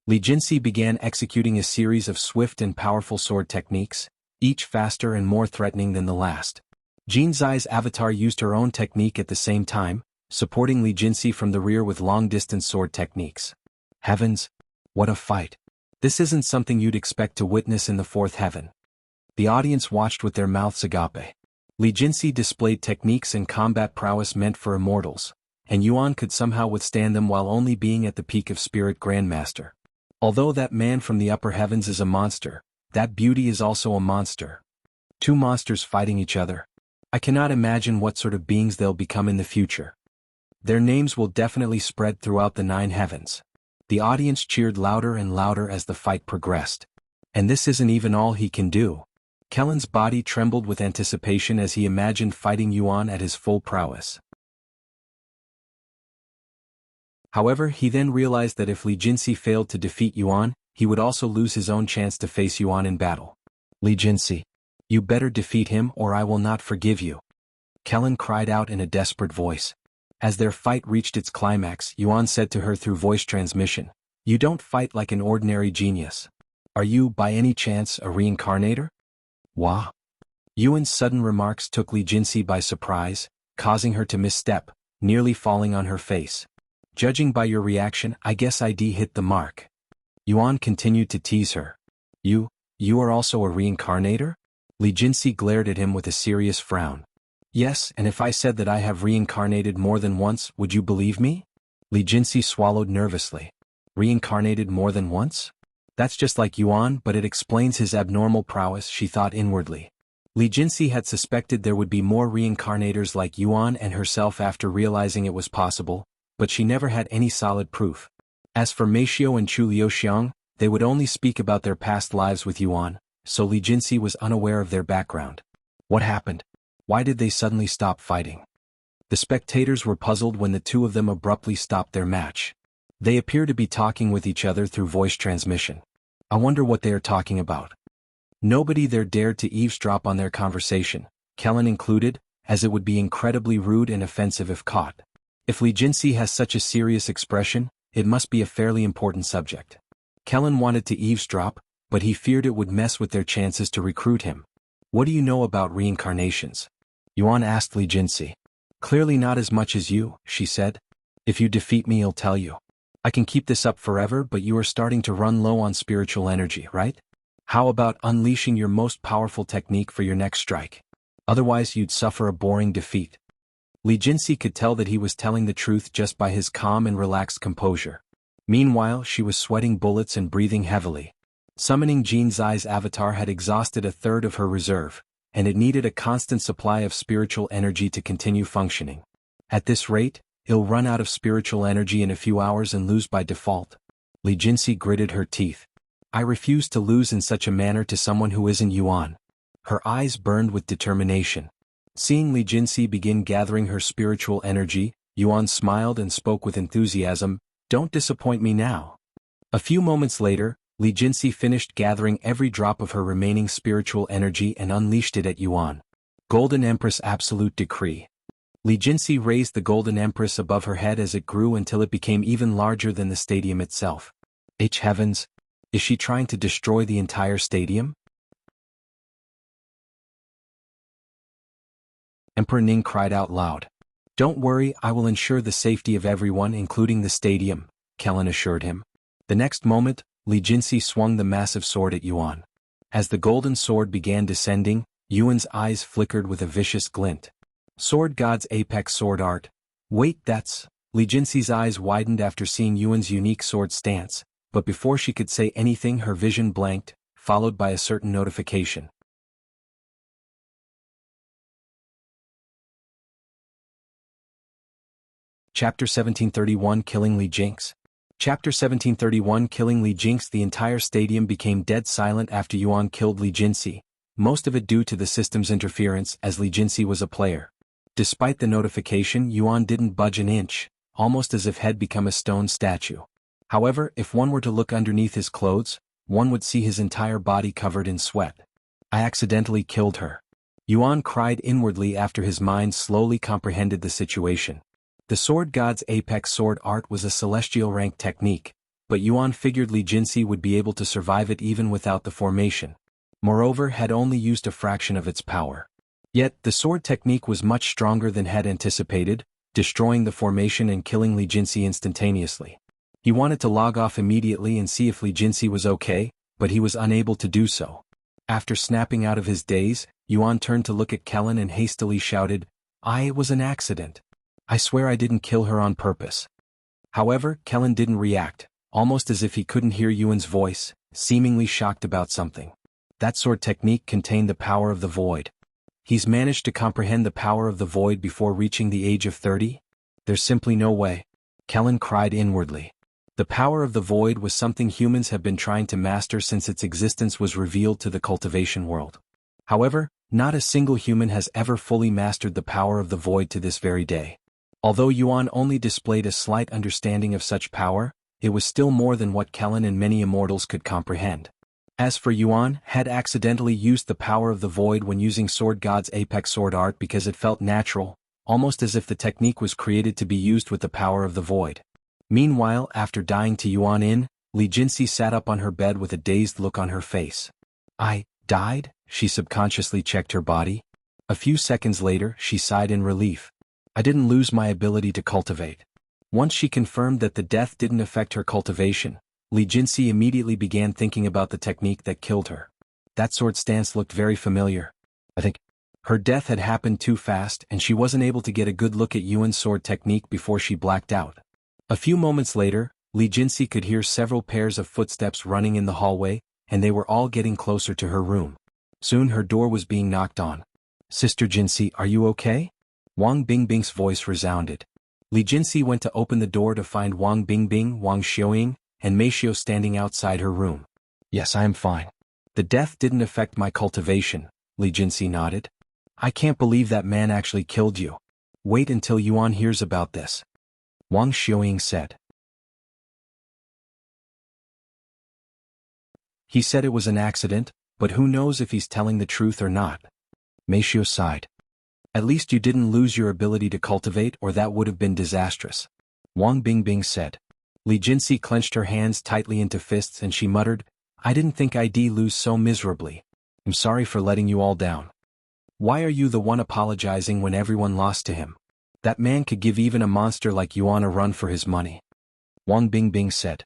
Li Jinxi began executing a series of swift and powerful sword techniques, each faster and more threatening than the last. Jin Zai's avatar used her own technique at the same time, supporting Li Jinxi from the rear with long-distance sword techniques. Heavens! What a fight! This isn't something you'd expect to witness in the 4th heaven. The audience watched with their mouths agape. Li Jinxi displayed techniques and combat prowess meant for immortals, and Yuan could somehow withstand them while only being at the peak of Spirit Grandmaster. Although that man from the upper heavens is a monster, that beauty is also a monster. Two monsters fighting each other. I cannot imagine what sort of beings they'll become in the future. Their names will definitely spread throughout the 9 heavens. The audience cheered louder and louder as the fight progressed. And this isn't even all he can do. Kelan's body trembled with anticipation as he imagined fighting Yuan at his full prowess. However, he then realized that if Li Jinxi failed to defeat Yuan, he would also lose his own chance to face Yuan in battle. Li Jinxi, you better defeat him or I will not forgive you. Kelan cried out in a desperate voice. As their fight reached its climax, Yuan said to her through voice transmission, "You don't fight like an ordinary genius. Are you, by any chance, a reincarnator?" Wah. Yuan's sudden remarks took Li Jinxi by surprise, causing her to misstep, nearly falling on her face. "Judging by your reaction, I guess ID hit the mark." Yuan continued to tease her. You are also a reincarnator?" Li Jinxi glared at him with a serious frown. "Yes, and if I said that I have reincarnated more than once, would you believe me?" Li Jinxi swallowed nervously. Reincarnated more than once? That's just like Yuan, but it explains his abnormal prowess, she thought inwardly. Li Jinxi had suspected there would be more reincarnators like Yuan and herself after realizing it was possible, but she never had any solid proof. As for Xiao and Liuxiang, they would only speak about their past lives with Yuan, so Li Jinxi was unaware of their background. What happened? Why did they suddenly stop fighting? The spectators were puzzled when the two of them abruptly stopped their match. They appear to be talking with each other through voice transmission. I wonder what they are talking about. Nobody there dared to eavesdrop on their conversation, Kelan included, as it would be incredibly rude and offensive if caught. If Li Jinxi has such a serious expression, it must be a fairly important subject. Kelan wanted to eavesdrop, but he feared it would mess with their chances to recruit him. "What do you know about reincarnations?" Yuan asked Li Jinxi. "Clearly not as much as you," she said. "If you defeat me, I'll tell you. I can keep this up forever, but you are starting to run low on spiritual energy, right? How about unleashing your most powerful technique for your next strike? Otherwise you'd suffer a boring defeat." Li Jinxi could tell that he was telling the truth just by his calm and relaxed composure. Meanwhile, she was sweating bullets and breathing heavily. Summoning Jin's Eye's avatar had exhausted a third of her reserve, and it needed a constant supply of spiritual energy to continue functioning. At this rate, it'll run out of spiritual energy in a few hours and lose by default. Li Jinxi gritted her teeth. "I refuse to lose in such a manner to someone who isn't Yuan." Her eyes burned with determination. Seeing Li Jinxi begin gathering her spiritual energy, Yuan smiled and spoke with enthusiasm, "Don't disappoint me now." A few moments later, Li Jinxi finished gathering every drop of her remaining spiritual energy and unleashed it at Yuan. Golden Empress Absolute Decree. Li Jinxi raised the Golden Empress above her head as it grew until it became even larger than the stadium itself. Heavens! Is she trying to destroy the entire stadium? Emperor Ning cried out loud. "Don't worry, I will ensure the safety of everyone including the stadium," Kelan assured him. The next moment, Li Jinxi swung the massive sword at Yuan. As the golden sword began descending, Yuan's eyes flickered with a vicious glint. Sword God's Apex Sword Art. Wait, that's... Li Jinxi's eyes widened after seeing Yuan's unique sword stance, but before she could say anything her vision blanked, followed by a certain notification. Chapter 1731 Killing Li Jinx. Chapter 1731 Killing Li Jinx. The entire stadium became dead silent after Yuan killed Li Jinxi, most of it due to the system's interference as Li Jinxi was a player. Despite the notification, Yuan didn't budge an inch, almost as if had become a stone statue. However, if one were to look underneath his clothes, one would see his entire body covered in sweat. "I accidentally killed her." Yuan cried inwardly after his mind slowly comprehended the situation. The Sword God's Apex Sword Art was a celestial rank technique, but Yuan figured Li Jinxi would be able to survive it even without the formation. Moreover, had only used a fraction of its power. Yet, the sword technique was much stronger than had anticipated, destroying the formation and killing Li Jinxi instantaneously. He wanted to log off immediately and see if Li Jinxi was okay, but he was unable to do so. After snapping out of his daze, Yuan turned to look at Kelan and hastily shouted, It was an accident. I swear I didn't kill her on purpose. However, Kelan didn't react, almost as if he couldn't hear Yuan's voice, seemingly shocked about something. That sword technique contained the power of the void. He's managed to comprehend the power of the void before reaching the age of 30? There's simply no way. Kelan cried inwardly. The power of the void was something humans have been trying to master since its existence was revealed to the cultivation world. However, not a single human has ever fully mastered the power of the void to this very day. Although Yuan only displayed a slight understanding of such power, it was still more than what Kelan and many immortals could comprehend. As for Yuan, had accidentally used the power of the void when using Sword God's apex sword art because it felt natural, almost as if the technique was created to be used with the power of the void. Meanwhile, after dying to Yuan, Li Jinxi sat up on her bed with a dazed look on her face. I died? She subconsciously checked her body. A few seconds later, she sighed in relief. I didn't lose my ability to cultivate. Once she confirmed that the death didn't affect her cultivation, Li Jinxi immediately began thinking about the technique that killed her. That sword stance looked very familiar. I think her death had happened too fast and she wasn't able to get a good look at Yuan's sword technique before she blacked out. A few moments later, Li Jinxi could hear several pairs of footsteps running in the hallway, and they were all getting closer to her room. Soon her door was being knocked on. Sister Jinxi, are you okay? Wang Bingbing's voice resounded. Li Jinxi went to open the door to find Wang Bingbing, Wang Xiaoying, and Mei Xiao standing outside her room. Yes, I am fine. The death didn't affect my cultivation, Li Jinxi nodded. I can't believe that man actually killed you. Wait until Yuan hears about this. Wang Xiaoying said. He said it was an accident, but who knows if he's telling the truth or not. Mei Xiao sighed. At least you didn't lose your ability to cultivate or that would have been disastrous. Wang Bingbing said. Li Jinxi clenched her hands tightly into fists and she muttered, I didn't think I'd lose so miserably. I'm sorry for letting you all down. Why are you the one apologizing when everyone lost to him? That man could give even a monster like Yuan a run for his money. Wang Bingbing said.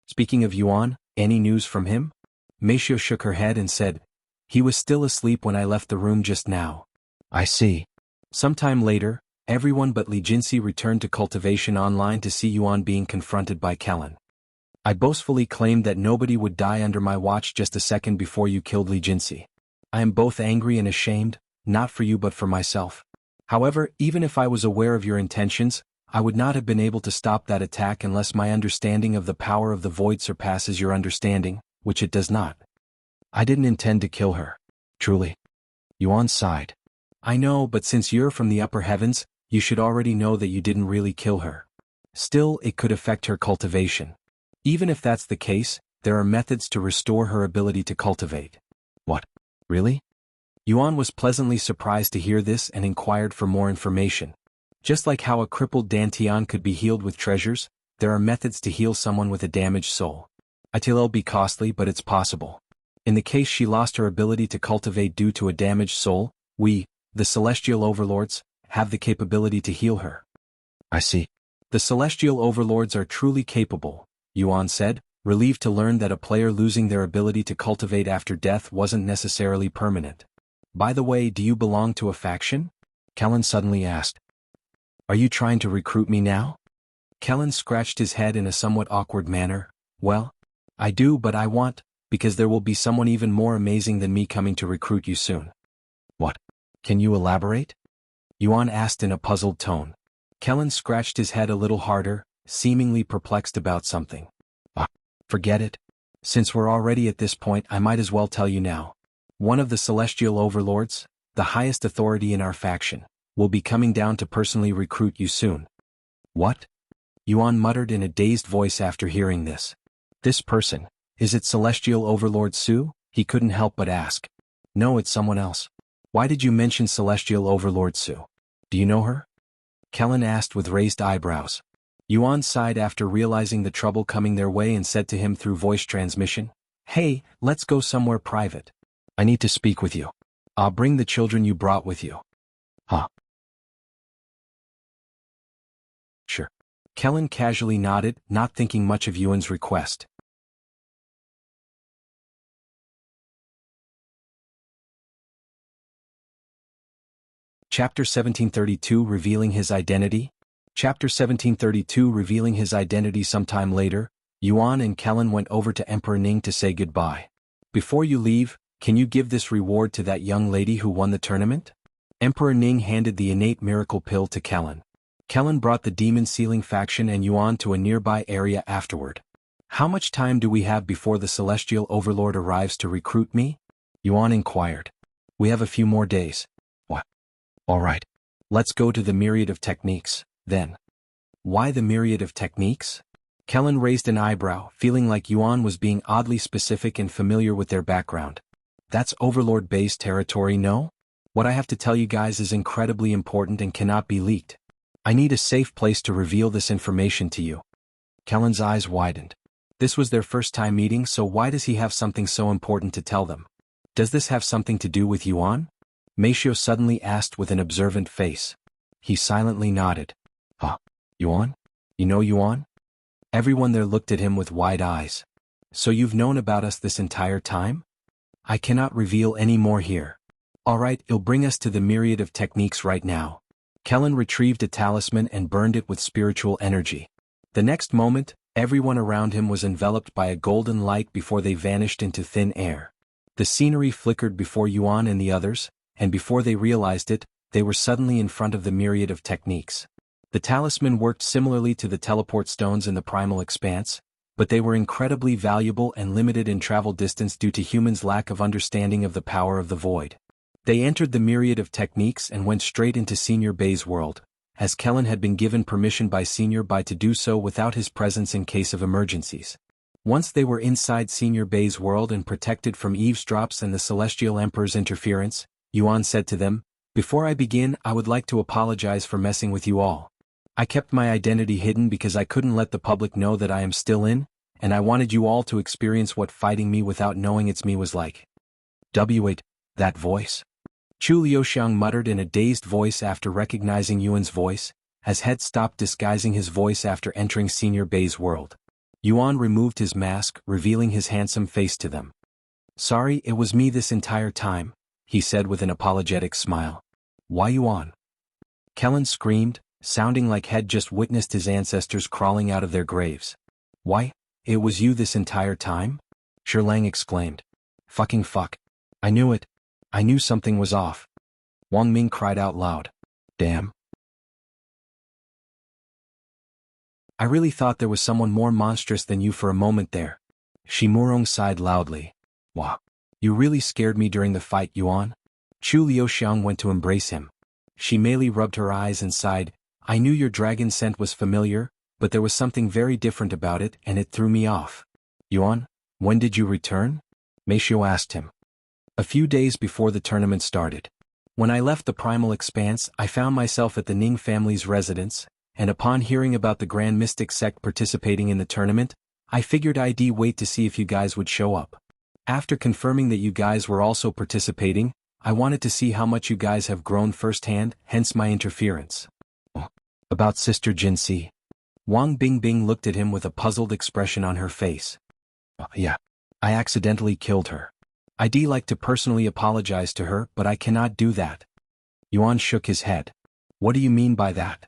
Speaking of Yuan, any news from him? Mei Xiao shook her head and said, he was still asleep when I left the room just now. I see. Sometime later, everyone but Li Jinxi returned to cultivation online to see Yuan being confronted by Kelan. I boastfully claimed that nobody would die under my watch just a second before you killed Li Jinxi. I am both angry and ashamed, not for you but for myself. However, even if I was aware of your intentions, I would not have been able to stop that attack unless my understanding of the power of the void surpasses your understanding, which it does not. I didn't intend to kill her. Truly. Yuan sighed. I know, but since you're from the upper heavens, you should already know that you didn't really kill her. Still, it could affect her cultivation. Even if that's the case, there are methods to restore her ability to cultivate. What? Really? Yuan was pleasantly surprised to hear this and inquired for more information. Just like how a crippled Tian could be healed with treasures, there are methods to heal someone with a damaged soul. It'll be costly, but it's possible. In the case she lost her ability to cultivate due to a damaged soul, we, the Celestial Overlords, have the capability to heal her. I see. The Celestial Overlords are truly capable, Yuan said, relieved to learn that a player losing their ability to cultivate after death wasn't necessarily permanent. By the way, do you belong to a faction? Kelan suddenly asked. Are you trying to recruit me now? Kelan scratched his head in a somewhat awkward manner. Well, I do, but I want, because there will be someone even more amazing than me coming to recruit you soon. What? Can you elaborate? Yuan asked in a puzzled tone. Kelan scratched his head a little harder, seemingly perplexed about something. Forget it. Since we're already at this point, I might as well tell you now. One of the Celestial Overlords, the highest authority in our faction, will be coming down to personally recruit you soon. What? Yuan muttered in a dazed voice after hearing this. This person, is it Celestial Overlord Su? He couldn't help but ask. No, it's someone else. Why did you mention Celestial Overlord Su? Do you know her? Kelan asked with raised eyebrows. Yuan sighed after realizing the trouble coming their way and said to him through voice transmission, Hey, let's go somewhere private. I need to speak with you. I'll bring the children you brought with you. Huh? Sure. Kelan casually nodded, not thinking much of Yuan's request. Chapter 1732 Revealing His Identity? Chapter 1732 Revealing his identity. Sometime later, Yuan and Kelan went over to Emperor Ning to say goodbye. Before you leave, can you give this reward to that young lady who won the tournament? Emperor Ning handed the innate miracle pill to Kelan. Kelan brought the demon sealing faction and Yuan to a nearby area afterward. How much time do we have before the celestial overlord arrives to recruit me? Yuan inquired. We have a few more days. What? All right. Let's go to the myriad of techniques, then. Why the myriad of techniques? Kelan raised an eyebrow, feeling like Yuan was being oddly specific and familiar with their background. That's Overlord-based territory, no? What I have to tell you guys is incredibly important and cannot be leaked. I need a safe place to reveal this information to you. Kelan's eyes widened. This was their first time meeting, so why does he have something so important to tell them? Does this have something to do with Yuan? Xiao suddenly asked with an observant face. He silently nodded. Huh? Yuan? You know Yuan? Everyone there looked at him with wide eyes. So you've known about us this entire time? I cannot reveal any more here. Alright, it'll bring us to the myriad of techniques right now. Kelan retrieved a talisman and burned it with spiritual energy. The next moment, everyone around him was enveloped by a golden light before they vanished into thin air. The scenery flickered before Yuan and the others, and before they realized it, they were suddenly in front of the myriad of techniques. The talisman worked similarly to the teleport stones in the Primal Expanse, but they were incredibly valuable and limited in travel distance due to humans' lack of understanding of the power of the void. They entered the myriad of techniques and went straight into Senior Bai's world, as Kelan had been given permission by Senior Bai to do so without his presence in case of emergencies. Once they were inside Senior Bai's world and protected from eavesdrops and the Celestial Emperor's interference, Yuan said to them, "Before I begin, I would like to apologize for messing with you all. I kept my identity hidden because I couldn't let the public know that I am still in, and I wanted you all to experience what fighting me without knowing it's me was like." Wait, that voice? Liuxiang muttered in a dazed voice after recognizing Yuan's voice, as Head stopped disguising his voice after entering Senior Bai's world. Yuan removed his mask, revealing his handsome face to them. "Sorry, it was me this entire time," he said with an apologetic smile. "Why Yuan?" Kelan screamed, sounding like Head just witnessed his ancestors crawling out of their graves. "Why, it was you this entire time?" Shurlang exclaimed. "Fucking fuck. I knew it. I knew something was off." Wang Ming cried out loud. "Damn. I really thought there was someone more monstrous than you for a moment there." Murong sighed loudly. "Wow. You really scared me during the fight, Yuan." Liuxiang went to embrace him. She merely rubbed her eyes and sighed. "I knew your dragon scent was familiar, but there was something very different about it and it threw me off." "Yuan, when did you return?" Xiao asked him. "A few days before the tournament started. When I left the Primal Expanse, I found myself at the Ning family's residence, and upon hearing about the Grand Mystic sect participating in the tournament, I figured I'd wait to see if you guys would show up. After confirming that you guys were also participating, I wanted to see how much you guys have grown firsthand, hence my interference." "About Sister Jinxi?" Wang Bingbing looked at him with a puzzled expression on her face. "Yeah. I accidentally killed her. I'd like to personally apologize to her, but I cannot do that." Yuan shook his head. "What do you mean by that?"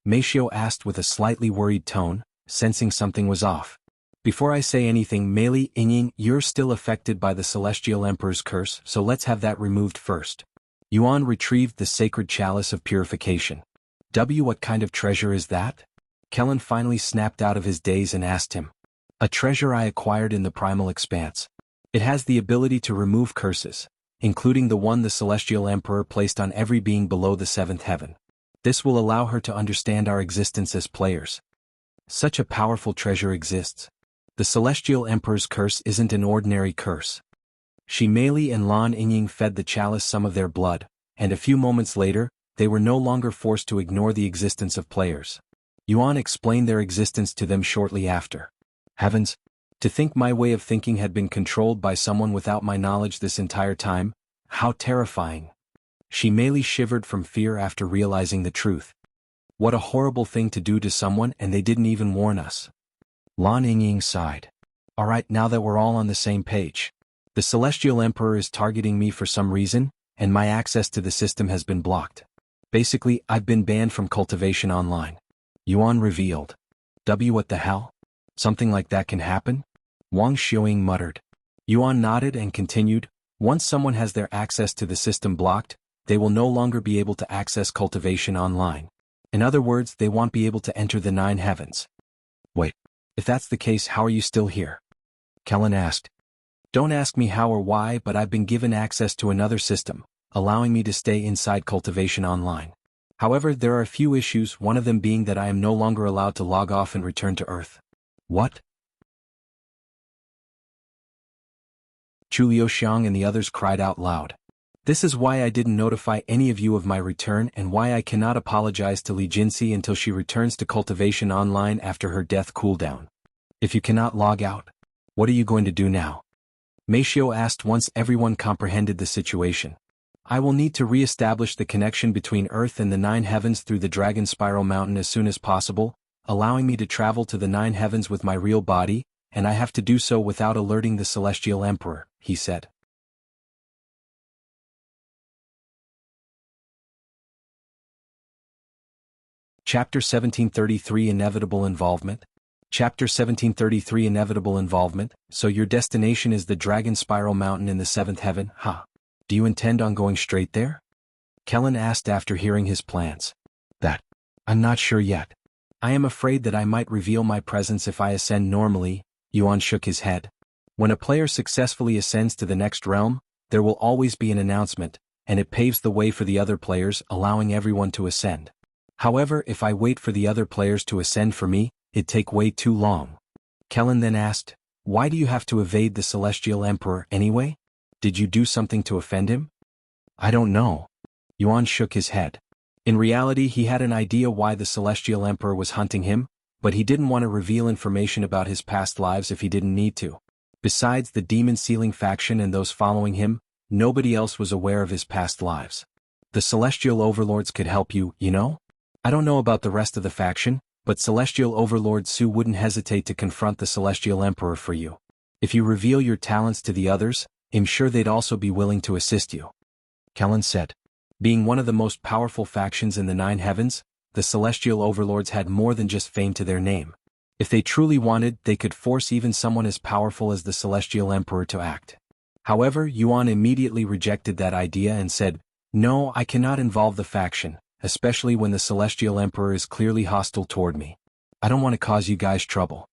Xiao asked with a slightly worried tone, sensing something was off. "Before I say anything, Mei Ying, you're still affected by the Celestial Emperor's curse, so let's have that removed first." Yuan retrieved the sacred chalice of purification. What kind of treasure is that?" Kelan finally snapped out of his daze and asked him. "A treasure I acquired in the Primal Expanse. It has the ability to remove curses, including the one the Celestial Emperor placed on every being below the seventh heaven. This will allow her to understand our existence as players." "Such a powerful treasure exists. The Celestial Emperor's curse isn't an ordinary curse." Mei and Lan Ying fed the chalice some of their blood, and a few moments later, they were no longer forced to ignore the existence of players. Yuan explained their existence to them shortly after. "Heavens! To think my way of thinking had been controlled by someone without my knowledge this entire time, how terrifying." Mei shivered from fear after realizing the truth. "What a horrible thing to do to someone, and they didn't even warn us." Lan Ying sighed. "Alright, now that we're all on the same page. The Celestial Emperor is targeting me for some reason, and my access to the system has been blocked. Basically, I've been banned from cultivation online. Yuan revealed. What the hell? Something like that can happen? Wang Xiaoying muttered. Yuan nodded and continued, once someone has their access to the system blocked, they will no longer be able to access cultivation online. In other words, they won't be able to enter the 9 heavens. Wait, if that's the case, how are you still here? Kelan asked. Don't ask me how or why, but I've been given access to another system, allowing me to stay inside cultivation online. However, there are a few issues, one of them being that I am no longer allowed to log off and return to Earth. What? Liuxiang and the others cried out loud. This is why I didn't notify any of you of my return and why I cannot apologize to Li Jinxi until she returns to cultivation online after her death cooldown. If you cannot log out, what are you going to do now? Meishio asked once everyone comprehended the situation. I will need to re-establish the connection between Earth and the 9 heavens through the Dragon Spiral Mountain as soon as possible, allowing me to travel to the 9 heavens with my real body, and I have to do so without alerting the Celestial Emperor, he said. Chapter 1733 Inevitable Involvement. Chapter 1733 Inevitable Involvement. So your destination is the Dragon Spiral Mountain in the 7th heaven, huh? Do you intend on going straight there? Kelan asked after hearing his plans. I'm not sure yet. I am afraid that I might reveal my presence if I ascend normally. Yuan shook his head. When a player successfully ascends to the next realm, there will always be an announcement, and it paves the way for the other players, allowing everyone to ascend. However, if I wait for the other players to ascend for me, it'd take way too long. Kelan then asked, why do you have to evade the Celestial Emperor anyway? Did you do something to offend him? I don't know. Yuan shook his head. In reality, he had an idea why the Celestial Emperor was hunting him, but he didn't want to reveal information about his past lives if he didn't need to. Besides the demon-sealing faction and those following him, nobody else was aware of his past lives. The Celestial Overlords could help you, you know? I don't know about the rest of the faction, but Celestial Overlord Su wouldn't hesitate to confront the Celestial Emperor for you. If you reveal your talents to the others, I'm sure they'd also be willing to assist you. Kelan said. Being one of the most powerful factions in the 9 heavens, the Celestial Overlords had more than just fame to their name. If they truly wanted, they could force even someone as powerful as the Celestial Emperor to act. However, Yuan immediately rejected that idea and said, no, I cannot involve the faction, especially when the Celestial Emperor is clearly hostile toward me. I don't want to cause you guys trouble.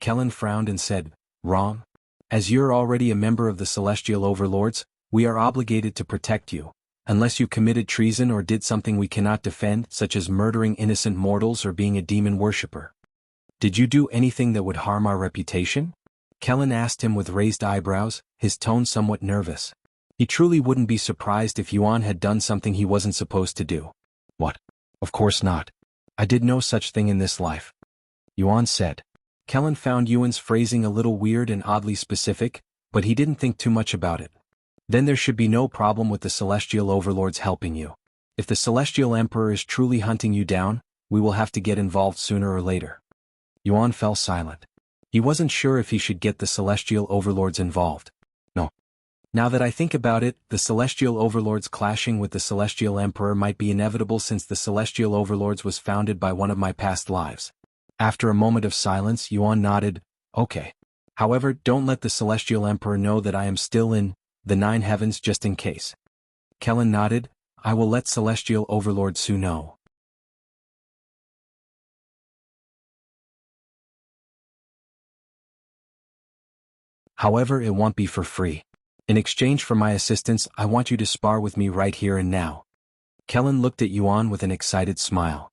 Kelan frowned and said, wrong? As you're already a member of the Celestial Overlords, we are obligated to protect you, unless you committed treason or did something we cannot defend, such as murdering innocent mortals or being a demon worshipper. Did you do anything that would harm our reputation? Kelan asked him with raised eyebrows, his tone somewhat nervous. He truly wouldn't be surprised if Yuan had done something he wasn't supposed to do. What? Of course not. I did no such thing in this life. Yuan said. Kelan found Yuan's phrasing a little weird and oddly specific, but he didn't think too much about it. Then there should be no problem with the Celestial Overlords helping you. If the Celestial Emperor is truly hunting you down, we will have to get involved sooner or later. Yuan fell silent. He wasn't sure if he should get the Celestial Overlords involved. No. Now that I think about it, the Celestial Overlords clashing with the Celestial Emperor might be inevitable since the Celestial Overlords was founded by one of my past lives. After a moment of silence, Yuan nodded, okay. However, don't let the Celestial Emperor know that I am still in the 9 heavens just in case. Kelan nodded, I will let Celestial Overlord Su know. However, it won't be for free. In exchange for my assistance, I want you to spar with me right here and now. Kelan looked at Yuan with an excited smile.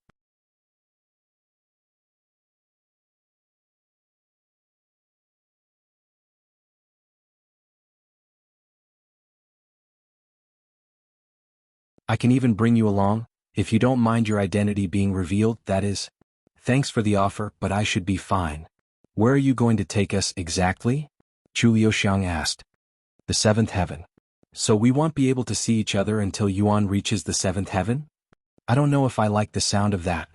I can even bring you along, if you don't mind your identity being revealed, that is. Thanks for the offer, but I should be fine. Where are you going to take us exactly? Liuxiang asked. The 7th heaven. So we won't be able to see each other until Yuan reaches the 7th heaven? I don't know if I like the sound of that.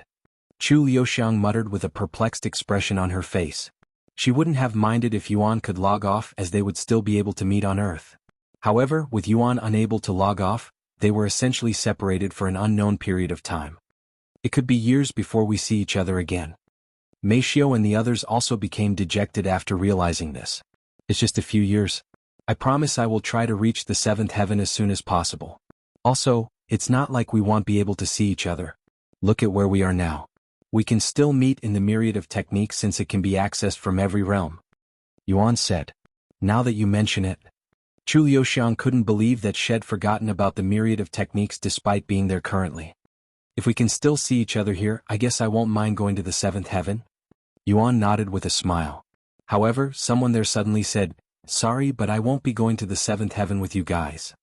Liuxiang muttered with a perplexed expression on her face. She wouldn't have minded if Yuan could log off as they would still be able to meet on Earth. However, with Yuan unable to log off, they were essentially separated for an unknown period of time. It could be years before we see each other again. Xiao and the others also became dejected after realizing this. It's just a few years. I promise I will try to reach the 7th heaven as soon as possible. Also, it's not like we won't be able to see each other. Look at where we are now. We can still meet in the myriad of techniques since it can be accessed from every realm. Yuan said. Now that you mention it. Liuxiang couldn't believe that she'd forgotten about the myriad of techniques despite being there currently. If we can still see each other here, I guess I won't mind going to the 7th heaven? Yuan nodded with a smile. However, someone there suddenly said, sorry, but I won't be going to the 7th heaven with you guys.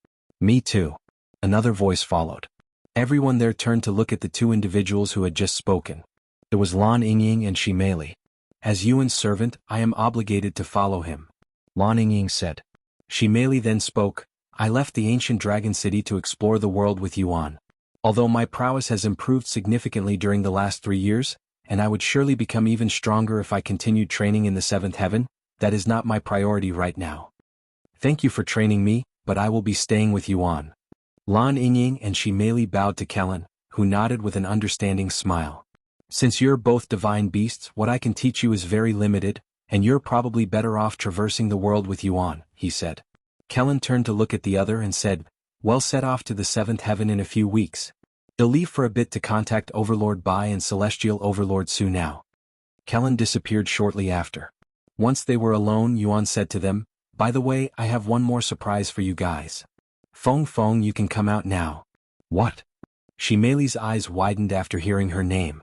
Me too. Another voice followed. Everyone there turned to look at the two individuals who had just spoken. It was Lan Yingying and Shimeli. As Yuan's servant, I am obligated to follow him. Lan Yingying said. Shimeli then spoke, I left the ancient dragon city to explore the world with Yuan. Although my prowess has improved significantly during the last 3 years, and I would surely become even stronger if I continued training in the 7th heaven, that is not my priority right now. Thank you for training me, but I will be staying with Yuan. Lan Yingying and Shimeli bowed to Kelan, who nodded with an understanding smile. Since you're both divine beasts, what I can teach you is very limited, and you're probably better off traversing the world with Yuan, he said. Kelan turned to look at the other and said, well, set off to the 7th heaven in a few weeks. You'll leave for a bit to contact Overlord Bai and Celestial Overlord Su now. Kelan disappeared shortly after. Once they were alone, Yuan said to them, by the way, I have one more surprise for you guys. Feng, you can come out now. What? Shimeli's eyes widened after hearing her name.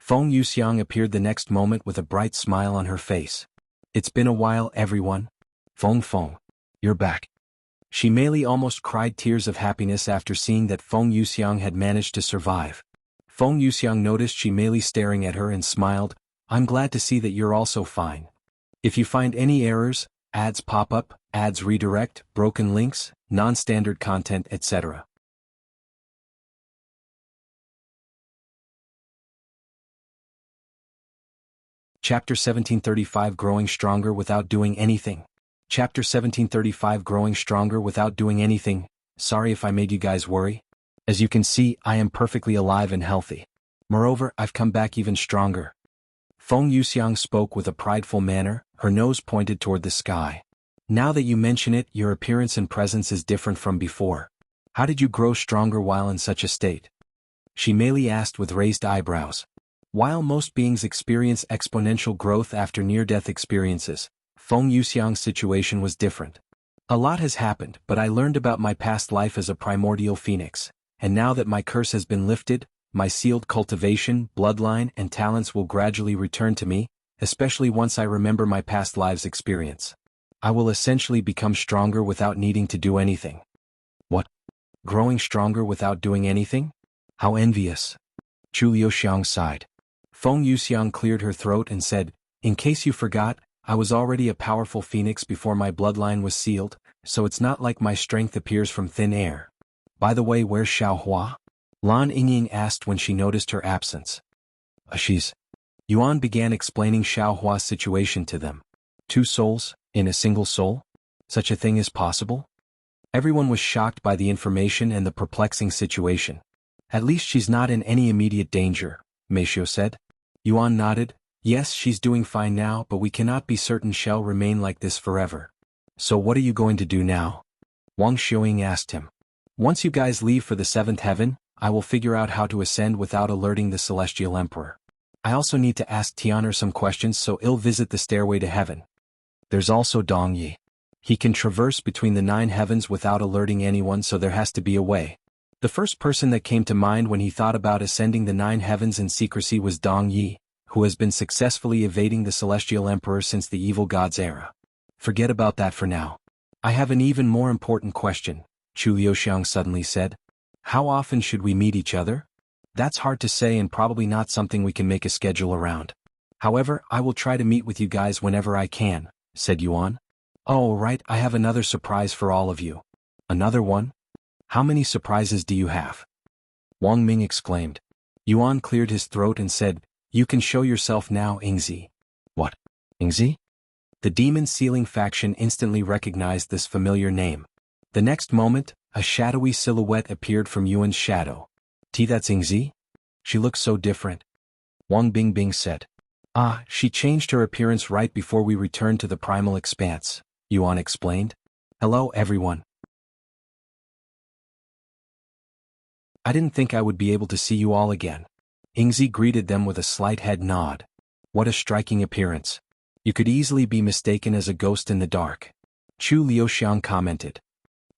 Liuxiang appeared the next moment with a bright smile on her face. It's been a while, everyone. Feng, you're back. Shimeli almost cried tears of happiness after seeing that Liuxiang had managed to survive. Liuxiang noticed Shimeli staring at her and smiled, I'm glad to see that you're also fine. If you find any errors, ads pop up, ads redirect, broken links, non-standard content, etc. Chapter 1735 Growing Stronger Without Doing Anything. Chapter 1735 Growing Stronger Without Doing Anything. Sorry if I made you guys worry. As you can see, I am perfectly alive and healthy. Moreover, I've come back even stronger. Liuxiang spoke with a prideful manner, her nose pointed toward the sky. Now that you mention it, your appearance and presence is different from before. How did you grow stronger while in such a state? Shimeli asked with raised eyebrows. While most beings experience exponential growth after near-death experiences, Liuxiang's situation was different. A lot has happened, but I learned about my past life as a primordial phoenix, and now that my curse has been lifted, my sealed cultivation, bloodline, and talents will gradually return to me, especially once I remember my past lives' experience. I will essentially become stronger without needing to do anything. What? Growing stronger without doing anything? How envious. Liuxiang sighed. Liuxiang cleared her throat and said, in case you forgot, I was already a powerful phoenix before my bloodline was sealed, so it's not like my strength appears from thin air. By the way, where's Xiao? Lan Yingying asked when she noticed her absence. She's. Yuan began explaining Xiaohua's situation to them. 2 souls, in a single soul? Such a thing is possible? Everyone was shocked by the information and the perplexing situation. At least she's not in any immediate danger, Xiao said. Yuan nodded. Yes, she's doing fine now, but we cannot be certain she'll remain like this forever. So what are you going to do now? Wang Xiaoying asked him. Once you guys leave for the 7th heaven, I will figure out how to ascend without alerting the Celestial Emperor. I also need to ask Tian some questions so he'll visit the stairway to heaven. There's also Dong Yi. He can traverse between the 9 heavens without alerting anyone, so there has to be a way. The first person that came to mind when he thought about ascending the 9 heavens in secrecy was Dong Yi, who has been successfully evading the Celestial Emperor since the Evil God's era. Forget about that for now. I have an even more important question, Liuxiang suddenly said. How often should we meet each other? That's hard to say and probably not something we can make a schedule around. However, I will try to meet with you guys whenever I can, said Yuan. Oh, right, I have another surprise for all of you. Another one? How many surprises do you have? Wang Ming exclaimed. Yuan cleared his throat and said, you can show yourself now, Ingzi. What? Ingzi? The demon sealing faction instantly recognized this familiar name. The next moment, A shadowy silhouette appeared from Yuan's shadow. That's Ingzi? She looks so different. Wang Bingbing said. Ah, she changed her appearance right before we returned to the Primal Expanse, Yuan explained. Hello everyone. I didn't think I would be able to see you all again. Ingzi greeted them with a slight head nod. What a striking appearance. You could easily be mistaken as a ghost in the dark. Liuxiang commented.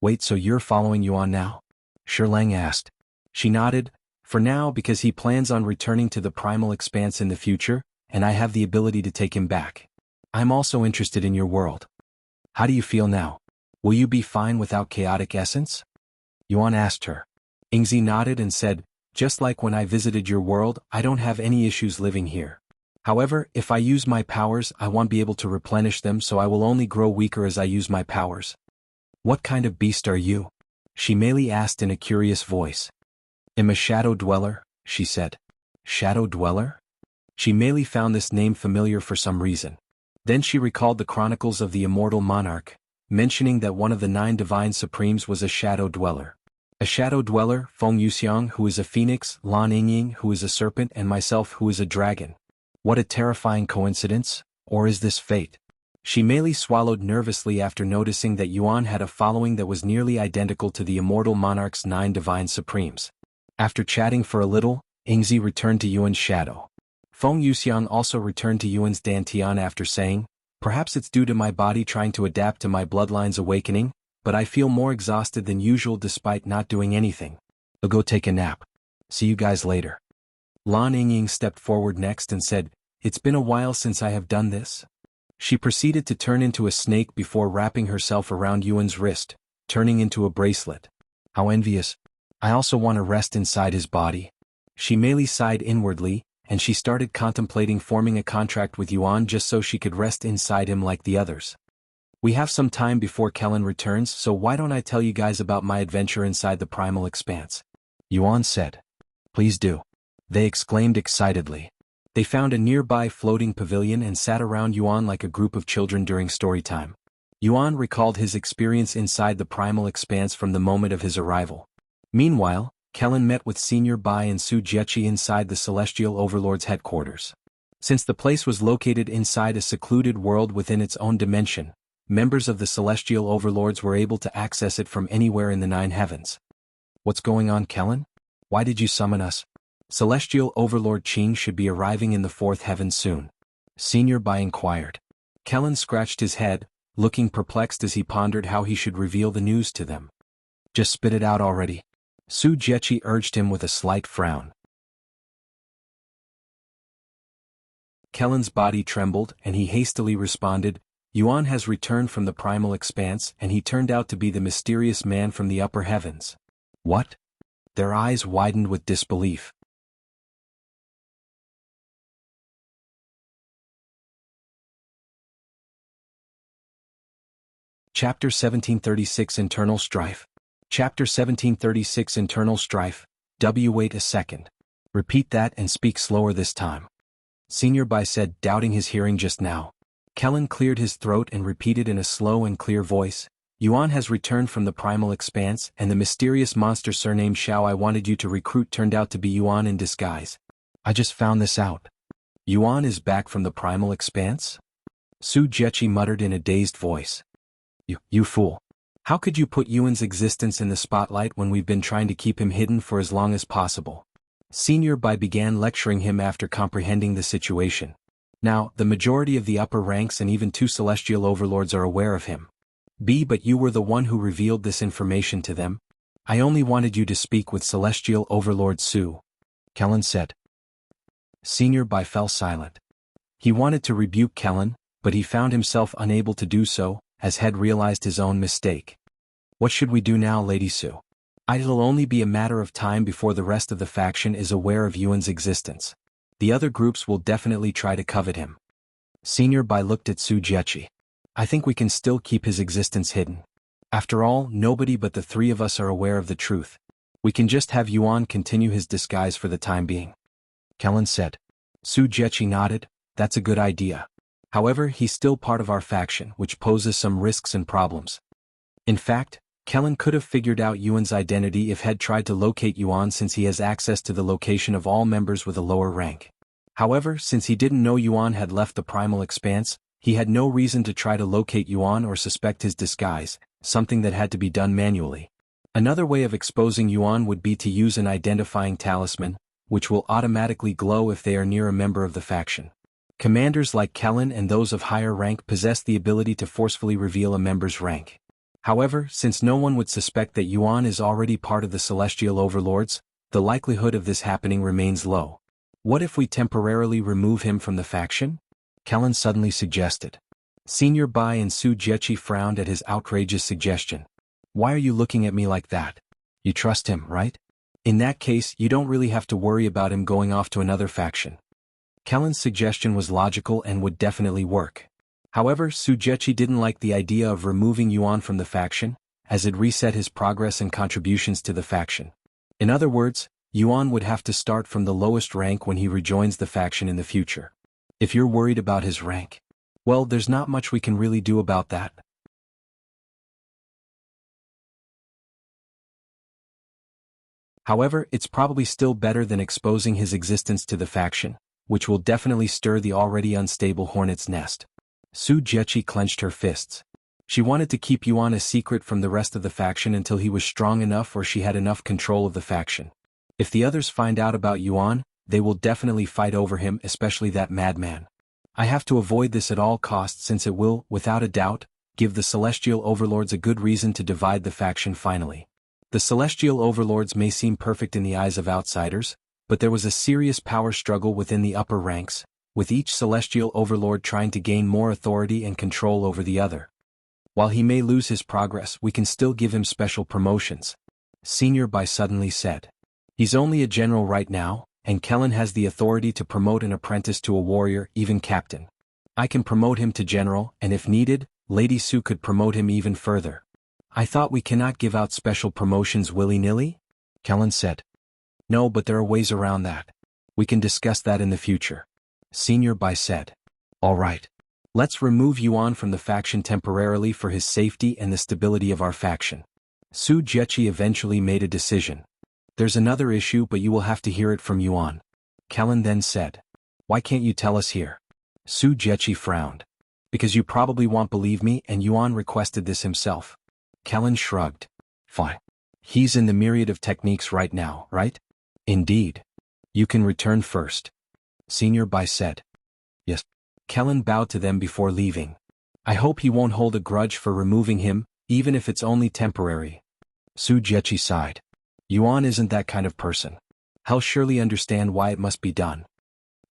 Wait, so you're following Yuan now? Shurlang asked. She nodded. For now, because he plans on returning to the Primal Expanse in the future, and I have the ability to take him back. I'm also interested in your world. How do you feel now? Will you be fine without chaotic essence? Yuan asked her. Ingzi nodded and said, just like when I visited your world, I don't have any issues living here. However, if I use my powers, I won't be able to replenish them, so I will only grow weaker as I use my powers. What kind of beast are you? She merely asked in a curious voice. I'm a shadow dweller, she said. Shadow dweller? She merely found this name familiar for some reason. Then she recalled the chronicles of the immortal monarch, mentioning that one of the 9 divine supremes was a shadow dweller. A shadow dweller, Feng Yuxiang, who is a phoenix, Lan Yingying, who is a serpent, and myself, who is a dragon. What a terrifying coincidence, or is this fate? She merely swallowed nervously after noticing that Yuan had a following that was nearly identical to the immortal monarch's 9 divine supremes. After chatting for a little, Ingzi returned to Yuan's shadow. Feng Yuxiang also returned to Yuan's Dantian after saying, perhaps it's due to my body trying to adapt to my bloodline's awakening, but I feel more exhausted than usual despite not doing anything. I'll go take a nap. See you guys later. Lan Yingying stepped forward next and said, it's been a while since I have done this. She proceeded to turn into a snake before wrapping herself around Yuan's wrist, turning into a bracelet. How envious. I also want to rest inside his body. She merely sighed inwardly, and she started contemplating forming a contract with Yuan just so she could rest inside him like the others. We have some time before Kelan returns, so why don't I tell you guys about my adventure inside the Primal Expanse? Yuan said. Please do. They exclaimed excitedly. They found a nearby floating pavilion and sat around Yuan like a group of children during story time. Yuan recalled his experience inside the Primal Expanse from the moment of his arrival. Meanwhile, Kelan met with Senior Bai and Su Jiechi inside the Celestial Overlord's headquarters. Since the place was located inside a secluded world within its own dimension, members of the Celestial Overlords were able to access it from anywhere in the 9 heavens. What's going on, Kelan? Why did you summon us? Celestial Overlord Qing should be arriving in the 4th heaven soon. Senior Bai inquired. Kelan scratched his head, looking perplexed as he pondered how he should reveal the news to them. Just spit it out already. Su Jiechi urged him with a slight frown. Kelan's body trembled and he hastily responded, Yuan has returned from the Primal Expanse and he turned out to be the mysterious man from the upper heavens. What? Their eyes widened with disbelief. Chapter 1736 Internal Strife. Chapter 1736 Internal Strife. Wait a second. Repeat that and speak slower this time. Senior Bai said, doubting his hearing just now. Kelan cleared his throat and repeated in a slow and clear voice, Yuan has returned from the Primal Expanse and the mysterious monster surnamed Xiao I wanted you to recruit turned out to be Yuan in disguise. I just found this out. Yuan is back from the Primal Expanse? Su Jiechi muttered in a dazed voice. You fool. How could you put Yuan's existence in the spotlight when we've been trying to keep him hidden for as long as possible? Senior Bai began lecturing him after comprehending the situation. Now, the majority of the upper ranks and even 2 celestial overlords are aware of him. But you were the one who revealed this information to them. I only wanted you to speak with Celestial Overlord Su. Kelan said. Senior Bai fell silent. He wanted to rebuke Kelan, but he found himself unable to do so, as had realized his own mistake. What should we do now, Lady Su? It'll only be a matter of time before the rest of the faction is aware of Yuan's existence. The other groups will definitely try to covet him. Senior Bai looked at Su Jiechi. I think we can still keep his existence hidden. After all, nobody but the 3 of us are aware of the truth. We can just have Yuan continue his disguise for the time being. Kelan said. Su Jiechi nodded, that's a good idea. However, he's still part of our faction, which poses some risks and problems. In fact, Kelan could have figured out Yuan's identity if had tried to locate Yuan, since he has access to the location of all members with a lower rank. However, since he didn't know Yuan had left the Primal Expanse, he had no reason to try to locate Yuan or suspect his disguise, something that had to be done manually. Another way of exposing Yuan would be to use an identifying talisman, which will automatically glow if they are near a member of the faction. Commanders like Kelan and those of higher rank possess the ability to forcefully reveal a member's rank. However, since no one would suspect that Yuan is already part of the Celestial Overlords, the likelihood of this happening remains low. What if we temporarily remove him from the faction? Kelan suddenly suggested. Senior Bai and Su Jiechi frowned at his outrageous suggestion. Why are you looking at me like that? You trust him, right? In that case, you don't really have to worry about him going off to another faction. Kelan's suggestion was logical and would definitely work. However, Su Jiechi didn't like the idea of removing Yuan from the faction, as it reset his progress and contributions to the faction. In other words, Yuan would have to start from the lowest rank when he rejoins the faction in the future. If you're worried about his rank, well, there's not much we can really do about that. However, it's probably still better than exposing his existence to the faction, which will definitely stir the already unstable hornet's nest. Su Jiechi clenched her fists. She wanted to keep Yuan a secret from the rest of the faction until he was strong enough or she had enough control of the faction. If the others find out about Yuan, they will definitely fight over him, especially that madman. I have to avoid this at all costs, since it will, without a doubt, give the Celestial Overlords a good reason to divide the faction finally. The Celestial Overlords may seem perfect in the eyes of outsiders, but there was a serious power struggle within the upper ranks, with each Celestial Overlord trying to gain more authority and control over the other. While he may lose his progress, we can still give him special promotions. Senior Bai suddenly said. He's only a general right now, and Kelan has the authority to promote an apprentice to a warrior, even captain. I can promote him to general, and if needed, Lady Su could promote him even further. I thought we cannot give out special promotions willy-nilly? Kelan said. No, but there are ways around that. We can discuss that in the future. Senior Bai said. All right. Let's remove Yuan from the faction temporarily for his safety and the stability of our faction. Su Jiechi eventually made a decision. There's another issue, but you will have to hear it from Yuan. Kelan then said. Why can't you tell us here? Su Jiechi frowned. Because you probably won't believe me, and Yuan requested this himself. Kelan shrugged. Fine. He's in the myriad of techniques right now, right? Indeed. You can return first. Senior Bai said. Yes. Kelan bowed to them before leaving. I hope he won't hold a grudge for removing him, even if it's only temporary. Su Jiechi sighed. Yuan isn't that kind of person. He'll surely understand why it must be done.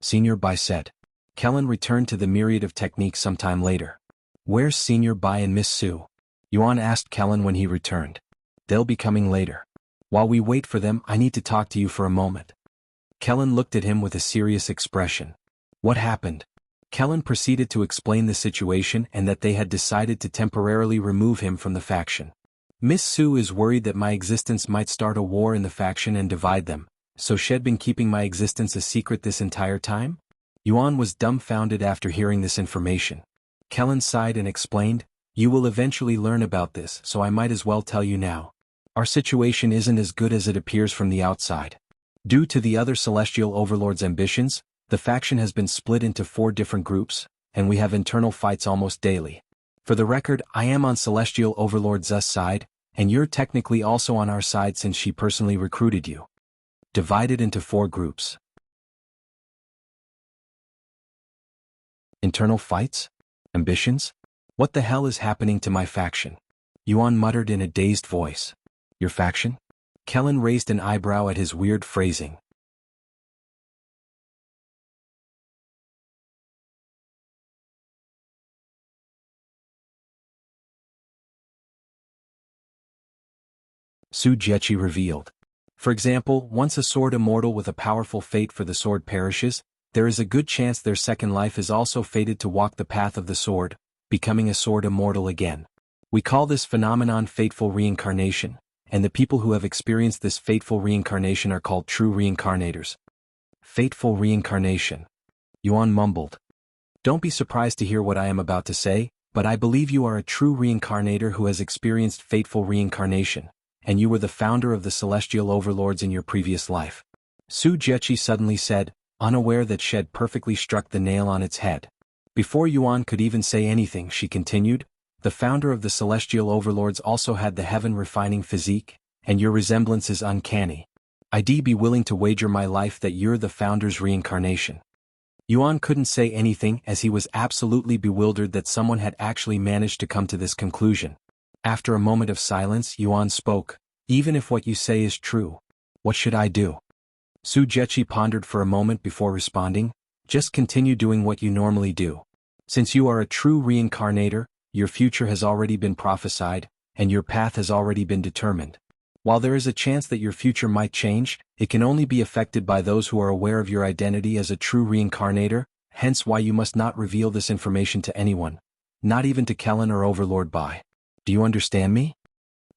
Senior Bai said. Kelan returned to the myriad of techniques sometime later. Where's Senior Bai and Miss Su? Yuan asked Kelan when he returned. They'll be coming later. While we wait for them, I need to talk to you for a moment. Kelan looked at him with a serious expression. What happened? Kelan proceeded to explain the situation and that they had decided to temporarily remove him from the faction. Miss Su is worried that my existence might start a war in the faction and divide them, so she'd been keeping my existence a secret this entire time? Yuan was dumbfounded after hearing this information. Kelan sighed and explained, You will eventually learn about this, so I might as well tell you now. Our situation isn't as good as it appears from the outside. Due to the other Celestial Overlords' ambitions, the faction has been split into 4 different groups, and we have internal fights almost daily. For the record, I am on Celestial Overlord Zu's side, and you're technically also on our side since she personally recruited you. Divided into 4 groups. Internal fights? Ambitions? What the hell is happening to my faction? Yuan muttered in a dazed voice. Your faction? Kelan raised an eyebrow at his weird phrasing. Su Jiechi revealed. For example, once a sword immortal with a powerful fate for the sword perishes, there is a good chance their second life is also fated to walk the path of the sword, becoming a sword immortal again. We call this phenomenon Fateful Reincarnation, and the people who have experienced this fateful reincarnation are called true Reincarnators. Fateful Reincarnation. Yuan mumbled. Don't be surprised to hear what I am about to say, but I believe you are a true reincarnator who has experienced fateful reincarnation, and you were the founder of the celestial overlords in your previous life. Su Jiechi suddenly said, unaware that she had perfectly struck the nail on its head. Before Yuan could even say anything, she continued, the founder of the celestial overlords also had the heaven-refining physique, and your resemblance is uncanny. I'd be willing to wager my life that you're the founder's reincarnation. Yuan couldn't say anything as he was absolutely bewildered that someone had actually managed to come to this conclusion. After a moment of silence, Yuan spoke, even if what you say is true, what should I do? Su Jiechi pondered for a moment before responding, just continue doing what you normally do. Since you are a true reincarnator, your future has already been prophesied, and your path has already been determined. While there is a chance that your future might change, it can only be affected by those who are aware of your identity as a true reincarnator, hence why you must not reveal this information to anyone, not even to Kelan or Overlord Bai. Do you understand me?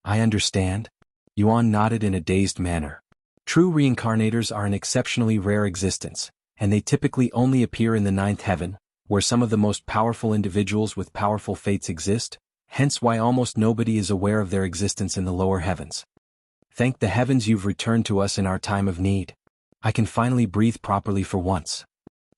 I understand. Yuan nodded in a dazed manner. True reincarnators are an exceptionally rare existence, and they typically only appear in the ninth heaven, where some of the most powerful individuals with powerful fates exist, hence why almost nobody is aware of their existence in the lower heavens. Thank the heavens you've returned to us in our time of need. I can finally breathe properly for once.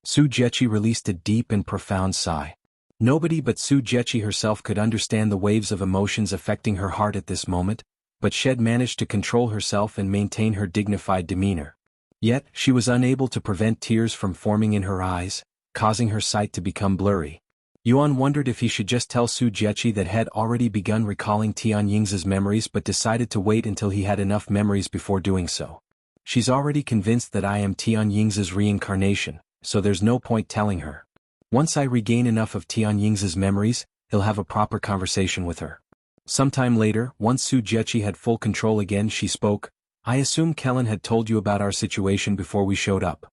Su Jiechi released a deep and profound sigh. Nobody but Su Jiechi herself could understand the waves of emotions affecting her heart at this moment, but she had managed to control herself and maintain her dignified demeanor. Yet, she was unable to prevent tears from forming in her eyes, causing her sight to become blurry. Yuan wondered if he should just tell Su Jiechi that had already begun recalling Tian Ying's memories but decided to wait until he had enough memories before doing so. She's already convinced that I am Tian Ying's reincarnation, so there's no point telling her. Once I regain enough of Tian Ying's memories, he'll have a proper conversation with her. Sometime later, once Su Jiechi had full control again, she spoke, I assume Kelan had told you about our situation before we showed up.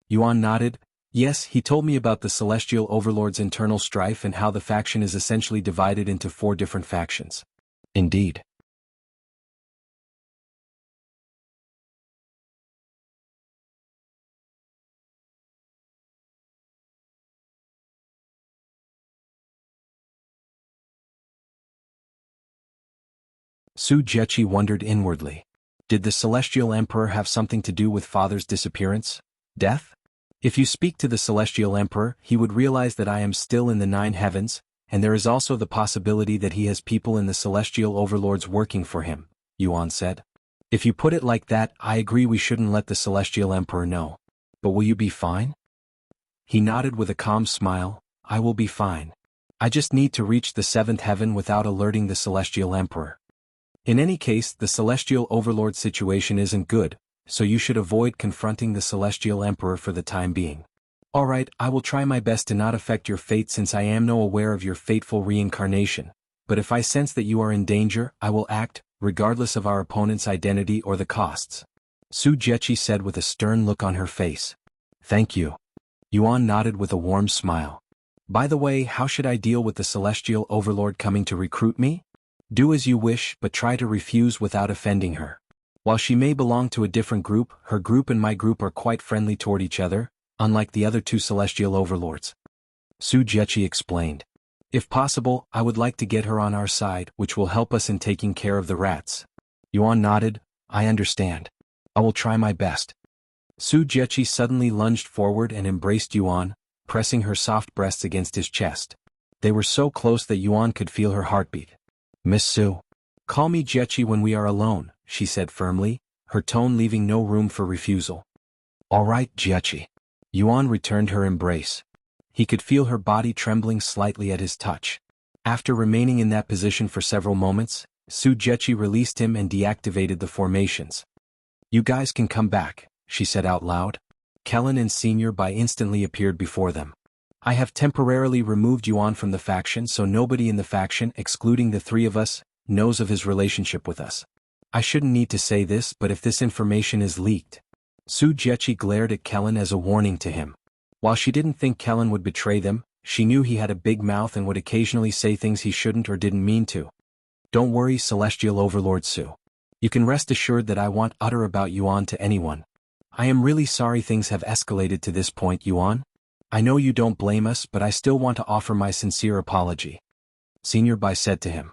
Yuan nodded. Yes, he told me about the Celestial Overlord's internal strife and how the faction is essentially divided into 4 different factions. Indeed. Su Jiechi wondered inwardly. Did the Celestial Emperor have something to do with Father's disappearance? Death? If you speak to the Celestial Emperor, he would realize that I am still in the 9 heavens, and there is also the possibility that he has people in the Celestial Overlords working for him, Yuan said. If you put it like that, I agree we shouldn't let the Celestial Emperor know. But will you be fine? He nodded with a calm smile, I will be fine. I just need to reach the 7th heaven without alerting the Celestial Emperor. In any case, the Celestial Overlord situation isn't good, so you should avoid confronting the Celestial Emperor for the time being. Alright, I will try my best to not affect your fate since I am no aware of your fateful reincarnation, but if I sense that you are in danger, I will act, regardless of our opponent's identity or the costs. Su Jiechi said with a stern look on her face. Thank you. Yuan nodded with a warm smile. By the way, how should I deal with the Celestial Overlord coming to recruit me? Do as you wish, but try to refuse without offending her. While she may belong to a different group, her group and my group are quite friendly toward each other, unlike the other 2 Celestial Overlords. Su Jiechi explained. If possible, I would like to get her on our side, which will help us in taking care of the rats. Yuan nodded, I understand. I will try my best. Su Jiechi suddenly lunged forward and embraced Yuan, pressing her soft breasts against his chest. They were so close that Yuan could feel her heartbeat. Miss Su. Call me Jiechi when we are alone, she said firmly, her tone leaving no room for refusal. All right, Jiechi. Yuan returned her embrace. He could feel her body trembling slightly at his touch. After remaining in that position for several moments, Su Jiechi released him and deactivated the formations. You guys can come back, she said out loud. Kelan and Senior Bai instantly appeared before them. I have temporarily removed Yuan from the faction so nobody in the faction, excluding the 3 of us, knows of his relationship with us. I shouldn't need to say this, but if this information is leaked. Su Jiechi glared at Kelan as a warning to him. While she didn't think Kelan would betray them, she knew he had a big mouth and would occasionally say things he shouldn't or didn't mean to. Don't worry, Celestial Overlord Su. You can rest assured that I won't utter about Yuan to anyone. I am really sorry things have escalated to this point, Yuan. I know you don't blame us, but I still want to offer my sincere apology. Senior Bai said to him.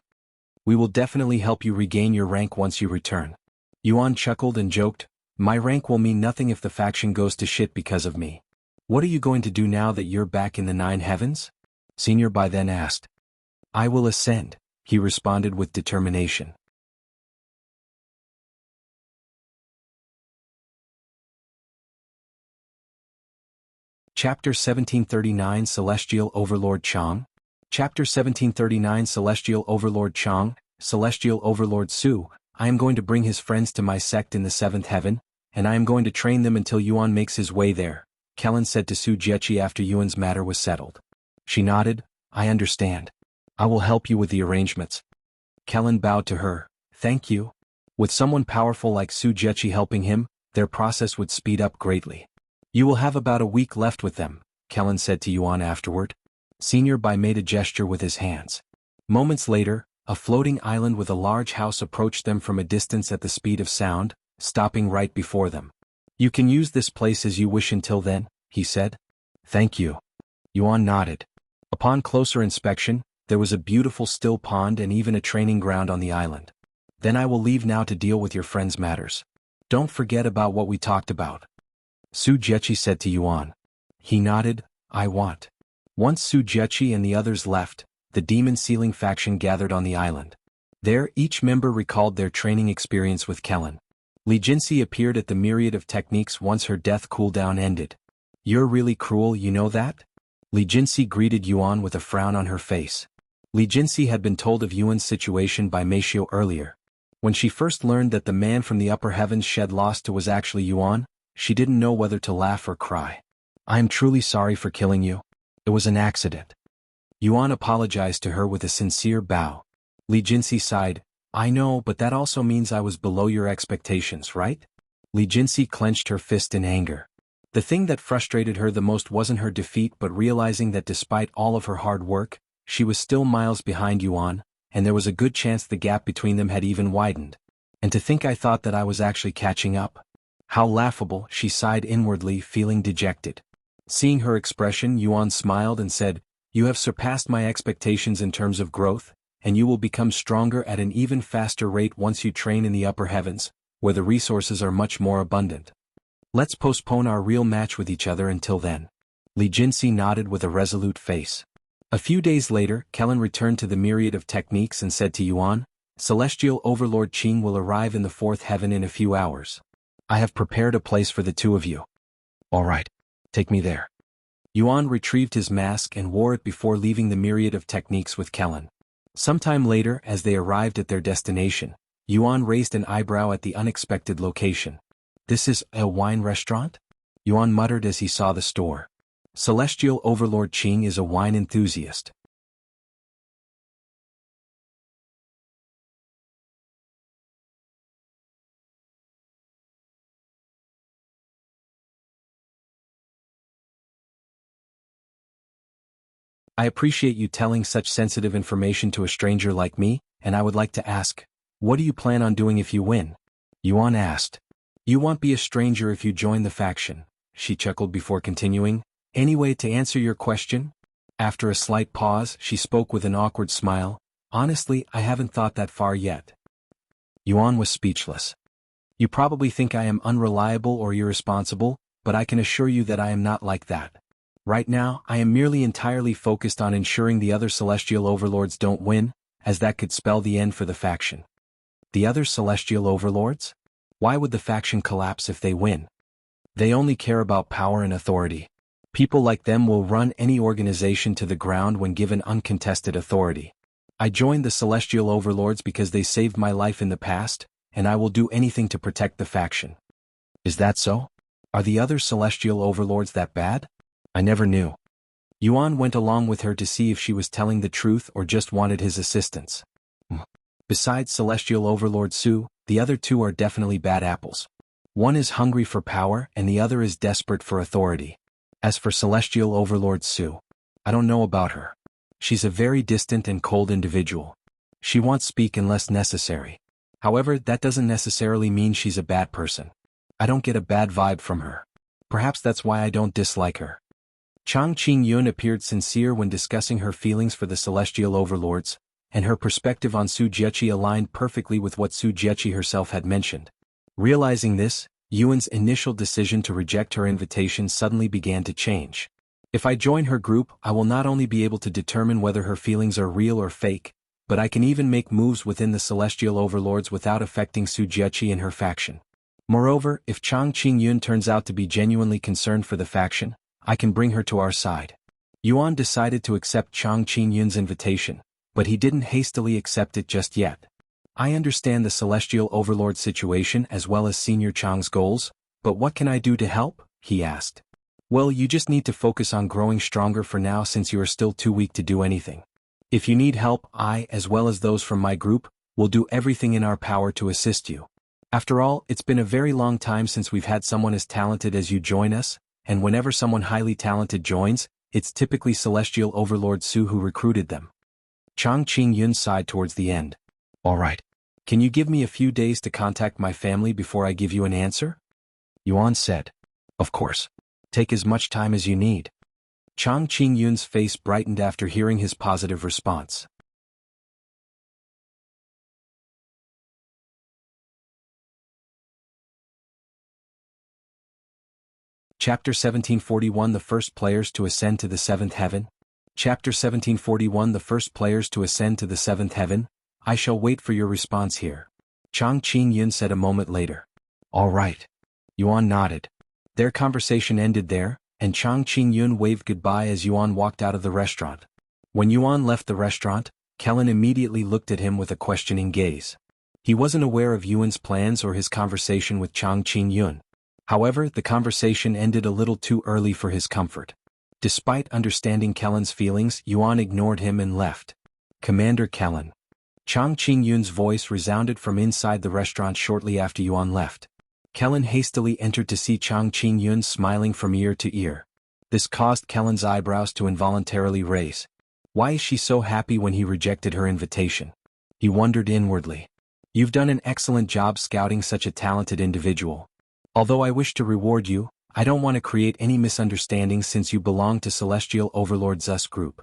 We will definitely help you regain your rank once you return. Yuan chuckled and joked, my rank will mean nothing if the faction goes to shit because of me. What are you going to do now that you're back in the 9 heavens? Senior Bai then asked. I will ascend, he responded with determination. Chapter 1739 Celestial Overlord Qiang. Chapter 1739 Celestial Overlord Qiang. Celestial Overlord Su, I am going to bring his friends to my sect in the 7th heaven, and I am going to train them until Yuan makes his way there, Kelan said to Su Jiechi after Yuan's matter was settled. She nodded, I understand. I will help you with the arrangements. Kelan bowed to her, thank you. With someone powerful like Su Jiechi helping him, their process would speed up greatly. You will have about a week left with them, Kelan said to Yuan afterward. Senior Bai made a gesture with his hands. Moments later, a floating island with a large house approached them from a distance at the speed of sound, stopping right before them. You can use this place as you wish until then, he said. Thank you. Yuan nodded. Upon closer inspection, there was a beautiful still pond and even a training ground on the island. Then I will leave now to deal with your friends' matters. Don't forget about what we talked about. Su Jiechi said to Yuan. He nodded, I want. Once Su Jiechi and the others left, the Demon Sealing faction gathered on the island. There each member recalled their training experience with Kelan. Li Jinxi appeared at the myriad of techniques once her death cooldown ended. You're really cruel, you know that? Li Jinxi greeted Yuan with a frown on her face. Li Jinxi had been told of Yuan's situation by Meishio earlier. When she first learned that the man from the upper heavens shed lost to was actually Yuan, she didn't know whether to laugh or cry. I am truly sorry for killing you. It was an accident. Yuan apologized to her with a sincere bow. Li Jinxi sighed, I know, but that also means I was below your expectations, right? Li Jinxi clenched her fist in anger. The thing that frustrated her the most wasn't her defeat but realizing that despite all of her hard work, she was still miles behind Yuan, and there was a good chance the gap between them had even widened. And to think I thought that I was actually catching up. How laughable, she sighed inwardly, feeling dejected. Seeing her expression, Yuan smiled and said, You have surpassed my expectations in terms of growth, and you will become stronger at an even faster rate once you train in the upper heavens, where the resources are much more abundant. Let's postpone our real match with each other until then. Li Jinxi nodded with a resolute face. A few days later, Kelan returned to the myriad of techniques and said to Yuan, Celestial Overlord Qing will arrive in the 4th heaven in a few hours. I have prepared a place for the two of you. All right, take me there. Yuan retrieved his mask and wore it before leaving the myriad of techniques with Kelan. Sometime later, as they arrived at their destination, Yuan raised an eyebrow at the unexpected location. This is a wine restaurant? Yuan muttered as he saw the store. Celestial Overlord Qing is a wine enthusiast. I appreciate you telling such sensitive information to a stranger like me, and I would like to ask, what do you plan on doing if you win? Yuan asked. You won't be a stranger if you join the faction, she chuckled before continuing. Anyway, to answer your question? After a slight pause, she spoke with an awkward smile. Honestly, I haven't thought that far yet. Yuan was speechless. You probably think I am unreliable or irresponsible, but I can assure you that I am not like that. Right now, I am merely entirely focused on ensuring the other Celestial Overlords don't win, as that could spell the end for the faction. The other Celestial Overlords? Why would the faction collapse if they win? They only care about power and authority. People like them will run any organization to the ground when given uncontested authority. I joined the Celestial Overlords because they saved my life in the past, and I will do anything to protect the faction. Is that so? Are the other Celestial Overlords that bad? I never knew. Yuan went along with her to see if she was telling the truth or just wanted his assistance. Besides Celestial Overlord Su, the other two are definitely bad apples. One is hungry for power and the other is desperate for authority. As for Celestial Overlord Su, I don't know about her. She's a very distant and cold individual. She won't speak unless necessary. However, that doesn't necessarily mean she's a bad person. I don't get a bad vibe from her. Perhaps that's why I don't dislike her. Qiyuan appeared sincere when discussing her feelings for the celestial overlords, and her perspective on Su Jieqi aligned perfectly with what Su Jieqi herself had mentioned. Realizing this, Yuan's initial decision to reject her invitation suddenly began to change. If I join her group, I will not only be able to determine whether her feelings are real or fake, but I can even make moves within the celestial overlords without affecting Su Jieqi and her faction. Moreover, if Qiyuan turns out to be genuinely concerned for the faction, I can bring her to our side. Yuan decided to accept Qiyuan's invitation, but he didn't hastily accept it just yet. I understand the celestial overlord situation as well as Senior Qiang's goals, but what can I do to help? He asked. Well, you just need to focus on growing stronger for now since you are still too weak to do anything. If you need help, I, as well as those from my group, will do everything in our power to assist you. After all, it's been a very long time since we've had someone as talented as you join us, and whenever someone highly talented joins, it's typically Celestial Overlord Su who recruited them. Qiyuan sighed towards the end. All right. Can you give me a few days to contact my family before I give you an answer? Yuan said. Of course. Take as much time as you need. Qiyuan's face brightened after hearing his positive response. Chapter 1741 The First Players to Ascend to the Seventh Heaven. Chapter 1741 The First Players to Ascend to the Seventh Heaven. I shall wait for your response here. Qiyuan said a moment later. All right. Yuan nodded. Their conversation ended there, and Qiyuan waved goodbye as Yuan walked out of the restaurant. When Yuan left the restaurant, Kelan immediately looked at him with a questioning gaze. He wasn't aware of Yuan's plans or his conversation with Qiyuan. However, the conversation ended a little too early for his comfort. Despite understanding Kelan's feelings, Yuan ignored him and left. Commander Kelan. Qiyuan's voice resounded from inside the restaurant shortly after Yuan left. Kelan hastily entered to see Qiyuan smiling from ear to ear. This caused Kelan's eyebrows to involuntarily raise. Why is she so happy when he rejected her invitation? He wondered inwardly. You've done an excellent job scouting such a talented individual. Although I wish to reward you, I don't want to create any misunderstandings since you belong to Celestial Overlord Zus group.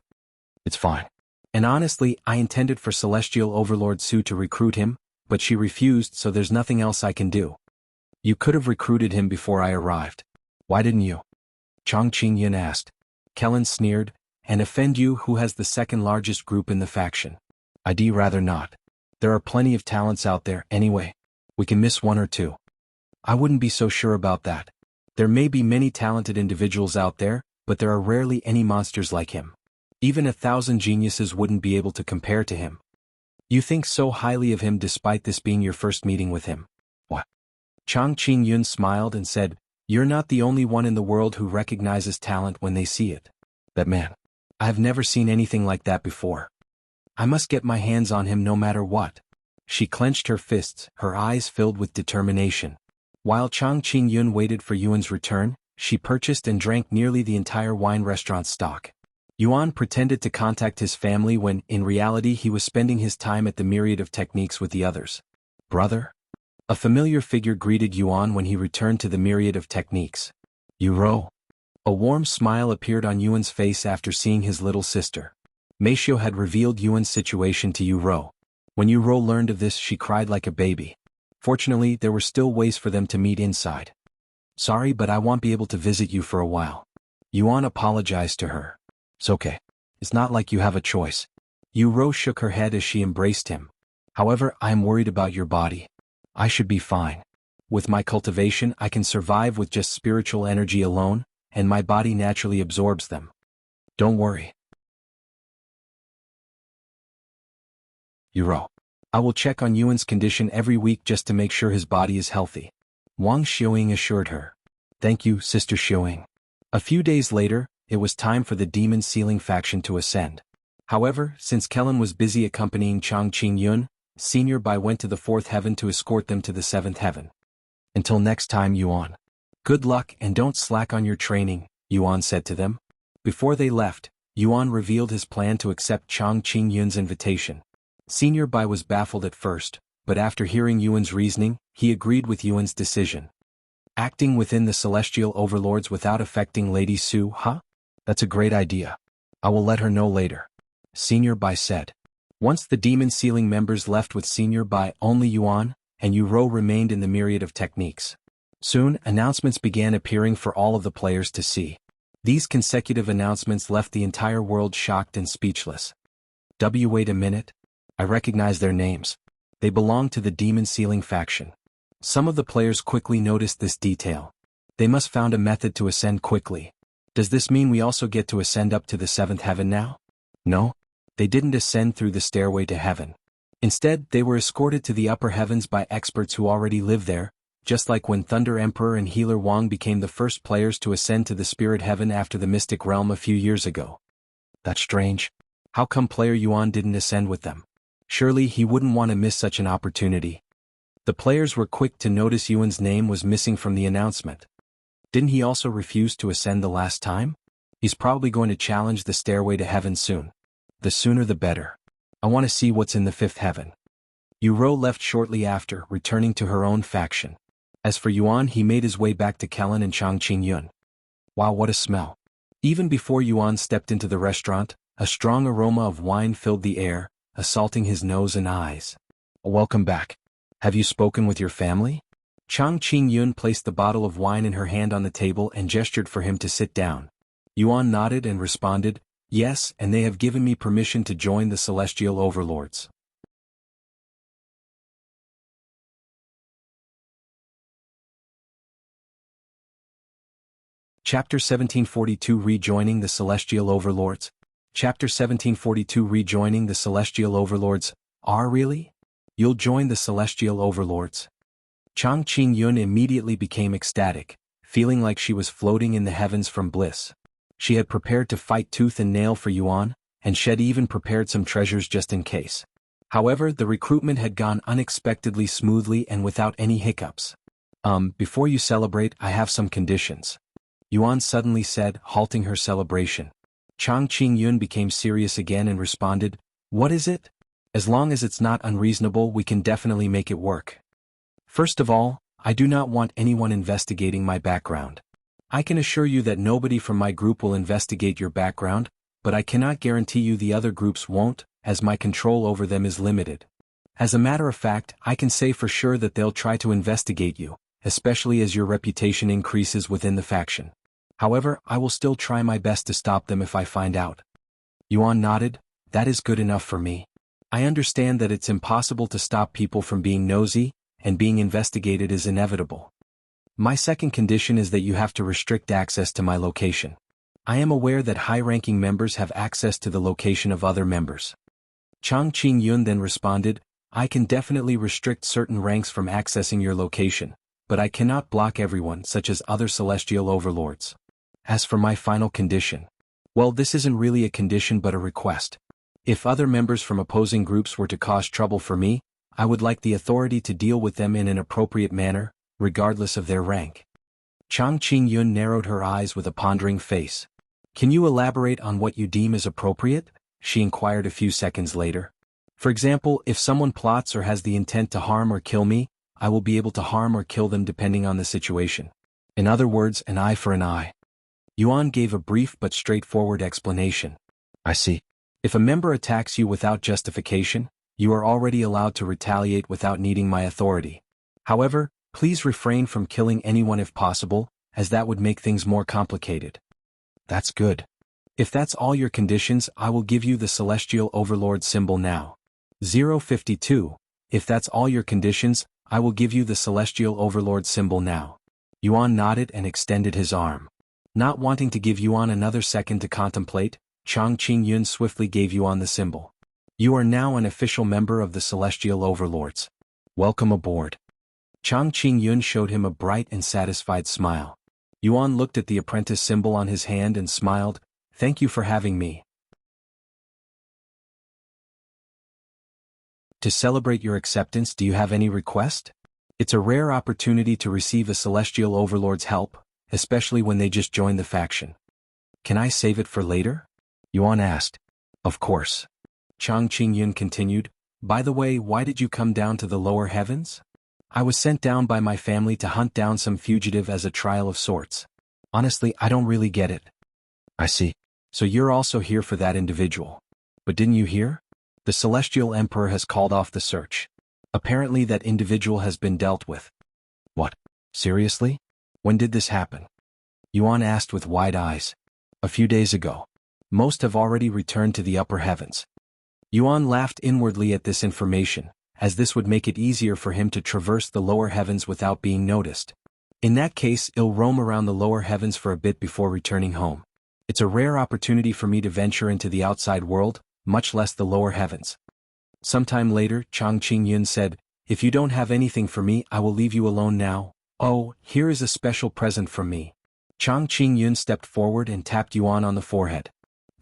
It's fine. And honestly, I intended for Celestial Overlord Su to recruit him, but she refused, so there's nothing else I can do. You could have recruited him before I arrived. Why didn't you? Qiyuan asked. Kelan sneered, and offend you who has the second largest group in the faction. I'd rather not. There are plenty of talents out there anyway. We can miss one or two. I wouldn't be so sure about that. There may be many talented individuals out there, but there are rarely any monsters like him. Even 1,000 geniuses wouldn't be able to compare to him. You think so highly of him despite this being your first meeting with him. What? Qiyuan smiled and said, You're not the only one in the world who recognizes talent when they see it. That man. I have never seen anything like that before. I must get my hands on him no matter what. She clenched her fists, her eyes filled with determination. While Qiyuan waited for Yuan's return, she purchased and drank nearly the entire wine restaurant stock. Yuan pretended to contact his family when, in reality, he was spending his time at the myriad of techniques with the others. Brother? A familiar figure greeted Yuan when he returned to the myriad of techniques. Yuro. A warm smile appeared on Yuan's face after seeing his little sister. Meishio had revealed Yuan's situation to Yuro. When Yuro learned of this, she cried like a baby. Fortunately, there were still ways for them to meet inside. Sorry, but I won't be able to visit you for a while. Yuan apologized to her. It's okay. It's not like you have a choice. Yuro shook her head as she embraced him. However, I am worried about your body. I should be fine. With my cultivation, I can survive with just spiritual energy alone, and my body naturally absorbs them. Don't worry. Yuro. I will check on Yuan's condition every week just to make sure his body is healthy. Wang Xiaoying assured her. Thank you, Sister Xiaoying. A few days later, it was time for the Demon Sealing faction to ascend. However, since Kelan was busy accompanying Qiyuan, Senior Bai went to the fourth heaven to escort them to the seventh heaven. Until next time, Yuan. Good luck and don't slack on your training, Yuan said to them. Before they left, Yuan revealed his plan to accept Qiyuan's invitation. Senior Bai was baffled at first, but after hearing Yuan's reasoning, he agreed with Yuan's decision. Acting within the celestial overlords without affecting Lady Su, huh? That's a great idea. I will let her know later. Senior Bai said. Once the demon sealing members left with Senior Bai, only Yuan and Uro remained in the myriad of techniques. Soon, announcements began appearing for all of the players to see. These consecutive announcements left the entire world shocked and speechless. Wait a minute. I recognize their names. They belong to the demon sealing faction. Some of the players quickly noticed this detail. They must found a method to ascend quickly. Does this mean we also get to ascend up to the seventh heaven now? No. They didn't ascend through the stairway to heaven. Instead, they were escorted to the upper heavens by experts who already live there, just like when Thunder Emperor and Healer Wang became the first players to ascend to the spirit heaven after the mystic realm a few years ago. That's strange. How come player Yuan didn't ascend with them? Surely he wouldn't want to miss such an opportunity. The players were quick to notice Yuan's name was missing from the announcement. Didn't he also refuse to ascend the last time? He's probably going to challenge the stairway to heaven soon. The sooner the better. I want to see what's in the fifth heaven. Uro left shortly after, returning to her own faction. As for Yuan, he made his way back to Kelan and Qiyuan. Wow, what a smell. Even before Yuan stepped into the restaurant, a strong aroma of wine filled the air, assaulting his nose and eyes. Welcome back. Have you spoken with your family? Qiyuan placed the bottle of wine in her hand on the table and gestured for him to sit down. Yuan nodded and responded, yes, and they have given me permission to join the celestial overlords. Chapter 1742 Rejoining the Celestial Overlords. Chapter 1742 Rejoining the Celestial Overlords. Really? You'll join the Celestial Overlords? Qiyuan immediately became ecstatic, feeling like she was floating in the heavens from bliss. She had prepared to fight tooth and nail for Yuan, and she had even prepared some treasures just in case. However, the recruitment had gone unexpectedly smoothly and without any hiccups. Before you celebrate, I have some conditions. Yuan suddenly said, halting her celebration. Qiyuan became serious again and responded, what is it? As long as it's not unreasonable, we can definitely make it work. First of all, I do not want anyone investigating my background. I can assure you that nobody from my group will investigate your background, but I cannot guarantee you the other groups won't, as my control over them is limited. As a matter of fact, I can say for sure that they'll try to investigate you, especially as your reputation increases within the faction. However, I will still try my best to stop them if I find out. Yuan nodded, that is good enough for me. I understand that it's impossible to stop people from being nosy, and being investigated is inevitable. My second condition is that you have to restrict access to my location. I am aware that high-ranking members have access to the location of other members. Qiyuan then responded, I can definitely restrict certain ranks from accessing your location, but I cannot block everyone such as other celestial overlords. As for my final condition, well, this isn't really a condition but a request. If other members from opposing groups were to cause trouble for me, I would like the authority to deal with them in an appropriate manner, regardless of their rank. Qiyuan narrowed her eyes with a pondering face. Can you elaborate on what you deem as appropriate? She inquired a few seconds later. For example, if someone plots or has the intent to harm or kill me, I will be able to harm or kill them depending on the situation. In other words, an eye for an eye. Yuan gave a brief but straightforward explanation. I see. If a member attacks you without justification, you are already allowed to retaliate without needing my authority. However, please refrain from killing anyone if possible, as that would make things more complicated. That's good. If that's all your conditions, I will give you the Celestial Overlord symbol now. 052. If that's all your conditions, I will give you the Celestial Overlord symbol now. Yuan nodded and extended his arm. Not wanting to give Yuan another second to contemplate, Qiyuan swiftly gave Yuan the symbol. You are now an official member of the Celestial Overlords. Welcome aboard. Qiyuan showed him a bright and satisfied smile. Yuan looked at the apprentice symbol on his hand and smiled, thank you for having me. To celebrate your acceptance, do you have any request? It's a rare opportunity to receive a Celestial Overlord's help, especially when they just joined the faction. Can I save it for later? Yuan asked. Of course. Qiyuan continued, by the way, why did you come down to the lower heavens? I was sent down by my family to hunt down some fugitive as a trial of sorts. Honestly, I don't really get it. I see. So you're also here for that individual. But didn't you hear? The Celestial Emperor has called off the search. Apparently that individual has been dealt with. What? Seriously? When did this happen? Yuan asked with wide eyes. A few days ago. Most have already returned to the upper heavens. Yuan laughed inwardly at this information, as this would make it easier for him to traverse the lower heavens without being noticed. In that case, he'll roam around the lower heavens for a bit before returning home. It's a rare opportunity for me to venture into the outside world, much less the lower heavens. Sometime later, Qiyuan said, "If you don't have anything for me, I will leave you alone now. Oh, here is a special present from me." Qiyuan stepped forward and tapped Yuan on the forehead.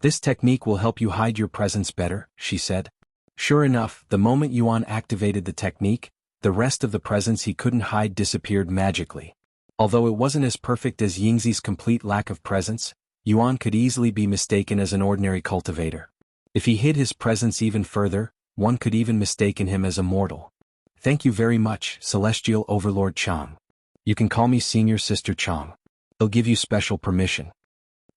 "This technique will help you hide your presence better," she said. Sure enough, the moment Yuan activated the technique, the rest of the presence he couldn't hide disappeared magically. Although it wasn't as perfect as Yingzi's complete lack of presence, Yuan could easily be mistaken as an ordinary cultivator. If he hid his presence even further, one could even mistaken him as a mortal. "Thank you very much, Celestial Overlord Qiang. You can call me Senior Sister Qiang. I'll give you special permission."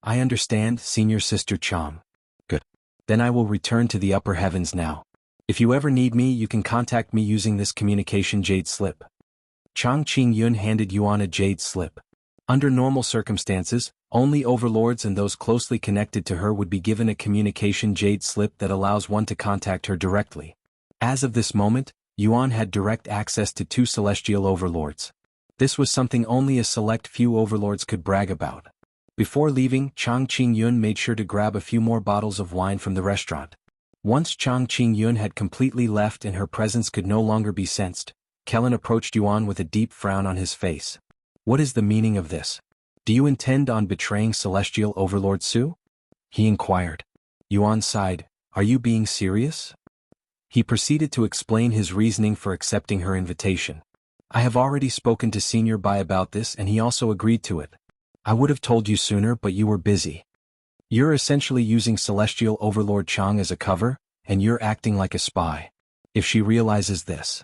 "I understand, Senior Sister Qiang." "Good. Then I will return to the upper heavens now. If you ever need me, you can contact me using this communication jade slip." Qiyuan handed Yuan a jade slip. Under normal circumstances, only overlords and those closely connected to her would be given a communication jade slip that allows one to contact her directly. As of this moment, Yuan had direct access to 2 celestial overlords. This was something only a select few overlords could brag about. Before leaving, Qiyuan made sure to grab a few more bottles of wine from the restaurant. Once Qiyuan had completely left and her presence could no longer be sensed, Kelan approached Yuan with a deep frown on his face. "What is the meaning of this? Do you intend on betraying Celestial Overlord Su?" he inquired. Yuan sighed. "Are you being serious?" He proceeded to explain his reasoning for accepting her invitation. "I have already spoken to Senior Bai about this and he also agreed to it. I would have told you sooner but you were busy. You're essentially using Celestial Overlord Qiang as a cover, and you're acting like a spy. If she realizes this."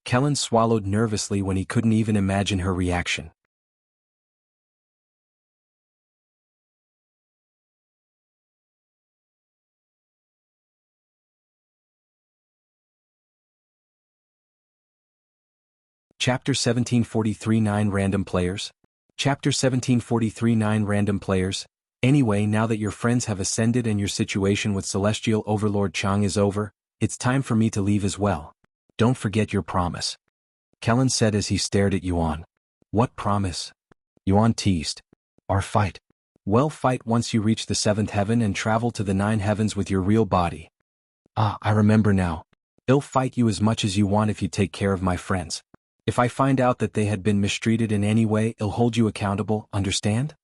Kelan swallowed nervously when he couldn't even imagine her reaction. Chapter 1743-9 Random Players. Chapter 1743-9 Random Players. Anyway, now that your friends have ascended and your situation with Celestial Overlord Qiang is over, it's time for me to leave as well. Don't forget your promise. Kelan said as he stared at Yuan. "What promise?" Yuan teased. "Our fight. Well, fight once you reach the 7th heaven and travel to the 9 heavens with your real body." "Ah, I remember now. I'll fight you as much as you want if you take care of my friends. If I find out that they had been mistreated in any way, I'll hold you accountable, understand?"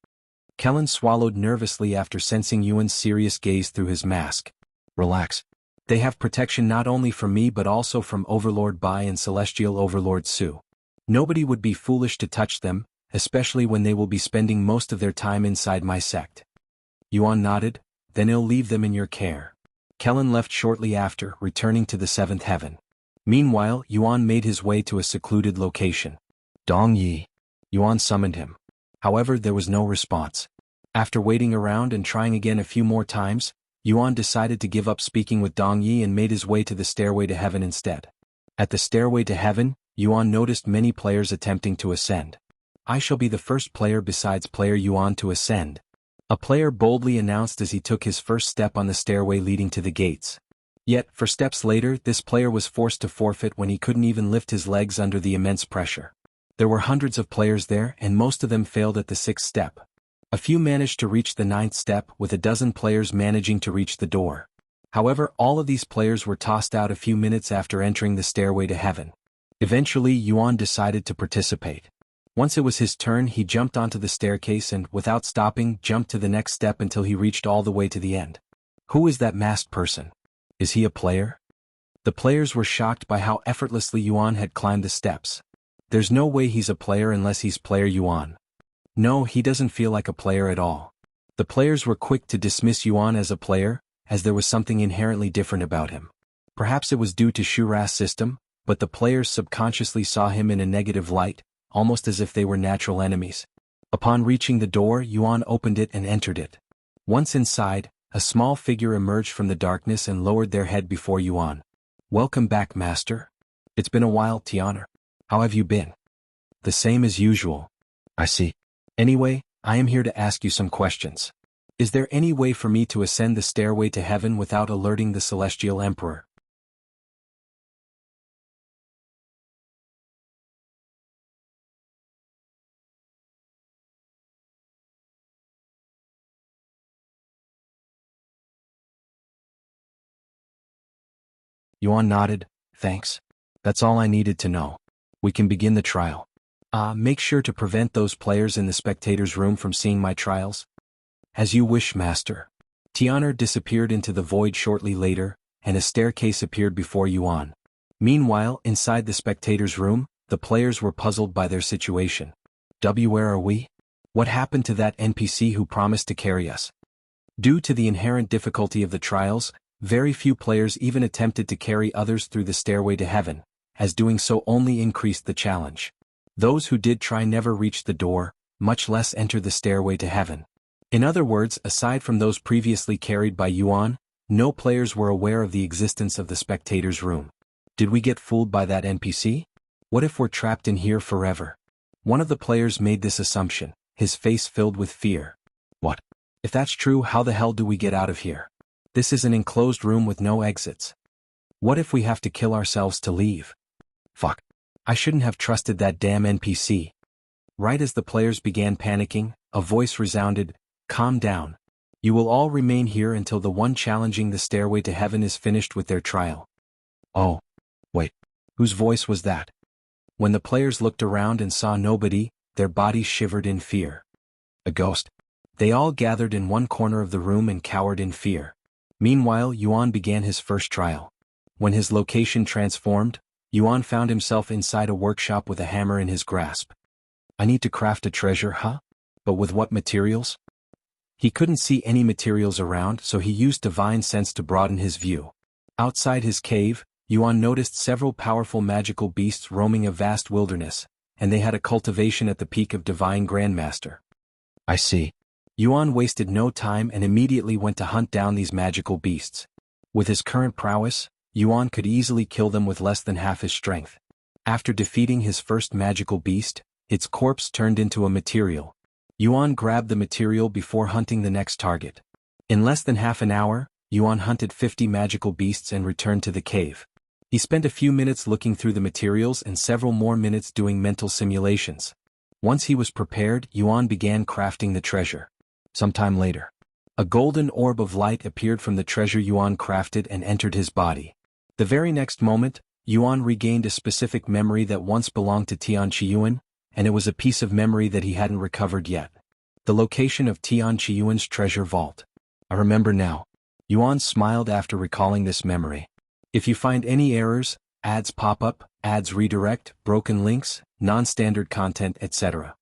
Kelan swallowed nervously after sensing Yuan's serious gaze through his mask. "Relax. They have protection not only from me but also from Overlord Bai and Celestial Overlord Su. Nobody would be foolish to touch them, especially when they will be spending most of their time inside my sect." Yuan nodded. "Then I'll leave them in your care." Kelan left shortly after, returning to the 7th heaven. Meanwhile, Yuan made his way to a secluded location. "Dong Yi." Yuan summoned him. However, there was no response. After waiting around and trying again a few more times, Yuan decided to give up speaking with Dong Yi and made his way to the stairway to heaven instead. At the stairway to heaven, Yuan noticed many players attempting to ascend. "I shall be the first player besides player Yuan to ascend," a player boldly announced as he took his first step on the stairway leading to the gates. Yet, for steps later, this player was forced to forfeit when he couldn't even lift his legs under the immense pressure. There were hundreds of players there and most of them failed at the 6th step. A few managed to reach the 9th step, with a dozen players managing to reach the door. However, all of these players were tossed out a few minutes after entering the stairway to heaven. Eventually, Yuan decided to participate. Once it was his turn, he jumped onto the staircase and, without stopping, jumped to the next step until he reached all the way to the end. Who is that masked person? Is he a player? The players were shocked by how effortlessly Yuan had climbed the steps. There's no way he's a player unless he's player Yuan. No, he doesn't feel like a player at all. The players were quick to dismiss Yuan as a player, as there was something inherently different about him. Perhaps it was due to Shura's system, but the players subconsciously saw him in a negative light, almost as if they were natural enemies. Upon reaching the door, Yuan opened it and entered it. Once inside, a small figure emerged from the darkness and lowered their head before Yuan. "Welcome back, Master. It's been a while, Tian. How have you been?" "The same as usual." "I see. Anyway, I am here to ask you some questions. Is there any way for me to ascend the stairway to heaven without alerting the Celestial Emperor?" Yuan nodded. "Thanks. That's all I needed to know. We can begin the trial. Make sure to prevent those players in the spectators' room from seeing my trials." "As you wish, Master." Tian disappeared into the void shortly later, and a staircase appeared before Yuan. Meanwhile, inside the spectators' room, the players were puzzled by their situation. Where are we? What happened to that NPC who promised to carry us?" Due to the inherent difficulty of the trials, very few players even attempted to carry others through the stairway to heaven, as doing so only increased the challenge. Those who did try never reached the door, much less enter the stairway to heaven. In other words, aside from those previously carried by Yuan, no players were aware of the existence of the spectators' room. Did we get fooled by that NPC? What if we're trapped in here forever? One of the players made this assumption, his face filled with fear. What? If that's true, how the hell do we get out of here? This is an enclosed room with no exits. What if we have to kill ourselves to leave? Fuck. I shouldn't have trusted that damn NPC. Right as the players began panicking, a voice resounded, "Calm down. You will all remain here until the one challenging the stairway to heaven is finished with their trial." Oh. Wait. Whose voice was that? When the players looked around and saw nobody, their bodies shivered in fear. A ghost. They all gathered in one corner of the room and cowered in fear. Meanwhile, Yuan began his first trial. When his location transformed, Yuan found himself inside a workshop with a hammer in his grasp. "I need to craft a treasure, huh? But with what materials?" He couldn't see any materials around, so he used divine sense to broaden his view. Outside his cave, Yuan noticed several powerful magical beasts roaming a vast wilderness, and they had a cultivation at the peak of Divine Grandmaster. "I see." Yuan wasted no time and immediately went to hunt down these magical beasts. With his current prowess, Yuan could easily kill them with less than half his strength. After defeating his first magical beast, its corpse turned into a material. Yuan grabbed the material before hunting the next target. In less than half an hour, Yuan hunted 50 magical beasts and returned to the cave. He spent a few minutes looking through the materials and several more minutes doing mental simulations. Once he was prepared, Yuan began crafting the treasure. Sometime later, a golden orb of light appeared from the treasure Yuan crafted and entered his body. The very next moment, Yuan regained a specific memory that once belonged to Tian Qiyuan, and it was a piece of memory that he hadn't recovered yet. The location of Tian Qiyuan's treasure vault. "I remember now." Yuan smiled after recalling this memory. If you find any errors, ads pop up, ads redirect, broken links, non-standard content, etc.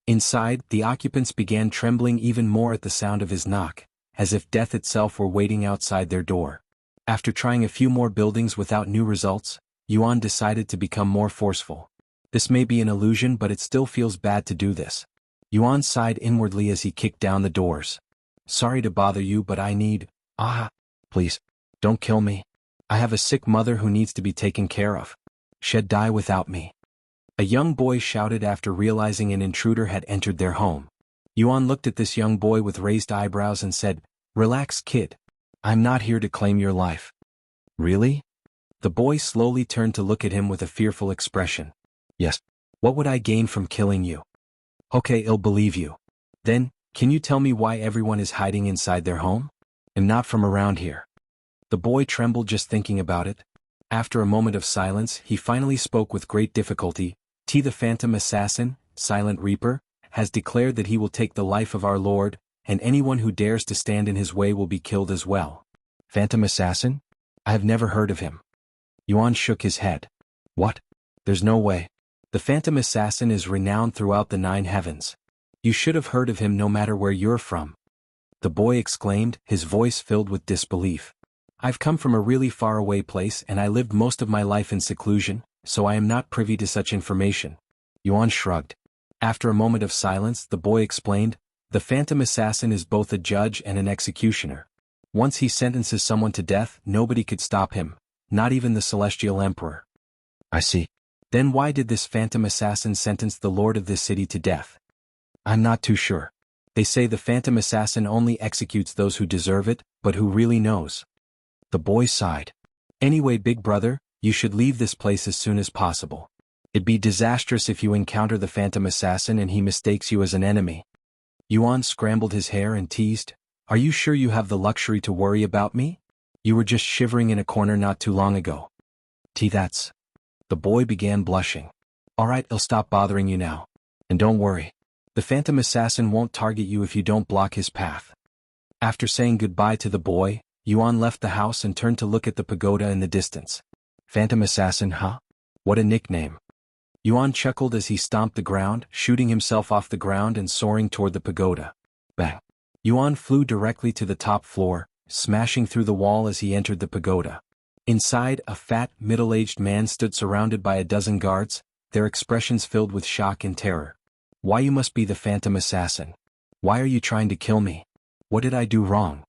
Inside, the occupants began trembling even more at the sound of his knock, as if death itself were waiting outside their door. After trying a few more buildings without new results, Yuan decided to become more forceful. This may be an illusion, but it still feels bad to do this. Yuan sighed inwardly as he kicked down the doors. "Sorry to bother you, but I need... Please, don't kill me. I have a sick mother who needs to be taken care of. She'd die without me." A young boy shouted after realizing an intruder had entered their home. Yuan looked at this young boy with raised eyebrows and said, "Relax, kid. I'm not here to claim your life." "Really?" The boy slowly turned to look at him with a fearful expression. "Yes. What would I gain from killing you?" "Okay, I'll believe you. Then, can you tell me why everyone is hiding inside their home? I'm not from around here." The boy trembled just thinking about it. After a moment of silence, he finally spoke with great difficulty. The Phantom Assassin, Silent Reaper, has declared that he will take the life of our Lord, and anyone who dares to stand in his way will be killed as well." "Phantom Assassin? I have never heard of him." Yuan shook his head. "What? There's no way. The Phantom Assassin is renowned throughout the 9 heavens. You should have heard of him no matter where you're from." The boy exclaimed, his voice filled with disbelief. I've come from a really far away place and I lived most of my life in seclusion, so I am not privy to such information. Yuan shrugged. After a moment of silence, the boy explained, the Phantom Assassin is both a judge and an executioner. Once he sentences someone to death, nobody could stop him, not even the Celestial Emperor. I see. Then why did this Phantom Assassin sentence the Lord of this city to death? I'm not too sure. They say the Phantom Assassin only executes those who deserve it, but who really knows? The boy sighed. Anyway, big brother, you should leave this place as soon as possible. It'd be disastrous if you encounter the Phantom Assassin and he mistakes you as an enemy. Yuan scrambled his hair and teased, are you sure you have the luxury to worry about me? You were just shivering in a corner not too long ago. That's. The boy began blushing. Alright, I'll stop bothering you now. And don't worry. The Phantom Assassin won't target you if you don't block his path. After saying goodbye to the boy, Yuan left the house and turned to look at the pagoda in the distance. Phantom Assassin, huh? What a nickname. Yuan chuckled as he stomped the ground, shooting himself off the ground and soaring toward the pagoda. Bang. Yuan flew directly to the top floor, smashing through the wall as he entered the pagoda. Inside, a fat, middle-aged man stood surrounded by a dozen guards, their expressions filled with shock and terror. Why, you must be the Phantom Assassin. Why are you trying to kill me? What did I do wrong?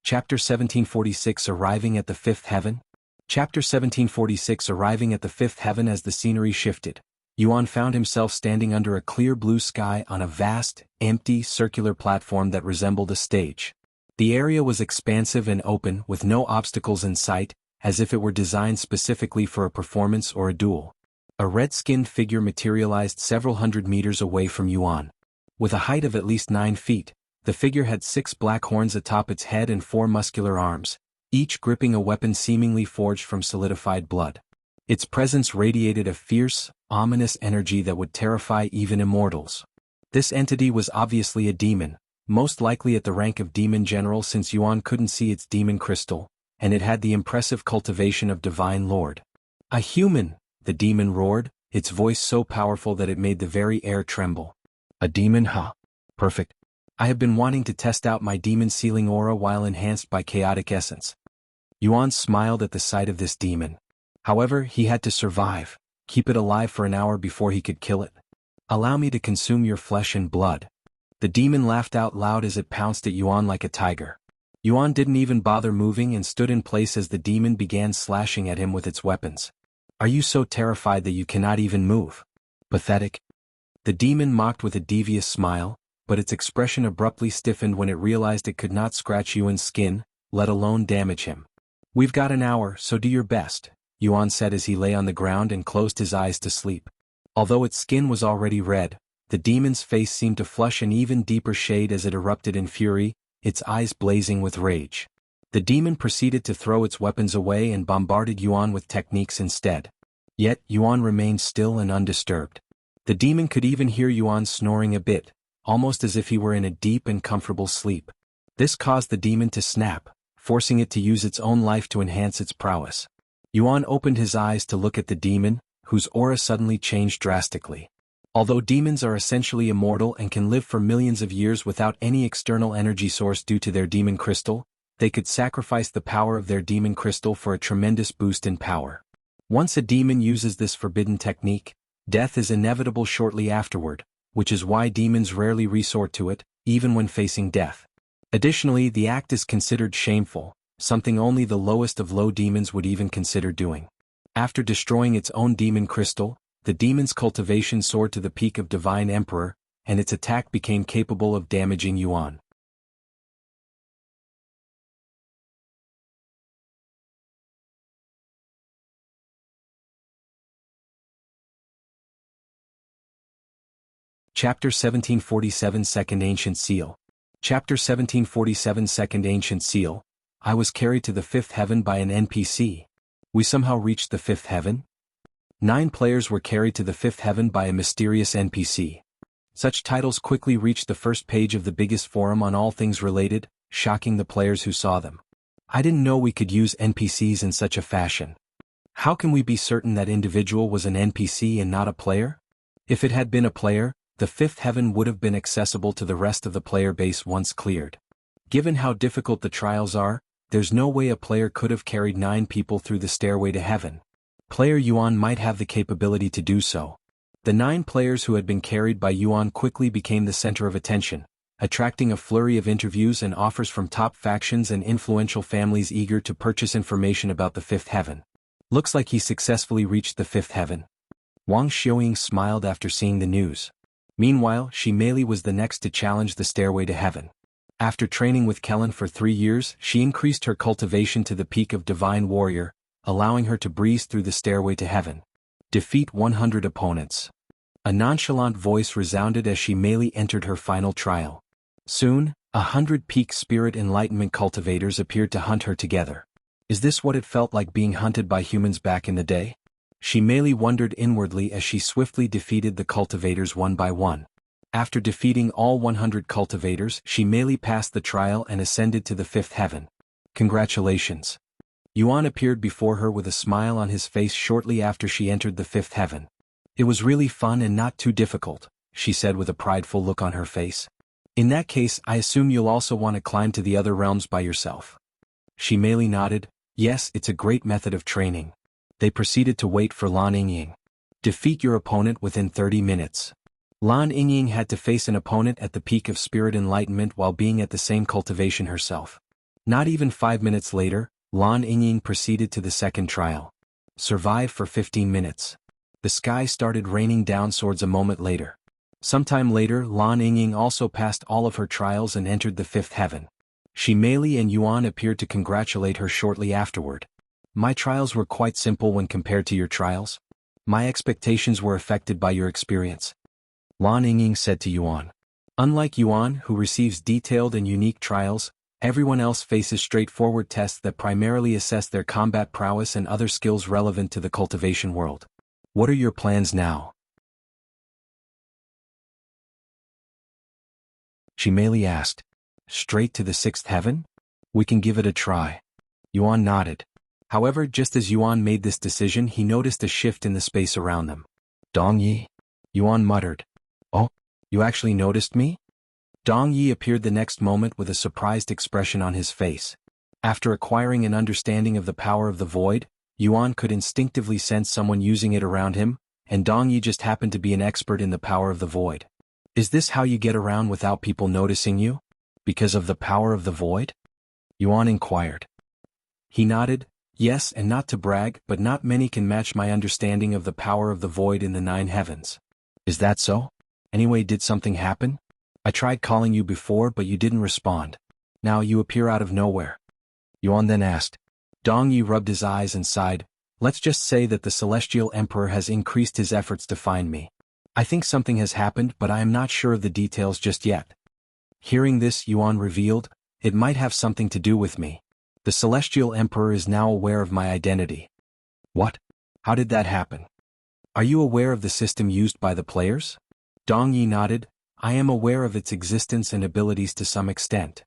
Chapter 1746 Arriving at the Fifth Heaven? Chapter 1746 Arriving at the Fifth Heaven. As the scenery shifted, Yuan found himself standing under a clear blue sky on a vast, empty, circular platform that resembled a stage. The area was expansive and open, with no obstacles in sight, as if it were designed specifically for a performance or a duel. A red-skinned figure materialized several hundred meters away from Yuan. With a height of at least 9 feet, the figure had 6 black horns atop its head and 4 muscular arms, each gripping a weapon seemingly forged from solidified blood. Its presence radiated a fierce, ominous energy that would terrify even immortals. This entity was obviously a demon, most likely at the rank of demon general since Yuan couldn't see its demon crystal, and it had the impressive cultivation of divine lord. A human, the demon roared, its voice so powerful that it made the very air tremble. A demon, huh? Perfect. I have been wanting to test out my demon sealing aura while enhanced by chaotic essence. Yuan smiled at the sight of this demon. However, he had to survive, keep it alive for an hour before he could kill it. Allow me to consume your flesh and blood. The demon laughed out loud as it pounced at Yuan like a tiger. Yuan didn't even bother moving and stood in place as the demon began slashing at him with its weapons. Are you so terrified that you cannot even move? Pathetic. The demon mocked with a devious smile, but its expression abruptly stiffened when it realized it could not scratch Yuan's skin, let alone damage him. We've got an hour, so do your best, Yuan said as he lay on the ground and closed his eyes to sleep. Although its skin was already red, the demon's face seemed to flush an even deeper shade as it erupted in fury, its eyes blazing with rage. The demon proceeded to throw its weapons away and bombarded Yuan with techniques instead. Yet, Yuan remained still and undisturbed. The demon could even hear Yuan snoring a bit, almost as if he were in a deep and comfortable sleep. This caused the demon to snap, forcing it to use its own life to enhance its prowess. Yuan opened his eyes to look at the demon, whose aura suddenly changed drastically. Although demons are essentially immortal and can live for millions of years without any external energy source due to their demon crystal, they could sacrifice the power of their demon crystal for a tremendous boost in power. Once a demon uses this forbidden technique, death is inevitable shortly afterward, which is why demons rarely resort to it, even when facing death. Additionally, the act is considered shameful, something only the lowest of low demons would even consider doing. After destroying its own demon crystal, the demon's cultivation soared to the peak of Divine Emperor, and its attack became capable of damaging Yuan. Chapter 1747 Second Ancient Seal. Chapter 1747 Second Ancient Seal. I was carried to the fifth heaven by an NPC. We somehow reached the fifth heaven? 9 players were carried to the fifth heaven by a mysterious NPC. Such titles quickly reached the first page of the biggest forum on all things related, shocking the players who saw them. I didn't know we could use NPCs in such a fashion. How can we be certain that individual was an NPC and not a player? If it had been a player, the fifth heaven would have been accessible to the rest of the player base once cleared. Given how difficult the trials are, there's no way a player could have carried 9 people through the stairway to heaven. Player Yuan might have the capability to do so. The 9 players who had been carried by Yuan quickly became the center of attention, attracting a flurry of interviews and offers from top factions and influential families eager to purchase information about the fifth heaven. Looks like he successfully reached the fifth heaven. Wang Xiaoying smiled after seeing the news. Meanwhile, Shimeli was the next to challenge the stairway to heaven. After training with Kelan for 3 years, she increased her cultivation to the peak of Divine Warrior, allowing her to breeze through the stairway to heaven. Defeat 100 opponents. A nonchalant voice resounded as Shimeli entered her final trial. Soon, 100 peak spirit enlightenment cultivators appeared to hunt her together. Is this what it felt like being hunted by humans back in the day? Shimeli wondered inwardly as she swiftly defeated the cultivators one by one. After defeating all 100 cultivators, Shimeli passed the trial and ascended to the fifth heaven. Congratulations. Yuan appeared before her with a smile on his face shortly after she entered the fifth heaven. It was really fun and not too difficult, she said with a prideful look on her face. In that case, I assume you'll also want to climb to the other realms by yourself. Shimeli nodded. Yes, it's a great method of training. They proceeded to wait for Lan Yingying. Defeat your opponent within 30 minutes. Lan Yingying had to face an opponent at the peak of spirit enlightenment while being at the same cultivation herself. Not even 5 minutes later, Lan Yingying proceeded to the second trial. Survive for 15 minutes. The sky started raining down swords a moment later. Sometime later, Lan Yingying also passed all of her trials and entered the fifth heaven. Shimeli and Yuan appeared to congratulate her shortly afterward. My trials were quite simple when compared to your trials. My expectations were affected by your experience. Lan Yingying said to Yuan. Unlike Yuan, who receives detailed and unique trials, everyone else faces straightforward tests that primarily assess their combat prowess and other skills relevant to the cultivation world. What are your plans now? Shimeli asked. Straight to the sixth heaven? We can give it a try. Yuan nodded. However, just as Yuan made this decision, he noticed a shift in the space around them. Dong Yi? Yuan muttered. Oh, you actually noticed me? Dong Yi appeared the next moment with a surprised expression on his face. After acquiring an understanding of the power of the void, Yuan could instinctively sense someone using it around him, and Dong Yi just happened to be an expert in the power of the void. Is this how you get around without people noticing you? Because of the power of the void? Yuan inquired. He nodded. Yes, and not to brag, but not many can match my understanding of the power of the void in the 9 heavens. Is that so? Anyway, did something happen? I tried calling you before, but you didn't respond. Now you appear out of nowhere. Yuan then asked. Dong Yi rubbed his eyes and sighed. Let's just say that the Celestial Emperor has increased his efforts to find me. I think something has happened, but I am not sure of the details just yet. Hearing this, Yuan revealed, it might have something to do with me. The Celestial Emperor is now aware of my identity. What? How did that happen? Are you aware of the system used by the players? Dong Yi nodded. I am aware of its existence and abilities to some extent.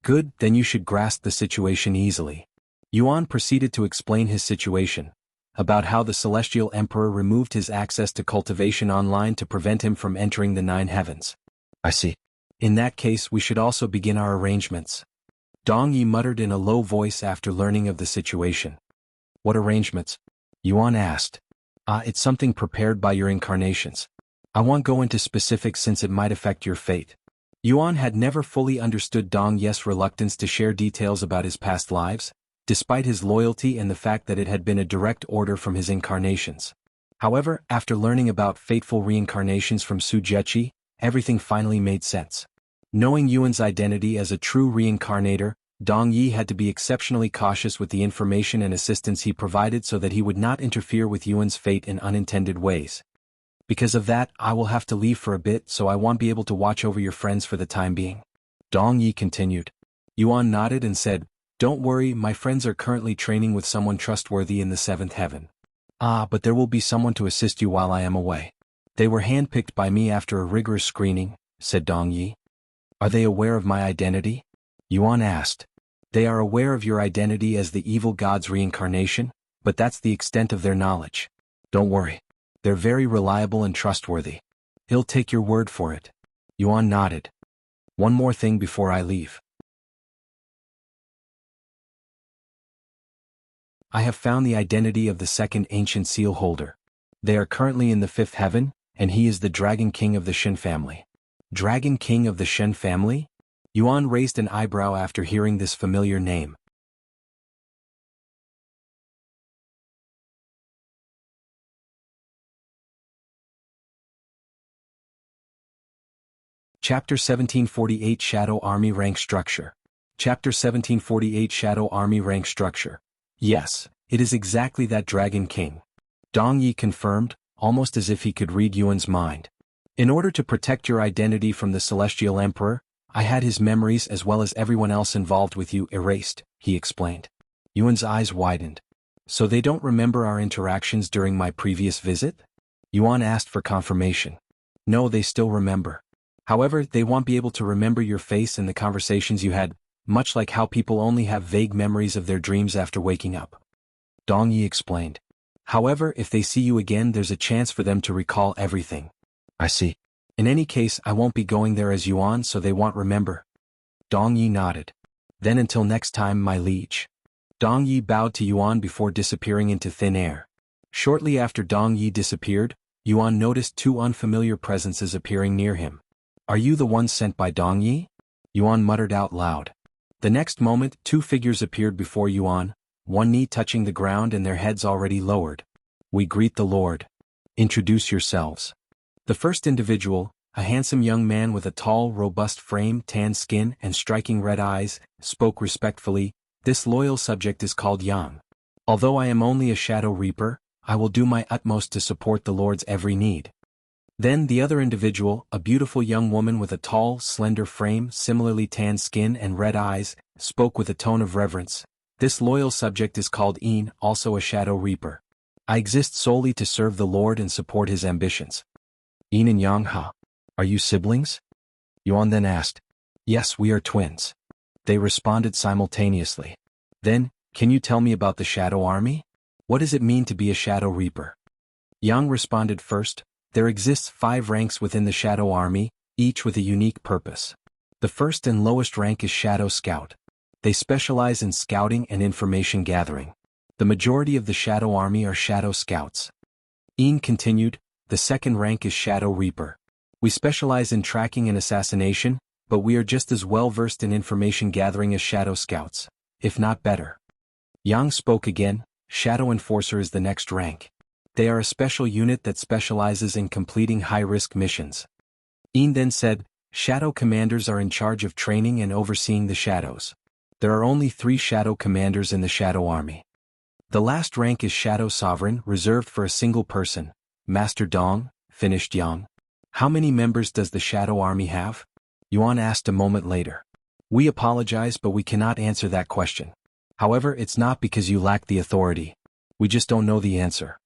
Good, then you should grasp the situation easily. Yuan proceeded to explain his situation, about how the Celestial Emperor removed his access to cultivation online to prevent him from entering the 9 heavens. I see. In that case, we should also begin our arrangements. Dong Yi muttered in a low voice after learning of the situation. What arrangements? Yuan asked. It's something prepared by your incarnations. I won't go into specifics since it might affect your fate. Yuan had never fully understood Dong Yi's reluctance to share details about his past lives, despite his loyalty and the fact that it had been a direct order from his incarnations. However, after learning about fateful reincarnations from Su Jechi, everything finally made sense. Knowing Yuan's identity as a true reincarnator, Dong Yi had to be exceptionally cautious with the information and assistance he provided so that he would not interfere with Yuan's fate in unintended ways. Because of that, I will have to leave for a bit, so I won't be able to watch over your friends for the time being. Dong Yi continued. Yuan nodded and said, Don't worry, my friends are currently training with someone trustworthy in the 7th heaven. But there will be someone to assist you while I am away. They were handpicked by me after a rigorous screening, said Dong Yi. Are they aware of my identity? Yuan asked. They are aware of your identity as the evil god's reincarnation, but that's the extent of their knowledge. Don't worry. They're very reliable and trustworthy. He'll take your word for it. Yuan nodded. One more thing before I leave. I have found the identity of the second ancient seal holder. They are currently in the fifth heaven, and he is the Dragon King of the Shen family. Dragon King of the Shen family? Yuan raised an eyebrow after hearing this familiar name. Chapter 1748 Shadow Army Rank Structure. Chapter 1748 Shadow Army Rank Structure. Yes, it is exactly that Dragon King. Dong Yi confirmed, almost as if he could read Yuan's mind. In order to protect your identity from the Celestial Emperor, I had his memories as well as everyone else involved with you erased, he explained. Yuan's eyes widened. So they don't remember our interactions during my previous visit? Yuan asked for confirmation. No, they still remember. However, they won't be able to remember your face and the conversations you had, much like how people only have vague memories of their dreams after waking up. Dong Yi explained. However, if they see you again, there's a chance for them to recall everything. I see. In any case, I won't be going there as Yuan, so they won't remember. Dong Yi nodded. Then until next time, my liege. Dong Yi bowed to Yuan before disappearing into thin air. Shortly after Dong Yi disappeared, Yuan noticed two unfamiliar presences appearing near him. Are you the one sent by Dong Yi? Yuan muttered out loud. The next moment, two figures appeared before Yuan, one knee touching the ground and their heads already lowered. We greet the Lord. Introduce yourselves. The first individual, a handsome young man with a tall, robust frame, tan skin, and striking red eyes, spoke respectfully. This loyal subject is called Yang. Although I am only a Shadow Reaper, I will do my utmost to support the Lord's every need. Then the other individual, a beautiful young woman with a tall, slender frame, similarly tan skin and red eyes, spoke with a tone of reverence. This loyal subject is called Yin, also a Shadow Reaper. I exist solely to serve the Lord and support his ambitions. Yin and Yang, huh? Are you siblings? Yuan then asked. Yes, we are twins. They responded simultaneously. Then, can you tell me about the Shadow Army? What does it mean to be a Shadow Reaper? Yang responded first. There exists 5 ranks within the Shadow Army, each with a unique purpose. The first and lowest rank is Shadow Scout. They specialize in scouting and information gathering. The majority of the Shadow Army are Shadow Scouts. Yin continued, the second rank is Shadow Reaper. We specialize in tracking and assassination, but we are just as well versed in information gathering as Shadow Scouts, if not better. Yang spoke again, Shadow Enforcer is the next rank. They are a special unit that specializes in completing high-risk missions. Yin then said, Shadow Commanders are in charge of training and overseeing the Shadows. There are only 3 Shadow Commanders in the Shadow Army. The last rank is Shadow Sovereign, reserved for a single person. Master Dong, finished Yang. How many members does the Shadow Army have? Yuan asked a moment later. We apologize, but we cannot answer that question. However, it's not because you lack the authority. We just don't know the answer.